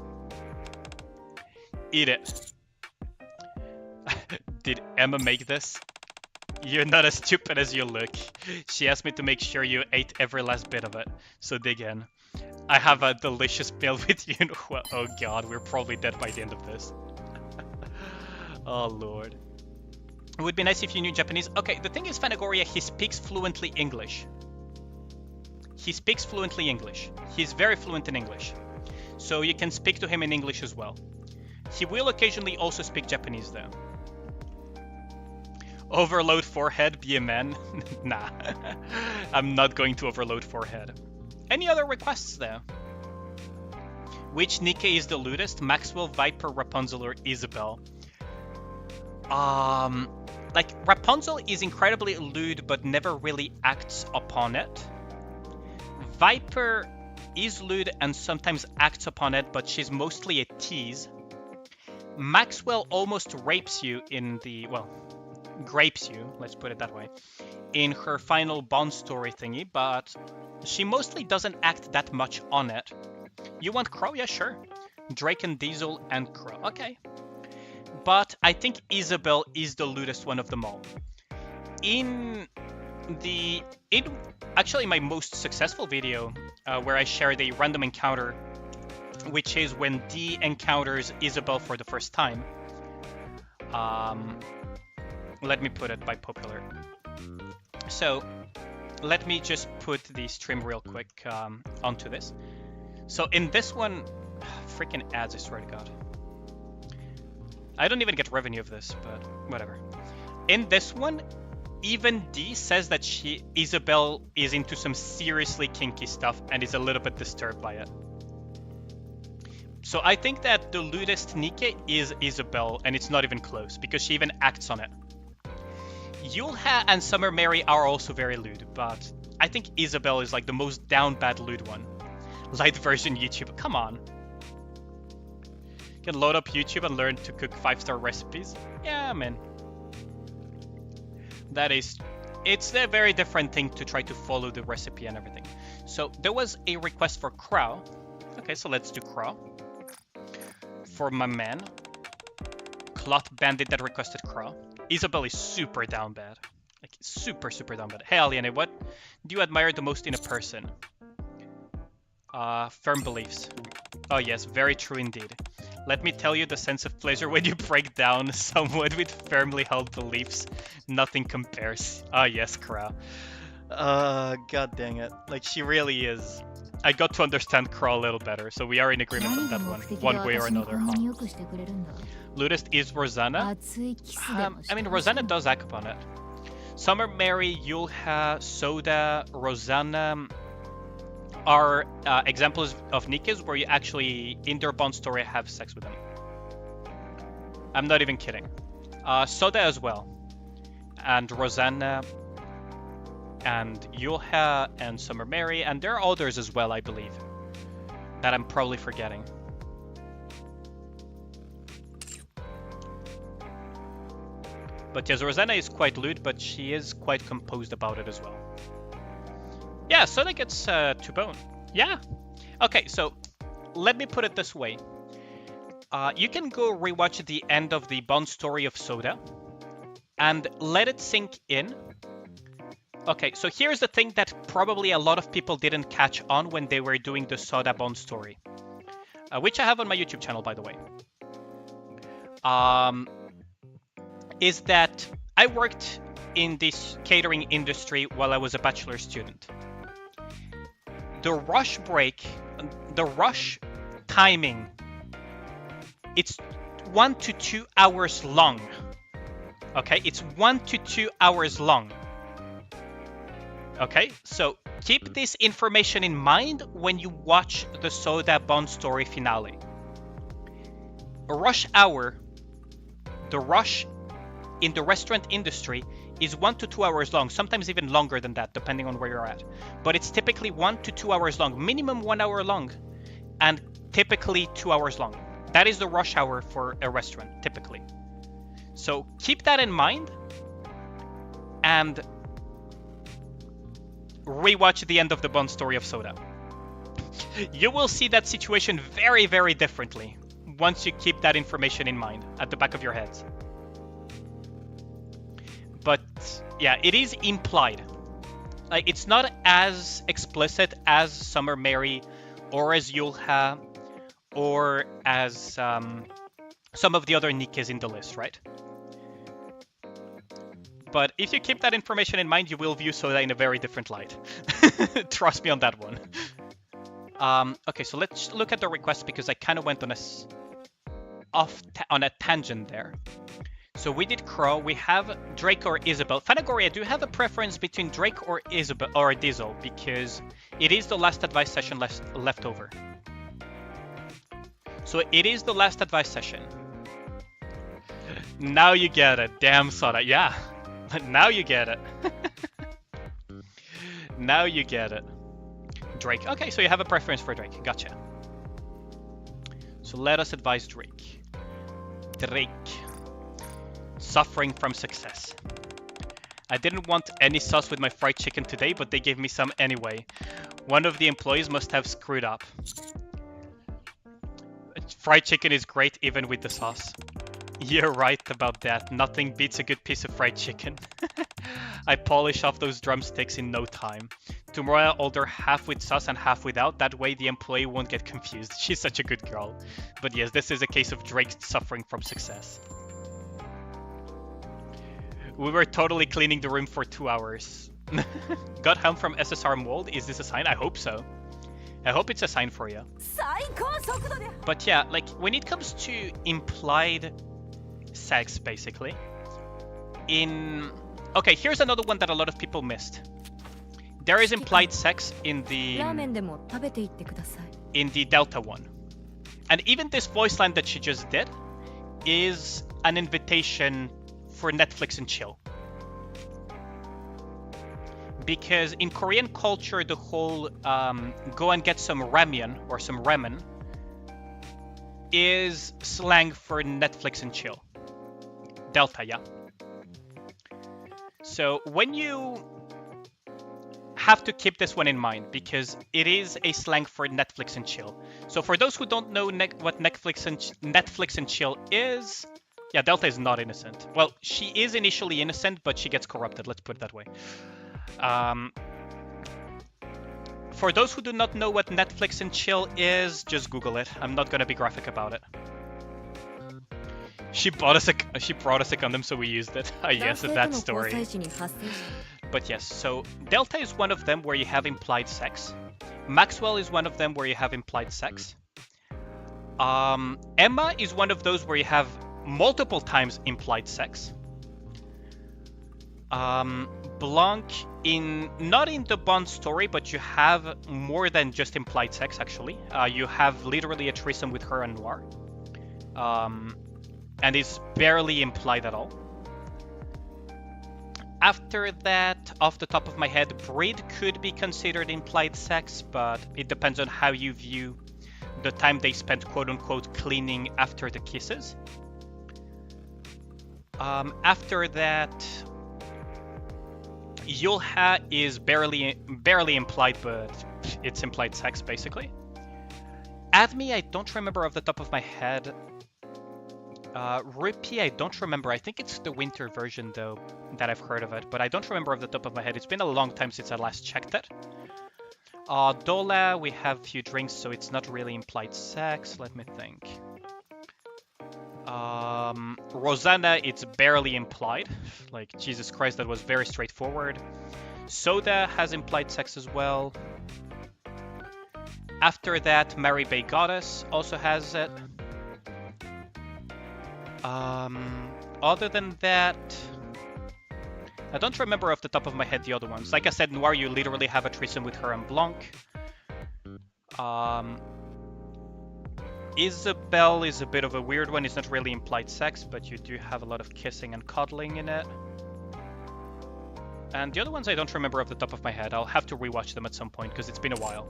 Eat it. Did Emma make this? You're not as stupid as you look. She asked me to make sure you ate every last bit of it, so dig in. I have a delicious meal with you. Oh god, we're probably dead by the end of this. Oh lord. It would be nice if you knew Japanese. Okay, the thing is, Fanagoria, he speaks fluently English. He speaks fluently English. He's very fluent in English. So you can speak to him in English as well. He will occasionally also speak Japanese though. Overload forehead, be a man? Nah, I'm not going to overload forehead. Any other requests though? Which Nikke is the lewdest? Maxwell, Viper, Rapunzel, or Isabel? Like, Rapunzel is incredibly lewd but never really acts upon it. Viper is lewd and sometimes acts upon it, but she's mostly a tease. Maxwell almost rapes you in the, well, grapes you, let's put it that way, in her final Bond story thingy, but she mostly doesn't act that much on it. You want Crow? Yeah, sure. Drake and Diesel and Crow. Okay. But I think Isabel is the lewdest one of them all. Actually my most successful video, where I shared a random encounter, which is when D encounters Isabel for the first time. Let me put it by popular. So, let me just put the stream real quick onto this. So in this one, freaking ads, I swear to God. I don't even get revenue of this, but whatever. In this one, even D says that Isabel is into some seriously kinky stuff and is a little bit disturbed by it. So I think that the lewdest Nikke is Isabel, and it's not even close, because she even acts on it. Yulha and Summer Mary are also very lewd, but I think Isabel is like the most down bad lewd one. Light version YouTube, come on. You can load up YouTube and learn to cook 5-star recipes. Yeah, man. It's a very different thing to try to follow the recipe and everything. So there was a request for Crow. Okay, so let's do Crow. For my man, Cloth Bandit that requested Crow. Isabel is super down bad. Like, super, super down bad. Hey, Aliene, what do you admire the most in a person? Firm beliefs. Oh yes, very true indeed. Let me tell you the sense of pleasure when you break down someone with firmly held beliefs. Nothing compares. Ah yes, Kra. God dang it. Like, she really is. I got to understand Kra a little better, so we are in agreement on that one way or another, huh? Ludist is Rosanna. I mean, Rosanna does act upon it. Summer, Mary, Yulha, Soda, Rosanna are examples of Nikke's where you actually, in their bond story, have sex with them. I'm not even kidding. Soda as well. And Rosanna, and Yulha, and Summer Mary, and there are others as well, I believe, that I'm probably forgetting. But yes, Rosanna is quite lewd, but she is quite composed about it as well. Yeah, Soda gets 2 bone. Yeah. Okay, so let me put it this way. You can go rewatch the end of the bond story of Soda and let it sink in. Okay, so here's the thing that probably a lot of people didn't catch on when they were doing the Soda bond story, which I have on my YouTube channel, by the way. Is that I worked in this catering industry while I was a bachelor student. The rush break, the rush timing, it's 1 to 2 hours long. Okay, it's 1 to 2 hours long. Okay, so keep this information in mind when you watch the Soda bond story finale. A rush hour, the rush in the restaurant industry is 1 to 2 hours long, sometimes even longer than that, depending on where you're at. But it's typically 1 to 2 hours long, minimum 1 hour long, and typically 2 hours long. That is the rush hour for a restaurant, typically. So keep that in mind, and rewatch the end of the bond story of Soda. You will see that situation very, very differently once you keep that information in mind at the back of your heads. But yeah, it is implied. Like, it's not as explicit as Summer Mary or as Yulha or as some of the other Nikkes in the list, right? But if you keep that information in mind, you will view Soda in a very different light. Trust me on that one. Okay, so let's look at the request because I kind of went on a tangent there. So we did Crow, we have Drake or Isabel. Fanagoria, do you have a preference between Drake or Isabel or Dizzle? Because it is the last advice session left over. So it is the last advice session. Now you get it. Damn, Soda. Yeah. Now you get it. Now you get it. Drake. Okay, so you have a preference for Drake. Gotcha. So let us advise Drake. Drake. Suffering from success. I didn't want any sauce with my fried chicken today, but they gave me some anyway. One of the employees must have screwed up. Fried chicken is great even with the sauce. You're right about that. Nothing beats a good piece of fried chicken. I polish off those drumsticks in no time. Tomorrow I'll order half with sauce and half without. That way the employee won't get confused. She's such a good girl. But yes, this is a case of Drake suffering from success. We were totally cleaning the room for 2 hours. Got help from SSR mold. Is this a sign? I hope so. I hope it's a sign for you. But yeah, like, when it comes to implied sex, basically, okay, here's another one that a lot of people missed. There is implied sex in the Delta one. And even this voice line that she just did is an invitation for Netflix and chill. Because in Korean culture, the whole go and get some ramyeon or some ramen is slang for Netflix and chill. Delta, yeah. So when you have to keep this one in mind because it is a slang for Netflix and chill. So for those who don't know what Netflix and chill is, yeah, Delta is not innocent. Well, she is initially innocent, but she gets corrupted. Let's put it that way. For those who do not know what Netflix and chill is, just Google it. I'm not gonna be graphic about it. She brought us a condom, so we used it. Yes, that story. But yes, so Delta is one of them where you have implied sex. Maxwell is one of them where you have implied sex. Emma is one of those where you have multiple times implied sex. Blanc, not in the Bond story, but you have more than just implied sex, actually. You have literally a threesome with her and Noir. And it's barely implied at all. After that, off the top of my head, Breed could be considered implied sex, but it depends on how you view the time they spent quote-unquote cleaning after the kisses. After that, Yulha is barely implied, but it's implied sex, basically. Admi, I don't remember off the top of my head. Rupee, I don't remember. I think it's the winter version, though, that I've heard of it, but I don't remember off the top of my head. It's been a long time since I last checked it. Dola, we have a few drinks, so it's not really implied sex. Let me think. Rosanna, it's barely implied. Like, Jesus Christ, that was very straightforward. Soda has implied sex as well. After that, Mary Bay Goddess also has it. Other than that, I don't remember off the top of my head the other ones. Like I said, Noir, you literally have a threesome with her and Blanc. Isabel is a bit of a weird one. It's not really implied sex, but you do have a lot of kissing and cuddling in it. And the other ones I don't remember off the top of my head. I'll have to rewatch them at some point, because it's been a while.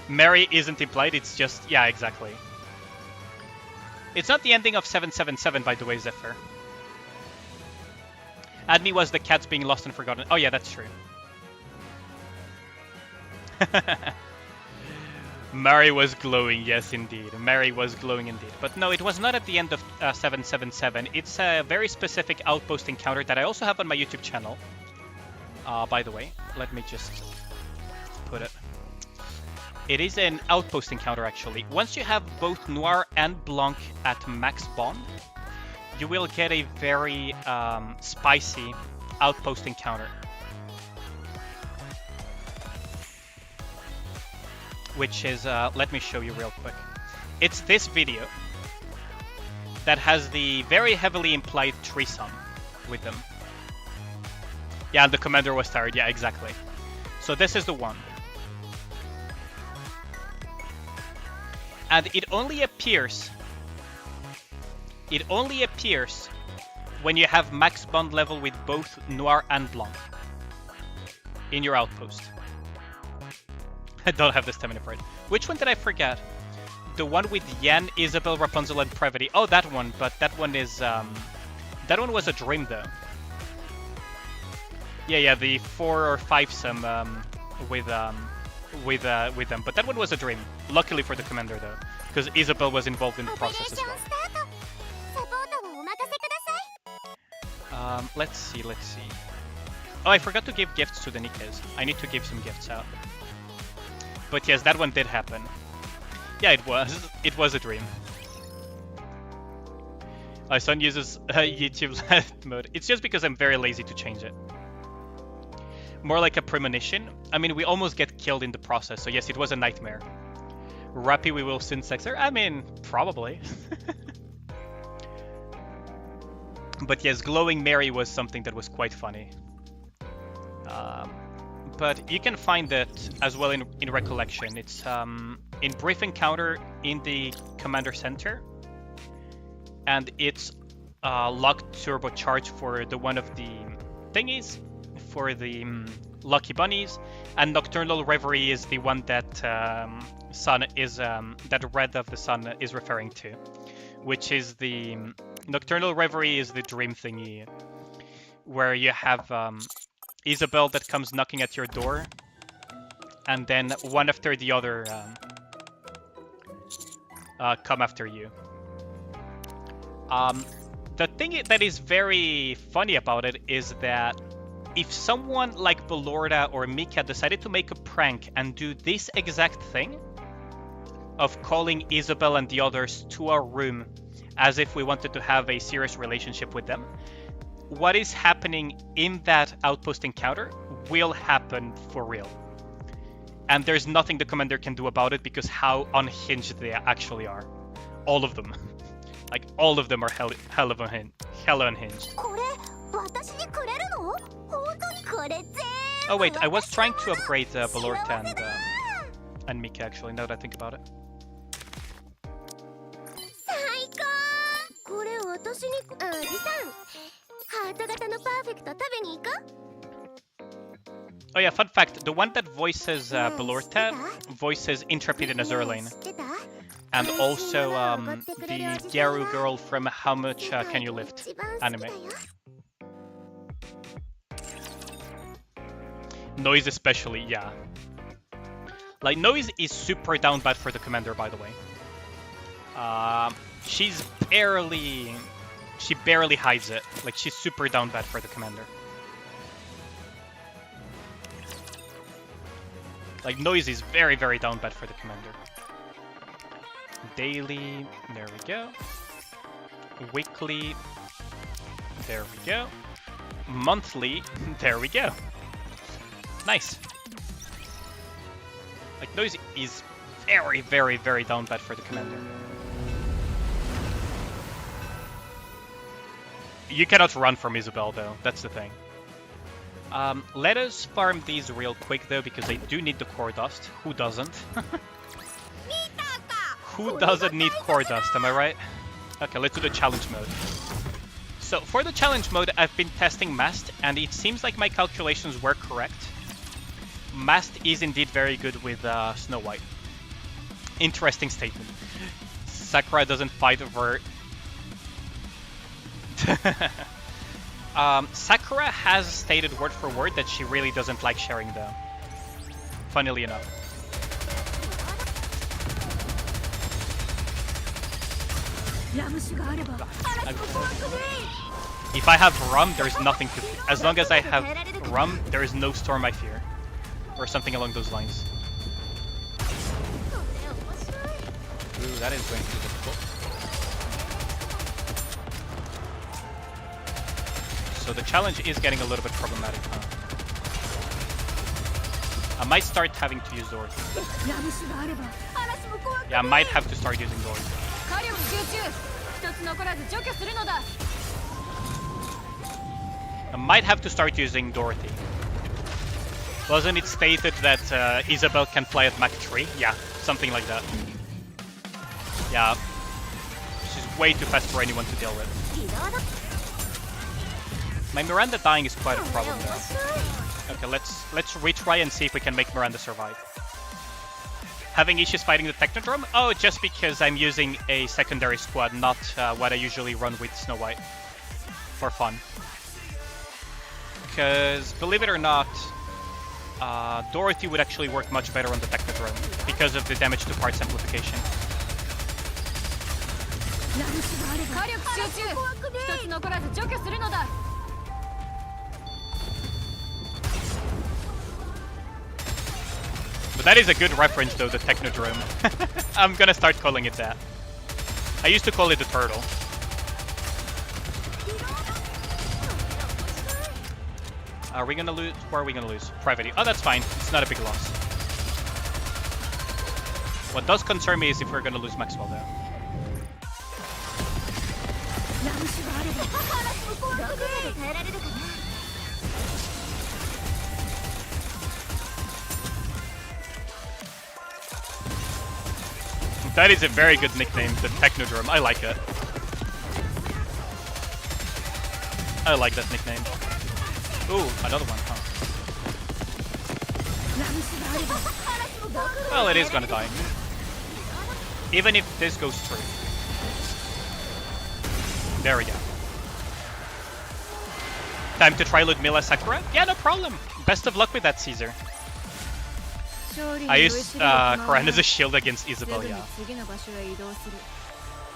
Mary isn't implied, it's just... yeah, exactly. It's not the ending of 777, by the way, Zephyr. Admi was the cats being lost and forgotten. Oh yeah, that's true. Mary was glowing, yes indeed. Mary was glowing indeed. But no, it was not at the end of 777. It's a very specific outpost encounter that I also have on my YouTube channel. By the way, let me just put it. It is an outpost encounter, actually. Once you have both Noir and Blanc at max bond, you will get a very spicy outpost encounter. Which is, let me show you real quick. It's this video that has the very heavily implied threesome with them. Yeah, and the commander was tired. Yeah, exactly. So this is the one. And it only appears when you have max bond level with both Noir and Blanc in your outpost. I don't have the stamina for it. Which one did I forget? The one with Yan, Isabel, Rapunzel, and Previty. Oh, that one, but that one is that one was a dream though. Yeah, the 4 or 5-some with them, but that one was a dream. Luckily for the commander though, because Isabel was involved in the process as well. Let's see. Oh, I forgot to give gifts to the Nikkes. I need to give some gifts out. But yes, that one did happen. Yeah, it was a dream. My son uses YouTube live mode. It's just because I'm very lazy to change it. More like a premonition. I mean, we almost get killed in the process, so yes, it was a nightmare. Rappy, we will soon sex her? I mean, probably. But yes, Glowing Mary was something that was quite funny. But you can find it as well in Recollection. It's in Brief Encounter in the Commander Center. And it's locked turbocharge for the one of the thingies, for the Lucky Bunnies, and Nocturnal Reverie is the one that Sun is that Red of the Sun is referring to, which is the Nocturnal Reverie is the dream thingy where you have Isabel that comes knocking at your door, and then one after the other come after you. The thing that is very funny about it is that if someone like Belorda or Mika decided to make a prank and do this exact thing of calling Isabel and the others to our room as if we wanted to have a serious relationship with them, what is happening in that outpost encounter will happen for real. And there's nothing the commander can do about it because how unhinged they actually are. All of them. Like, all of them are hella unhinged. Oh wait, I was trying to upgrade Belorta and Mika actually, now that I think about it. Oh yeah, fun fact, the one that voices Belorta voices Intrepid in Azurlane. And also the Gyaru girl from How Much Can You Lift anime. Noise especially, yeah. Like, Noise is super down bad for the commander, by the way. She barely hides it. Like, she's super down bad for the commander. Like, Noise is very, very down bad for the commander. Daily, there we go. Weekly, there we go. Monthly, there we go. Nice. Like, Noise is very, very, very down bad for the commander. You cannot run from Isabel, though. That's the thing. Let us farm these real quick, though, because I do need the core dust. Who doesn't? Who doesn't need core dust, am I right? Okay, let's do the challenge mode. So, for the challenge mode, I've been testing Mast, and it seems like my calculations were correct. Mast is indeed very good with Snow White. Interesting statement. Sakura doesn't fight over... Sakura has stated word for word that she really doesn't like sharing though. Funnily enough. If I have Rum, there's nothing to fear. As long as I have Rum, there is no storm I fear. Or something along those lines. Ooh, that is going to be difficult. So the challenge is getting a little bit problematic, huh? I might start having to use Dorothy. Yeah, I might have to start using Dorothy. I might have to start using Dorothy. Wasn't it stated that Isabel can fly at Mach 3? Yeah, something like that. Yeah, she's way too fast for anyone to deal with. My Miranda dying is quite a problem though. Okay, let's retry and see if we can make Miranda survive. Having issues fighting the Technodrome? Oh, just because I'm using a secondary squad, not what I usually run with Snow White. For fun. Because, believe it or not, Dorothy would actually work much better on the Technodrome because of the damage to parts amplification. But that is a good reference though, the Technodrome. I'm gonna start calling it that. I used to call it the turtle. Are we gonna lose? Where are we gonna lose? Privateer. Oh, that's fine. It's not a big loss. What does concern me is if we're gonna lose Maxwell though. That is a very good nickname, the Technodrome. I like it. I like that nickname. Ooh, another one, huh? Well, it is gonna die. Even if this goes through. There we go. Time to try Ludmilla Sakura? Yeah, no problem. Best of luck with that, Caesar. I use Koran as a shield against Isabel, yeah.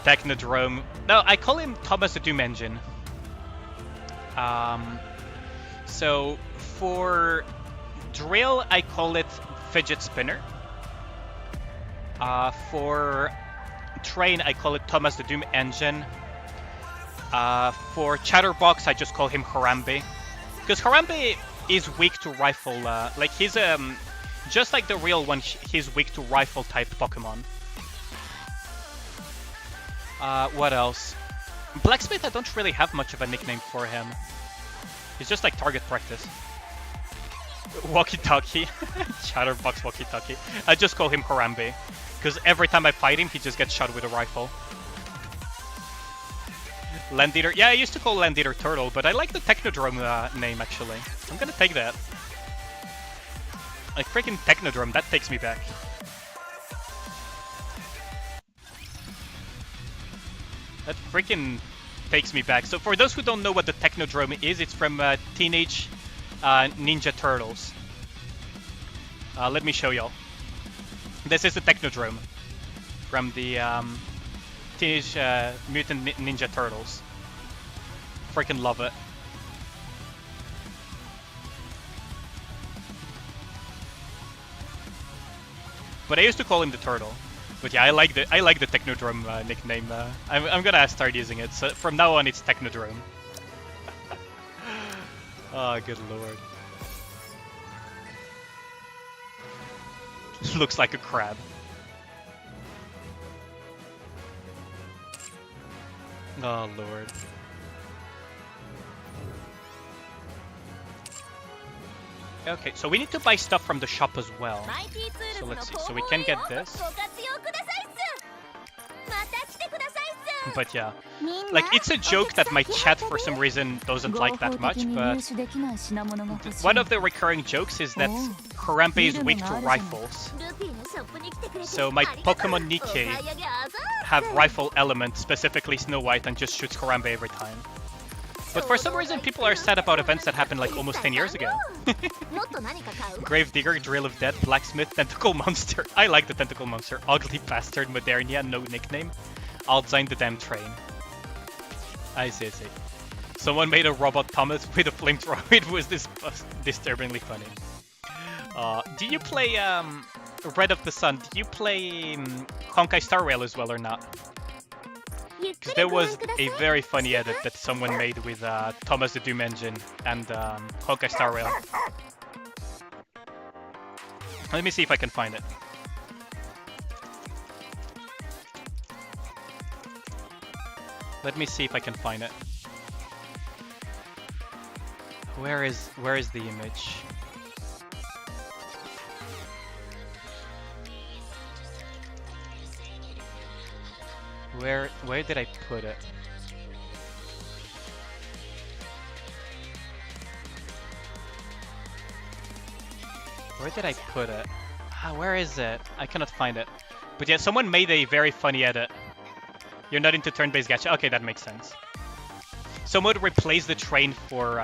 Technodrome. No, I call him Thomas the Doom Engine. So for drill, I call it fidget spinner. For train, I call it Thomas the Doom Engine. For Chatterbox, I just call him Harambe. Because Harambe is weak to rifle, like he's just like the real one, he's weak to rifle type Pokemon. What else? Blacksmith, I don't really have much of a nickname for him. He's just like target practice. Walkie-talkie. Chatterbox walkie-talkie. I just call him Harambe. Because every time I fight him, he just gets shot with a rifle. Land Eater. Yeah, I used to call Land Eater Turtle, but I like the Technodrome name, actually. I'm gonna take that. Like, freaking Technodrome, that takes me back. That freaking takes me back. So for those who don't know what the Technodrome is, it's from Teenage Ninja Turtles. Let me show y'all. This is the Technodrome from the Teenage Mutant Ninja Turtles. Freaking love it. But I used to call him the Turtle. But yeah, I like the Technodrome nickname. I'm gonna start using it. So from now on, it's Technodrome. Oh, good lord. Looks like a crab. Oh lord. Okay, so we need to buy stuff from the shop as well. So let's see. So we can get this. But yeah, like it's a joke that my chat for some reason doesn't like that much, but one of the recurring jokes is that Harambe is weak to rifles. So my Pokemon Nikke have rifle element, specifically Snow White, and just shoots Harambe every time. But for some reason people are sad about events that happened like almost 10 years ago. Gravedigger, Drill of Death, Blacksmith, Tentacle Monster. I like the Tentacle Monster. Ugly Bastard, Modernia, no nickname. I'll design the damn train. I see. Someone made a robot Thomas with a flamethrower. It was disturbingly funny. Do you play Red of the Sun? Do you play Honkai Star Rail as well or not? Because there was a very funny edit that someone made with Thomas the Doom Engine and Honkai Star Rail. Let me see if I can find it. Let me see if I can find it. Where is the image? Where did I put it? Where did I put it? Where is it? I cannot find it. But yeah, someone made a very funny edit. You're not into turn-based gacha? Okay, that makes sense. Someone replaced the train for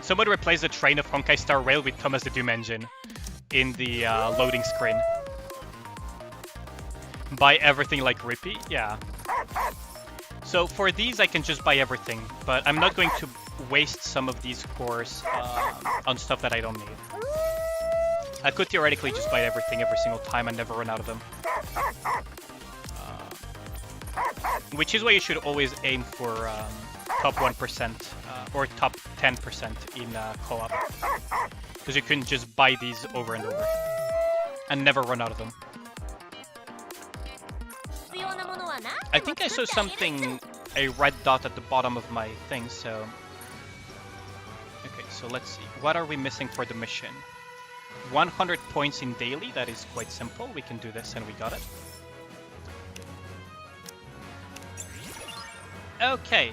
someone replaced the train of Honkai Star Rail with Thomas the Doom Engine in the loading screen. Buy everything like Rippy? Yeah. So for these I can just buy everything, but I'm not going to waste some of these cores on stuff that I don't need. I could theoretically just buy everything every single time and never run out of them. Which is why you should always aim for top 1% or top 10% in co-op. Because you can just buy these over and over and never run out of them. I think I saw something, a red dot at the bottom of my thing, so... Okay, so let's see. What are we missing for the mission? 100 points in daily, that is quite simple. We can do this and we got it. Okay.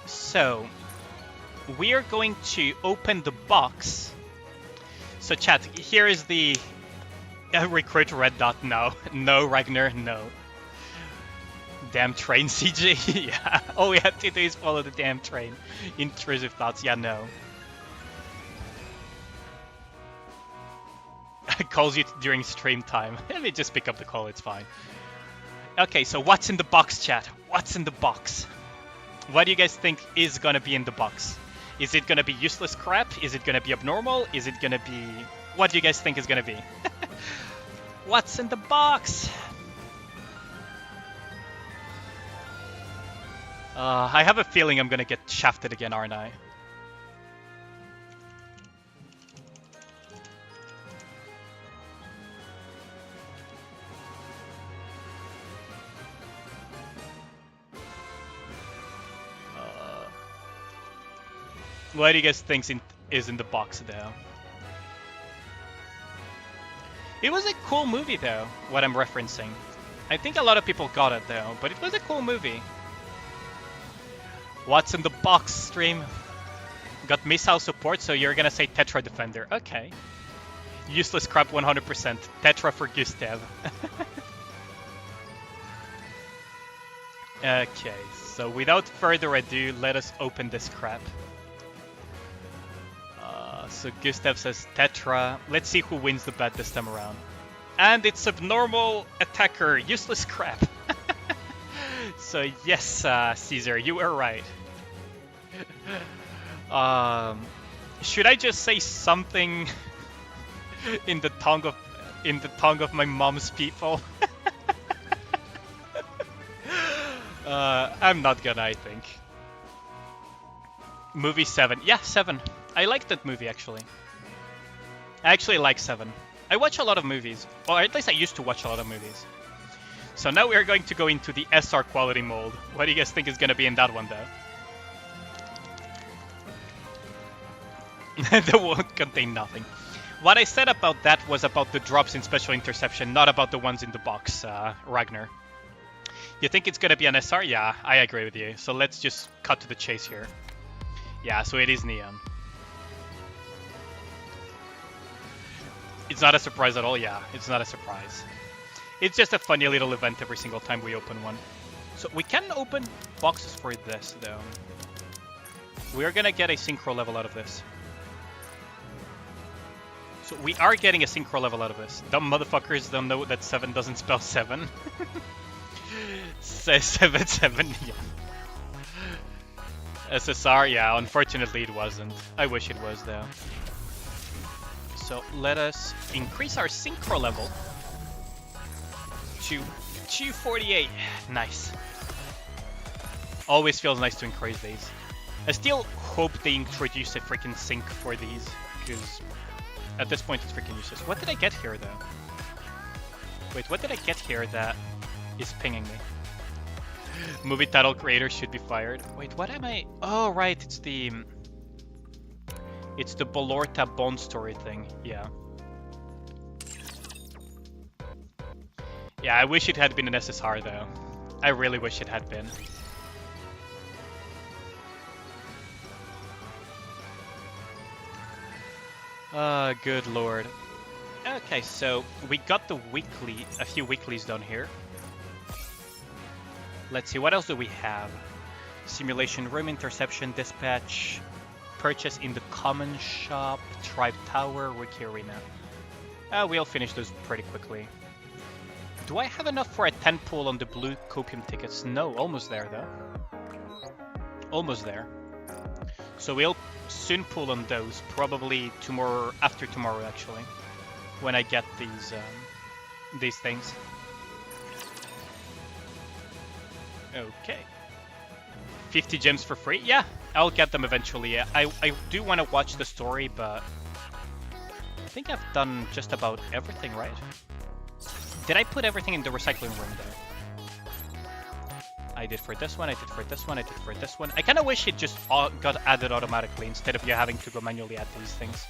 So, we are going to open the box. So chat, here is the recruit red dot. No, no Ragnar, no. Damn train, CJ. Yeah, all we have to do is follow the damn train. Intrusive thoughts, yeah, no. Calls you during stream time. Let me just pick up the call, it's fine. Okay, so what's in the box, chat? What's in the box? What do you guys think is gonna be in the box? Is it gonna be useless crap? Is it gonna be abnormal? Is it gonna be... What do you guys think is gonna be? What's in the box? I have a feeling I'm gonna get shafted again, aren't I? What do you guys think is in the box, though? It was a cool movie, though, what I'm referencing. I think a lot of people got it, though, but it was a cool movie. What's in the box, stream? Got missile support, so you're gonna say Tetra Defender. Okay. Useless crap 100%. Tetra for Gustav. Okay, so without further ado, let us open this crap. So Gustav says Tetra. Let's see who wins the bet this time around. And it's Abnormal Attacker. Useless crap. So yes, Caesar, you were right. Should I just say something in the tongue of my mom's people? I'm not gonna, I think. Movie 7. Yeah, 7. I like that movie, actually. I actually like 7. I watch a lot of movies. Or at least I used to watch a lot of movies. So now we are going to go into the SR quality mold. What do you guys think is going to be in that one, though? That won't contain nothing. What I said about that was about the drops in Special Interception, not about the ones in the box, Ragnar. You think it's going to be an SR? Yeah, I agree with you. So let's just cut to the chase here. Yeah, so it is Neon. It's not a surprise at all, yeah. It's not a surprise. It's just a funny little event every single time we open one. So we can open boxes for this, though. We are gonna get a synchro level out of this. So we are getting a synchro level out of this. Dumb motherfuckers don't know that 7 doesn't spell 7. Says 7, yeah. SSR, yeah, unfortunately it wasn't. I wish it was, though. So let us increase our synchro level to 248. Nice. Always feels nice to increase these. I still hope they introduce a freaking sync for these, because at this point it's freaking useless. What did I get here, though? Wait, what did I get here that is pinging me? Movie title creator should be fired. Wait, what am I? Oh, right, it's the Bolorta Bond story thing. Yeah. Yeah, I wish it had been an SSR, though. I really wish it had been. Good lord. Okay, so we got the weekly, a few weeklies down here. Let's see, what else do we have? Simulation Room, Interception, Dispatch, Purchase in the Common Shop, Tribe Tower, Wiki Arena. We'll finish those pretty quickly. Do I have enough for a 10 pull on the blue copium tickets? No, almost there though. Almost there. So we'll soon pull on those, probably tomorrow, after tomorrow actually, when I get these things. Okay. 50 gems for free? Yeah, I'll get them eventually. Yeah, I do want to watch the story, but I think I've done just about everything, right? Did I put everything in the recycling room, though? I did for this one, I did for this one, I did for this one. I kind of wish it just got added automatically instead of you having to go manually add these things.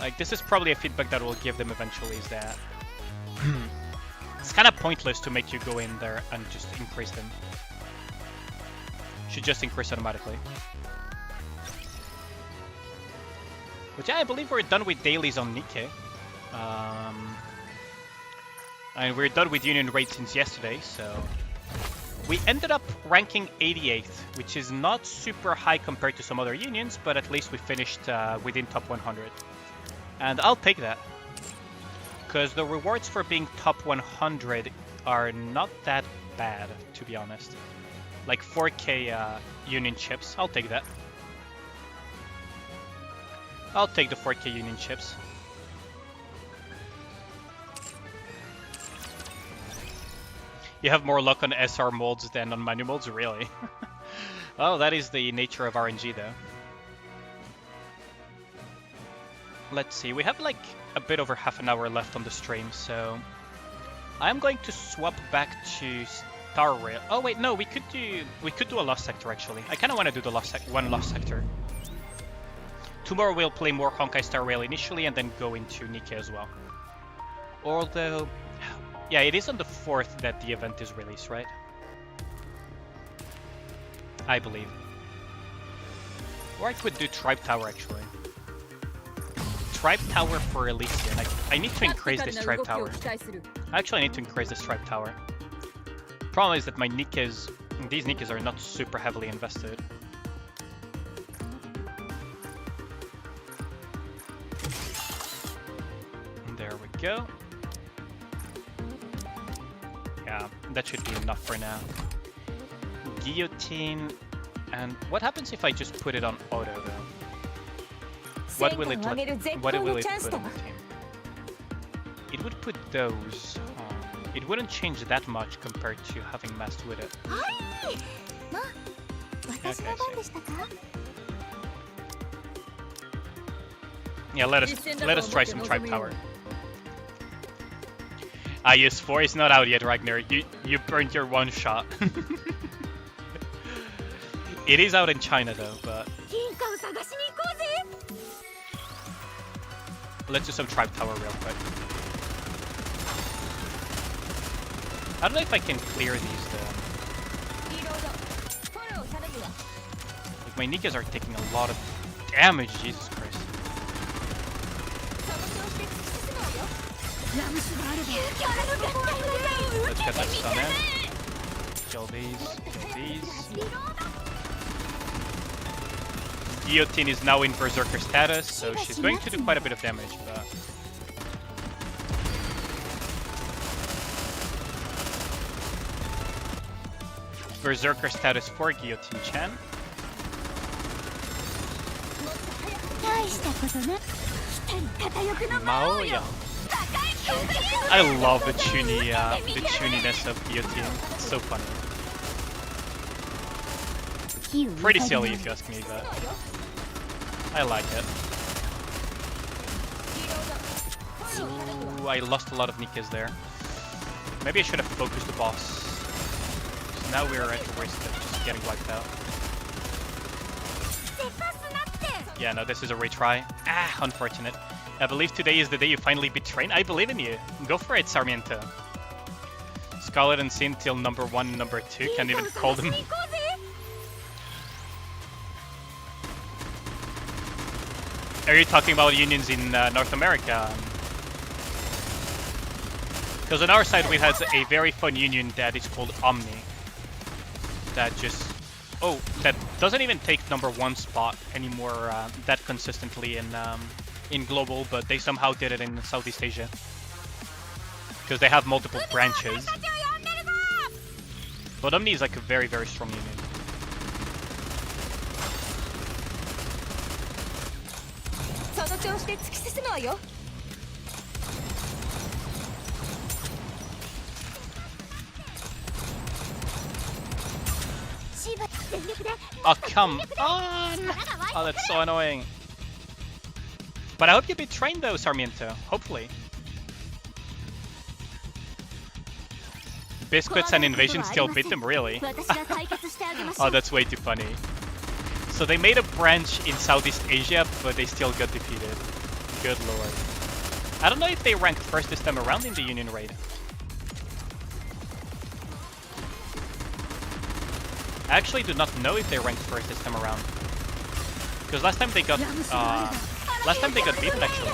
Like, this is probably a feedback that we'll give them eventually, is that it's kind of pointless to make you go in there and just increase them. Should just increase automatically. But yeah, I believe we're done with dailies on Nikke. And we're done with union raid since yesterday, so... We ended up ranking 88th, which is not super high compared to some other unions, but at least we finished within top 100. And I'll take that. Because the rewards for being top 100 are not that bad, to be honest. like 4k Union chips. I'll take that. I'll take the 4k Union chips. You have more luck on SR molds than on manual molds, really? Oh, that is the nature of RNG, though. Let's see, we have like a bit over half an hour left on the stream, so I'm going to swap back to Star Rail. Oh wait, no, we could do a lost sector actually. I kind of want to do the one lost sector. Tomorrow we'll play more Honkai Star Rail initially, and then go into Nikke as well. Although, yeah, it is on the 4th that the event is released, right? I believe. Or I could do Tribe Tower actually. Tribe Tower for Elysian. I need to increase this Tribe Tower. Actually, I need to increase this Tribe Tower. Problem is that my Nikkes, these Nikkes are not super heavily invested. There we go. Yeah, that should be enough for now. Guillotine. And what happens if I just put it on auto though? What will it put on the team? It would put those on. It wouldn't change that much compared to having massed with it. Okay, so. Yeah, let us try some Tribe Tower. IS4 is not out yet, Ragnar. You burned your one shot. It is out in China though, but let's do some Tribe Tower real quick. I don't know if I can clear these though. Like my Nikkes are taking a lot of damage, Jesus Christ. Let's get that stun in. Kill these. Guillotine is now in Berserker status, so she's going to do quite a bit of damage, but... Berserker status for Guillotine-chan. Maoya. I love the tuniness of Guillotine. It's so funny. Pretty silly if you ask me, but I like it. Ooh, I lost a lot of Nikkes there. Maybe I should have focused the boss. So now we're at the risk of just getting wiped out. Yeah, no, this is a retry. Ah, unfortunate. I believe today is the day you finally beat Train. I believe in you. Go for it, Sarmiento. Scarlet and Sin till number 1, number 2. Can't even call them. Are you talking about unions in North America? Because on our side we had a very fun union that is called Omni. That just... Oh, that doesn't even take number 1 spot anymore that consistently in global, but they somehow did it in Southeast Asia. Because they have multiple branches. But Omni is like a very, very strong union. Oh, come on! Oh, that's so annoying. But I hope you beat Train though, Sarmiento. Hopefully. Biscuits and Invasion still beat them, really? Oh, that's way too funny. So they made a branch in Southeast Asia, but they still got defeated. Good lord. I don't know if they ranked first this time around in the Union raid. I actually do not know if they ranked first this time around. Because last time they got beaten actually.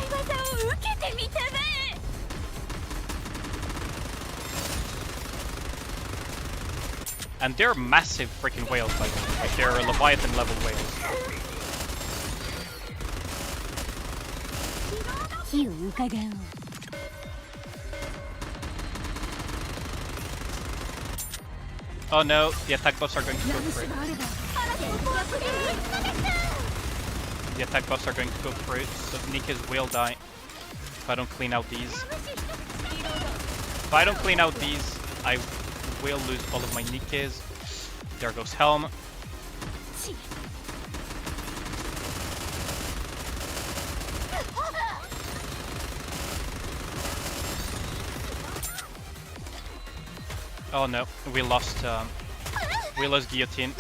And they're massive freaking whales, by the way. Like, they're Leviathan level whales. Oh no, the attack buffs are going to go through. The attack buffs are going to go through, so Nikke's will die if I don't clean out these. If I don't clean out these, I will lose all of my Nikkes. There goes Helm. Oh no, we lost Guillotine.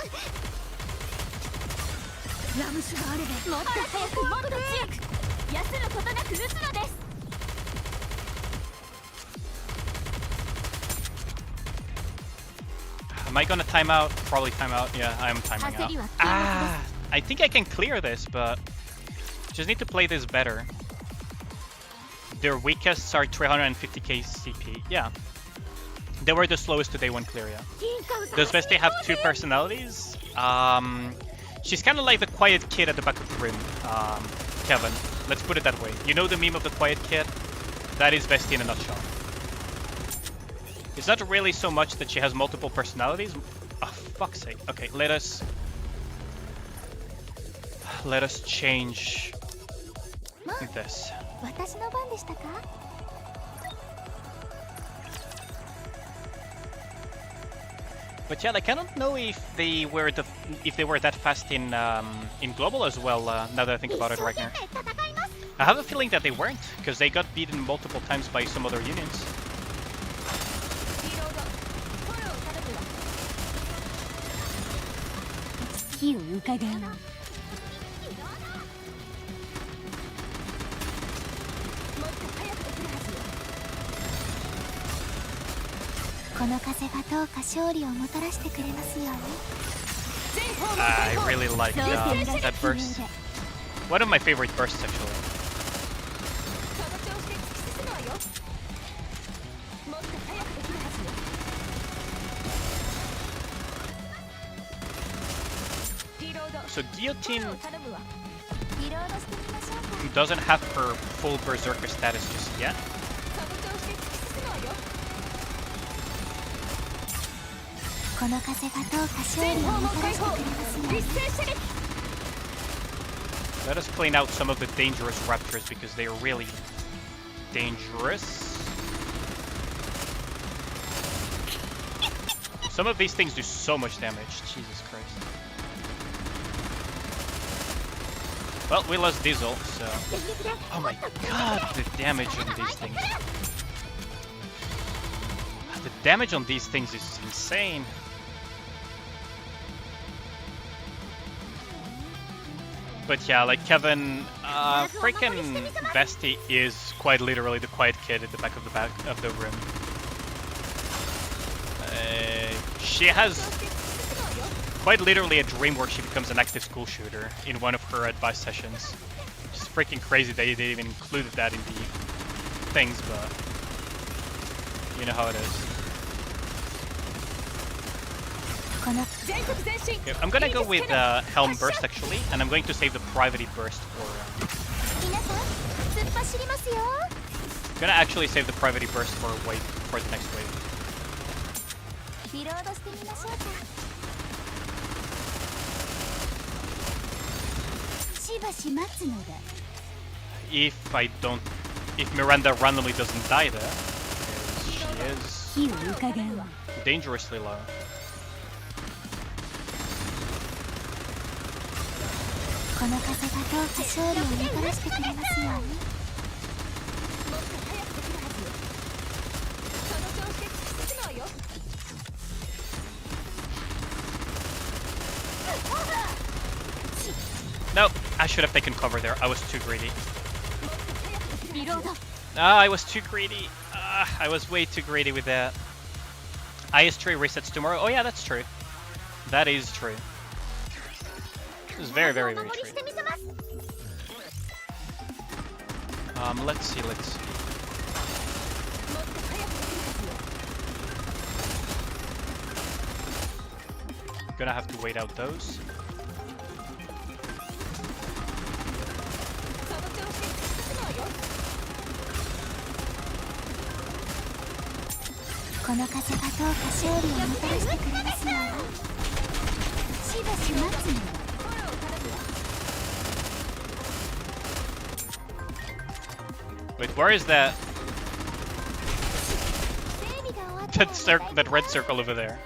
Am I gonna time out? Probably time out. Yeah, I am timing out. Ah, I think I can clear this, but just need to play this better. Their weakest are 350k CP. Yeah. They were the slowest to day 1 clear, yeah. Does Vesti have 2 personalities? She's kind of like the quiet kid at the back of the room, Kevin. Let's put it that way. You know the meme of the quiet kid? That is Vesti in a nutshell. It's not really so much that she has multiple personalities. Oh, fuck's sake. Okay, let us change this. But yeah, like I don't know if they were that fast in global as well. Now that I think about it right now, I have a feeling that they weren't, because they got beaten multiple times by some other unions. I really like that burst. One of my favorite bursts, actually. So Guillotine doesn't have her full berserker status just yet. Let us clean out some of the dangerous raptors because they are really dangerous. Some of these things do so much damage. Jesus Christ. Well, we lost Diesel, so... Oh my god, the damage on these things. The damage on these things is insane. But yeah, like Kevin, freaking Vesti is quite literally the quiet kid at the back of the room. She has quite literally a dream where she becomes an active school shooter in one of her advice sessions. It's freaking crazy that they even included that in the things, but you know how it is. Okay, I'm gonna go with Helm Burst actually, and I'm going to save the Private Burst for... I'm gonna actually save the Private Burst for the next wave. If Miranda randomly doesn't die there, she is dangerously low. No, I should have taken cover there. I was too greedy. I was too greedy. I was way too greedy with that. IS3 resets tomorrow. Oh yeah, that's true. That is true. This is very, very, very true. Let's see. Gonna have to wait out those. Wait, where is that? That red circle over there.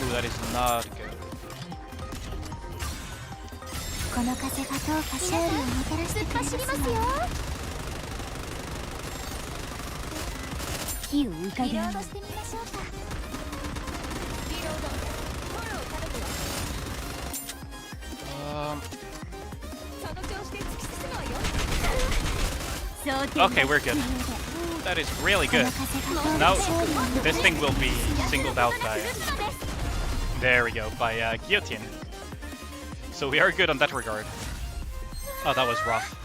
Ooh, that is not good. Okay, we're good. That is really good. Now, this thing will be singled out by... there we go, by guillotine. So we are good on that regard. Oh, that was rough.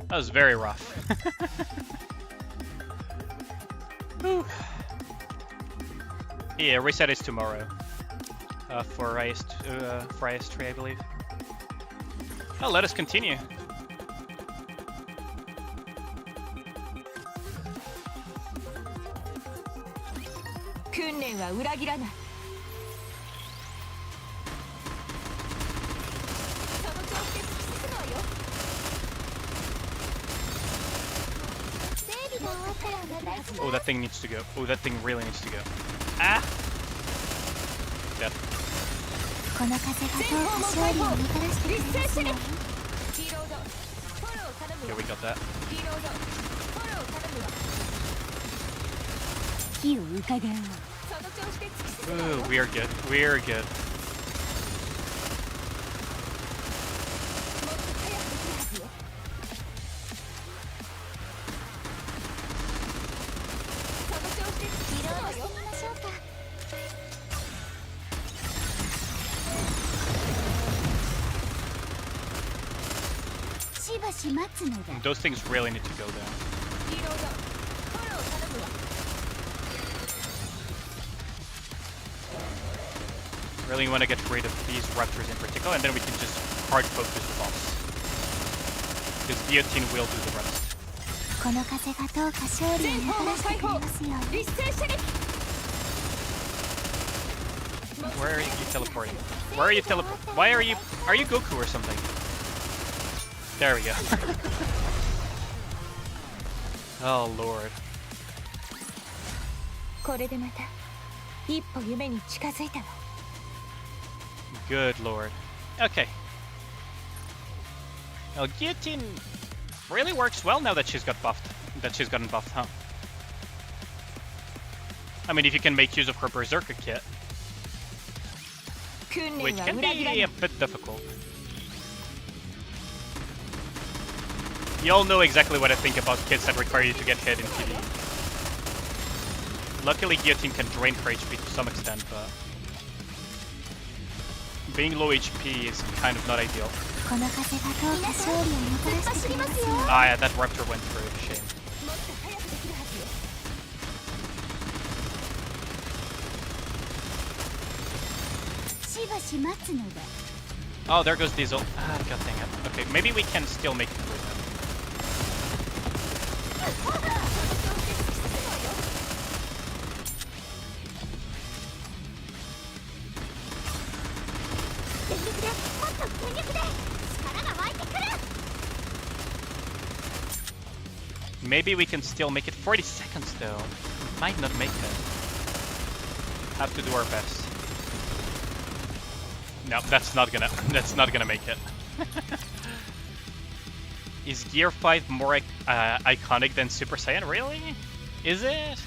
That was very rough. Yeah, reset is tomorrow. For IS3, I believe. Oh, let us continue. Oh, that thing needs to go. Oh, that thing really needs to go. Ah! Death. Okay, we got that. Ooh, we are good. We are good. Those things really need to go down. Really want to get rid of these raptors in particular, and then we can just hard focus the boss. Because guillotine will do the rest. Where are you teleporting? Where are you Why are you Goku or something? There we go. Oh lord. Good lord. Okay. Well, guillotine really works well now that she's got buffed. That she's gotten buffed, huh? I mean, if you can make use of her berserker kit, which can be a bit difficult. You all know exactly what I think about kits that require you to get hit in PvE. Luckily, guillotine can drain her HP to some extent, but being low HP is kind of not ideal. Ah, yeah, that raptor went through. Shame. Oh, there goes Diesel. Ah, god dang it. Okay, maybe we can still make it through that. Maybe we can still make it. 40 seconds though. We might not make it. Have to do our best. No, that's not gonna make it. Is Gear 5 more iconic than Super Saiyan? Really? Is it?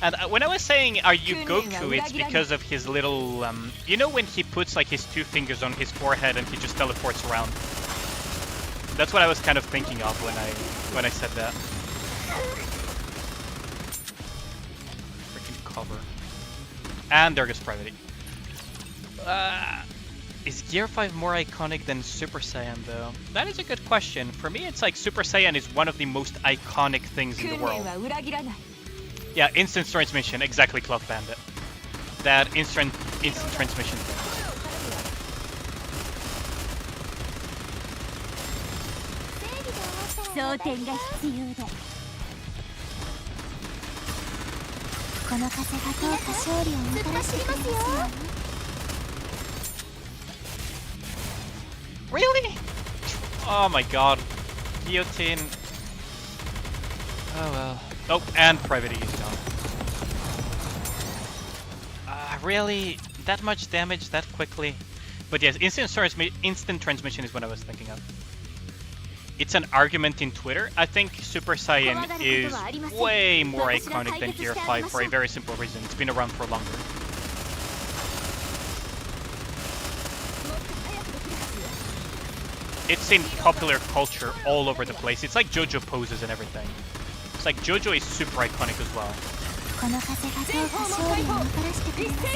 And when I was saying, are you Goku, it's because of his little, you know when he puts like his 2 fingers on his forehead and he just teleports around? That's what I was kind of thinking of when I said that. Freaking cover. And there goes Private. Is Gear 5 more iconic than Super Saiyan though? That is a good question. For me, it's like Super Saiyan is one of the most iconic things in the world. Yeah, instant transmission, exactly, Cloth Bandit. That instant transmission thing. 装填が必要だ。この風がどうか勝利をもたらしてくれますよ。Really? Oh my god. Guillotine. Oh well. Oh, and Private E is gone. Really? That much damage that quickly? But yes, instant transmission is what I was thinking of. It's an argument in Twitter. I think Super Saiyan is way more iconic than Gear 5 for a very simple reason. It's been around for longer. It's in popular culture all over the place. It's like JoJo poses and everything. It's like JoJo is super iconic as well.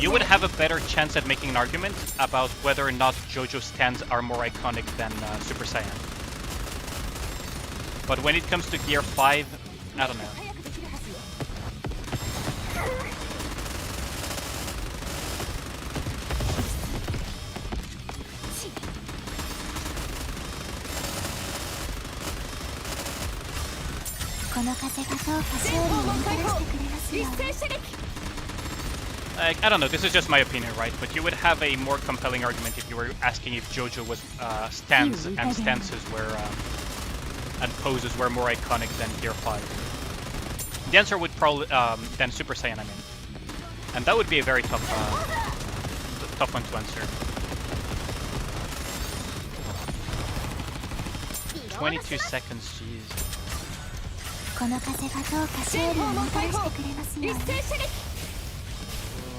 You would have a better chance at making an argument about whether or not JoJo stands are more iconic than Super Saiyan. But when it comes to Gear 5, I don't know. Like, I don't know, this is just my opinion, right? But you would have a more compelling argument if you were asking if JoJo was stands and stances were and poses were more iconic than Gear 5. The answer would probably than Super Saiyan, I mean, and that would be a very tough one to answer. 22 seconds, jeez. Oh,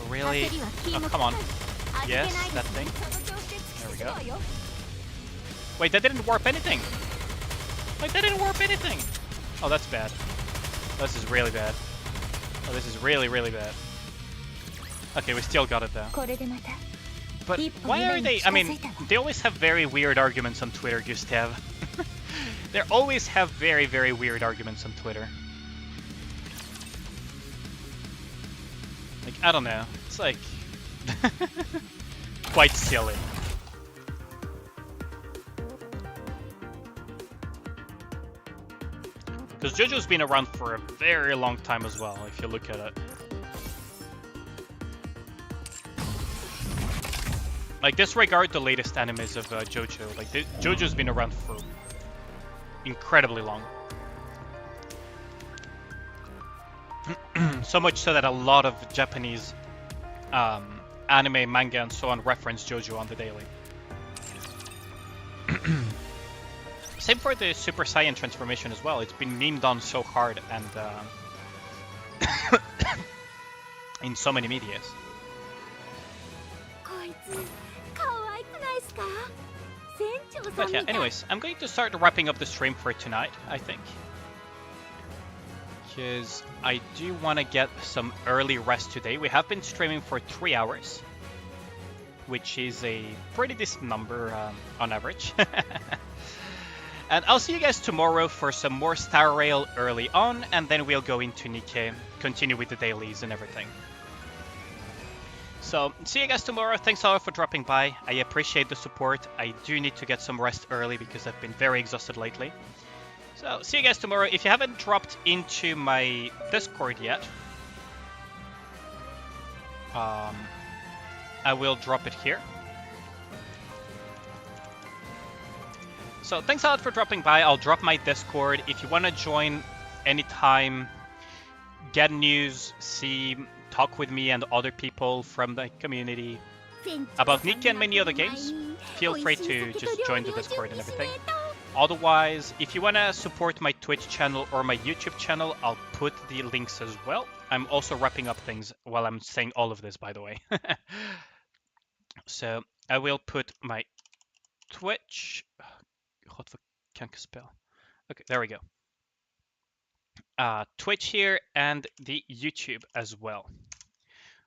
really? Oh, come on. Yes, that thing. There we go. Wait, that didn't warp anything! Like, that didn't warp anything! Oh, that's bad. This is really bad. Oh, this is really, really bad. Okay, we still got it though. But why are they... I mean, they always have very weird arguments on Twitter, Gustav. They always have very, very weird arguments on Twitter. Like, I don't know. It's like... quite silly. Because JoJo's been around for a very long time as well, if you look at it. Like, disregard the latest animes of JoJo. Like, JoJo's been around for incredibly long. So much so that a lot of Japanese anime, manga, and so on reference JoJo on the daily. Same for the Super Saiyan transformation as well. It's been memed on so hard and in so many medias. But yeah, anyways, I'm going to start wrapping up the stream for tonight, I think. Because I do want to get some early rest today. We have been streaming for 3 hours, which is a pretty decent number on average. And I'll see you guys tomorrow for some more Star Rail early on, and then we'll go into Nikke, continue with the dailies and everything. So, see you guys tomorrow. Thanks a lot for dropping by. I appreciate the support. I do need to get some rest early because I've been very exhausted lately. So, see you guys tomorrow. If you haven't dropped into my Discord yet, I will drop it here. So thanks a lot for dropping by. I'll drop my Discord. If you want to join anytime, get news, talk with me and other people from the community about Nikke and many other games, feel free to just join the Discord and everything. Otherwise, if you want to support my Twitch channel or my YouTube channel, I'll put the links as well. I'm also wrapping up things while I'm saying all of this, by the way. So I will put my Twitch... God, vad kan jag spell? Okay, there we go. Twitch here and the YouTube as well.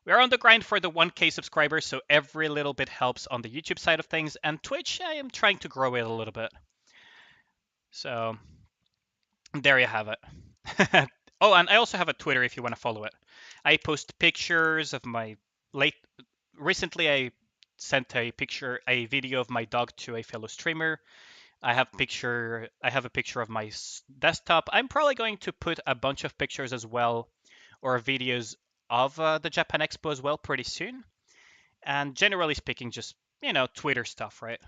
We are on the grind for the 1K subscribers, so every little bit helps on the YouTube side of things. And Twitch, I am trying to grow it a little bit. So there you have it. Oh, and I also have a Twitter if you want to follow it. I post pictures of my recently I sent a video of my dog to a fellow streamer. I have a picture of my desktop. I'm probably going to put a bunch of pictures as well, or videos of the Japan Expo as well pretty soon. And generally speaking, just Twitter stuff, right?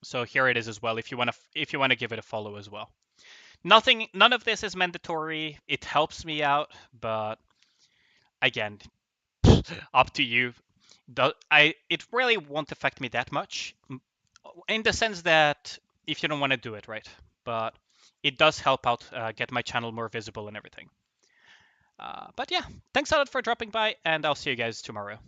So here it is as well. If you want to give it a follow as well. None of this is mandatory. It helps me out, but again, up to you. It really won't affect me that much, in the sense that if you don't want to do it, right? But it does help out, get my channel more visible and everything. But yeah, thanks a lot for dropping by, and I'll see you guys tomorrow.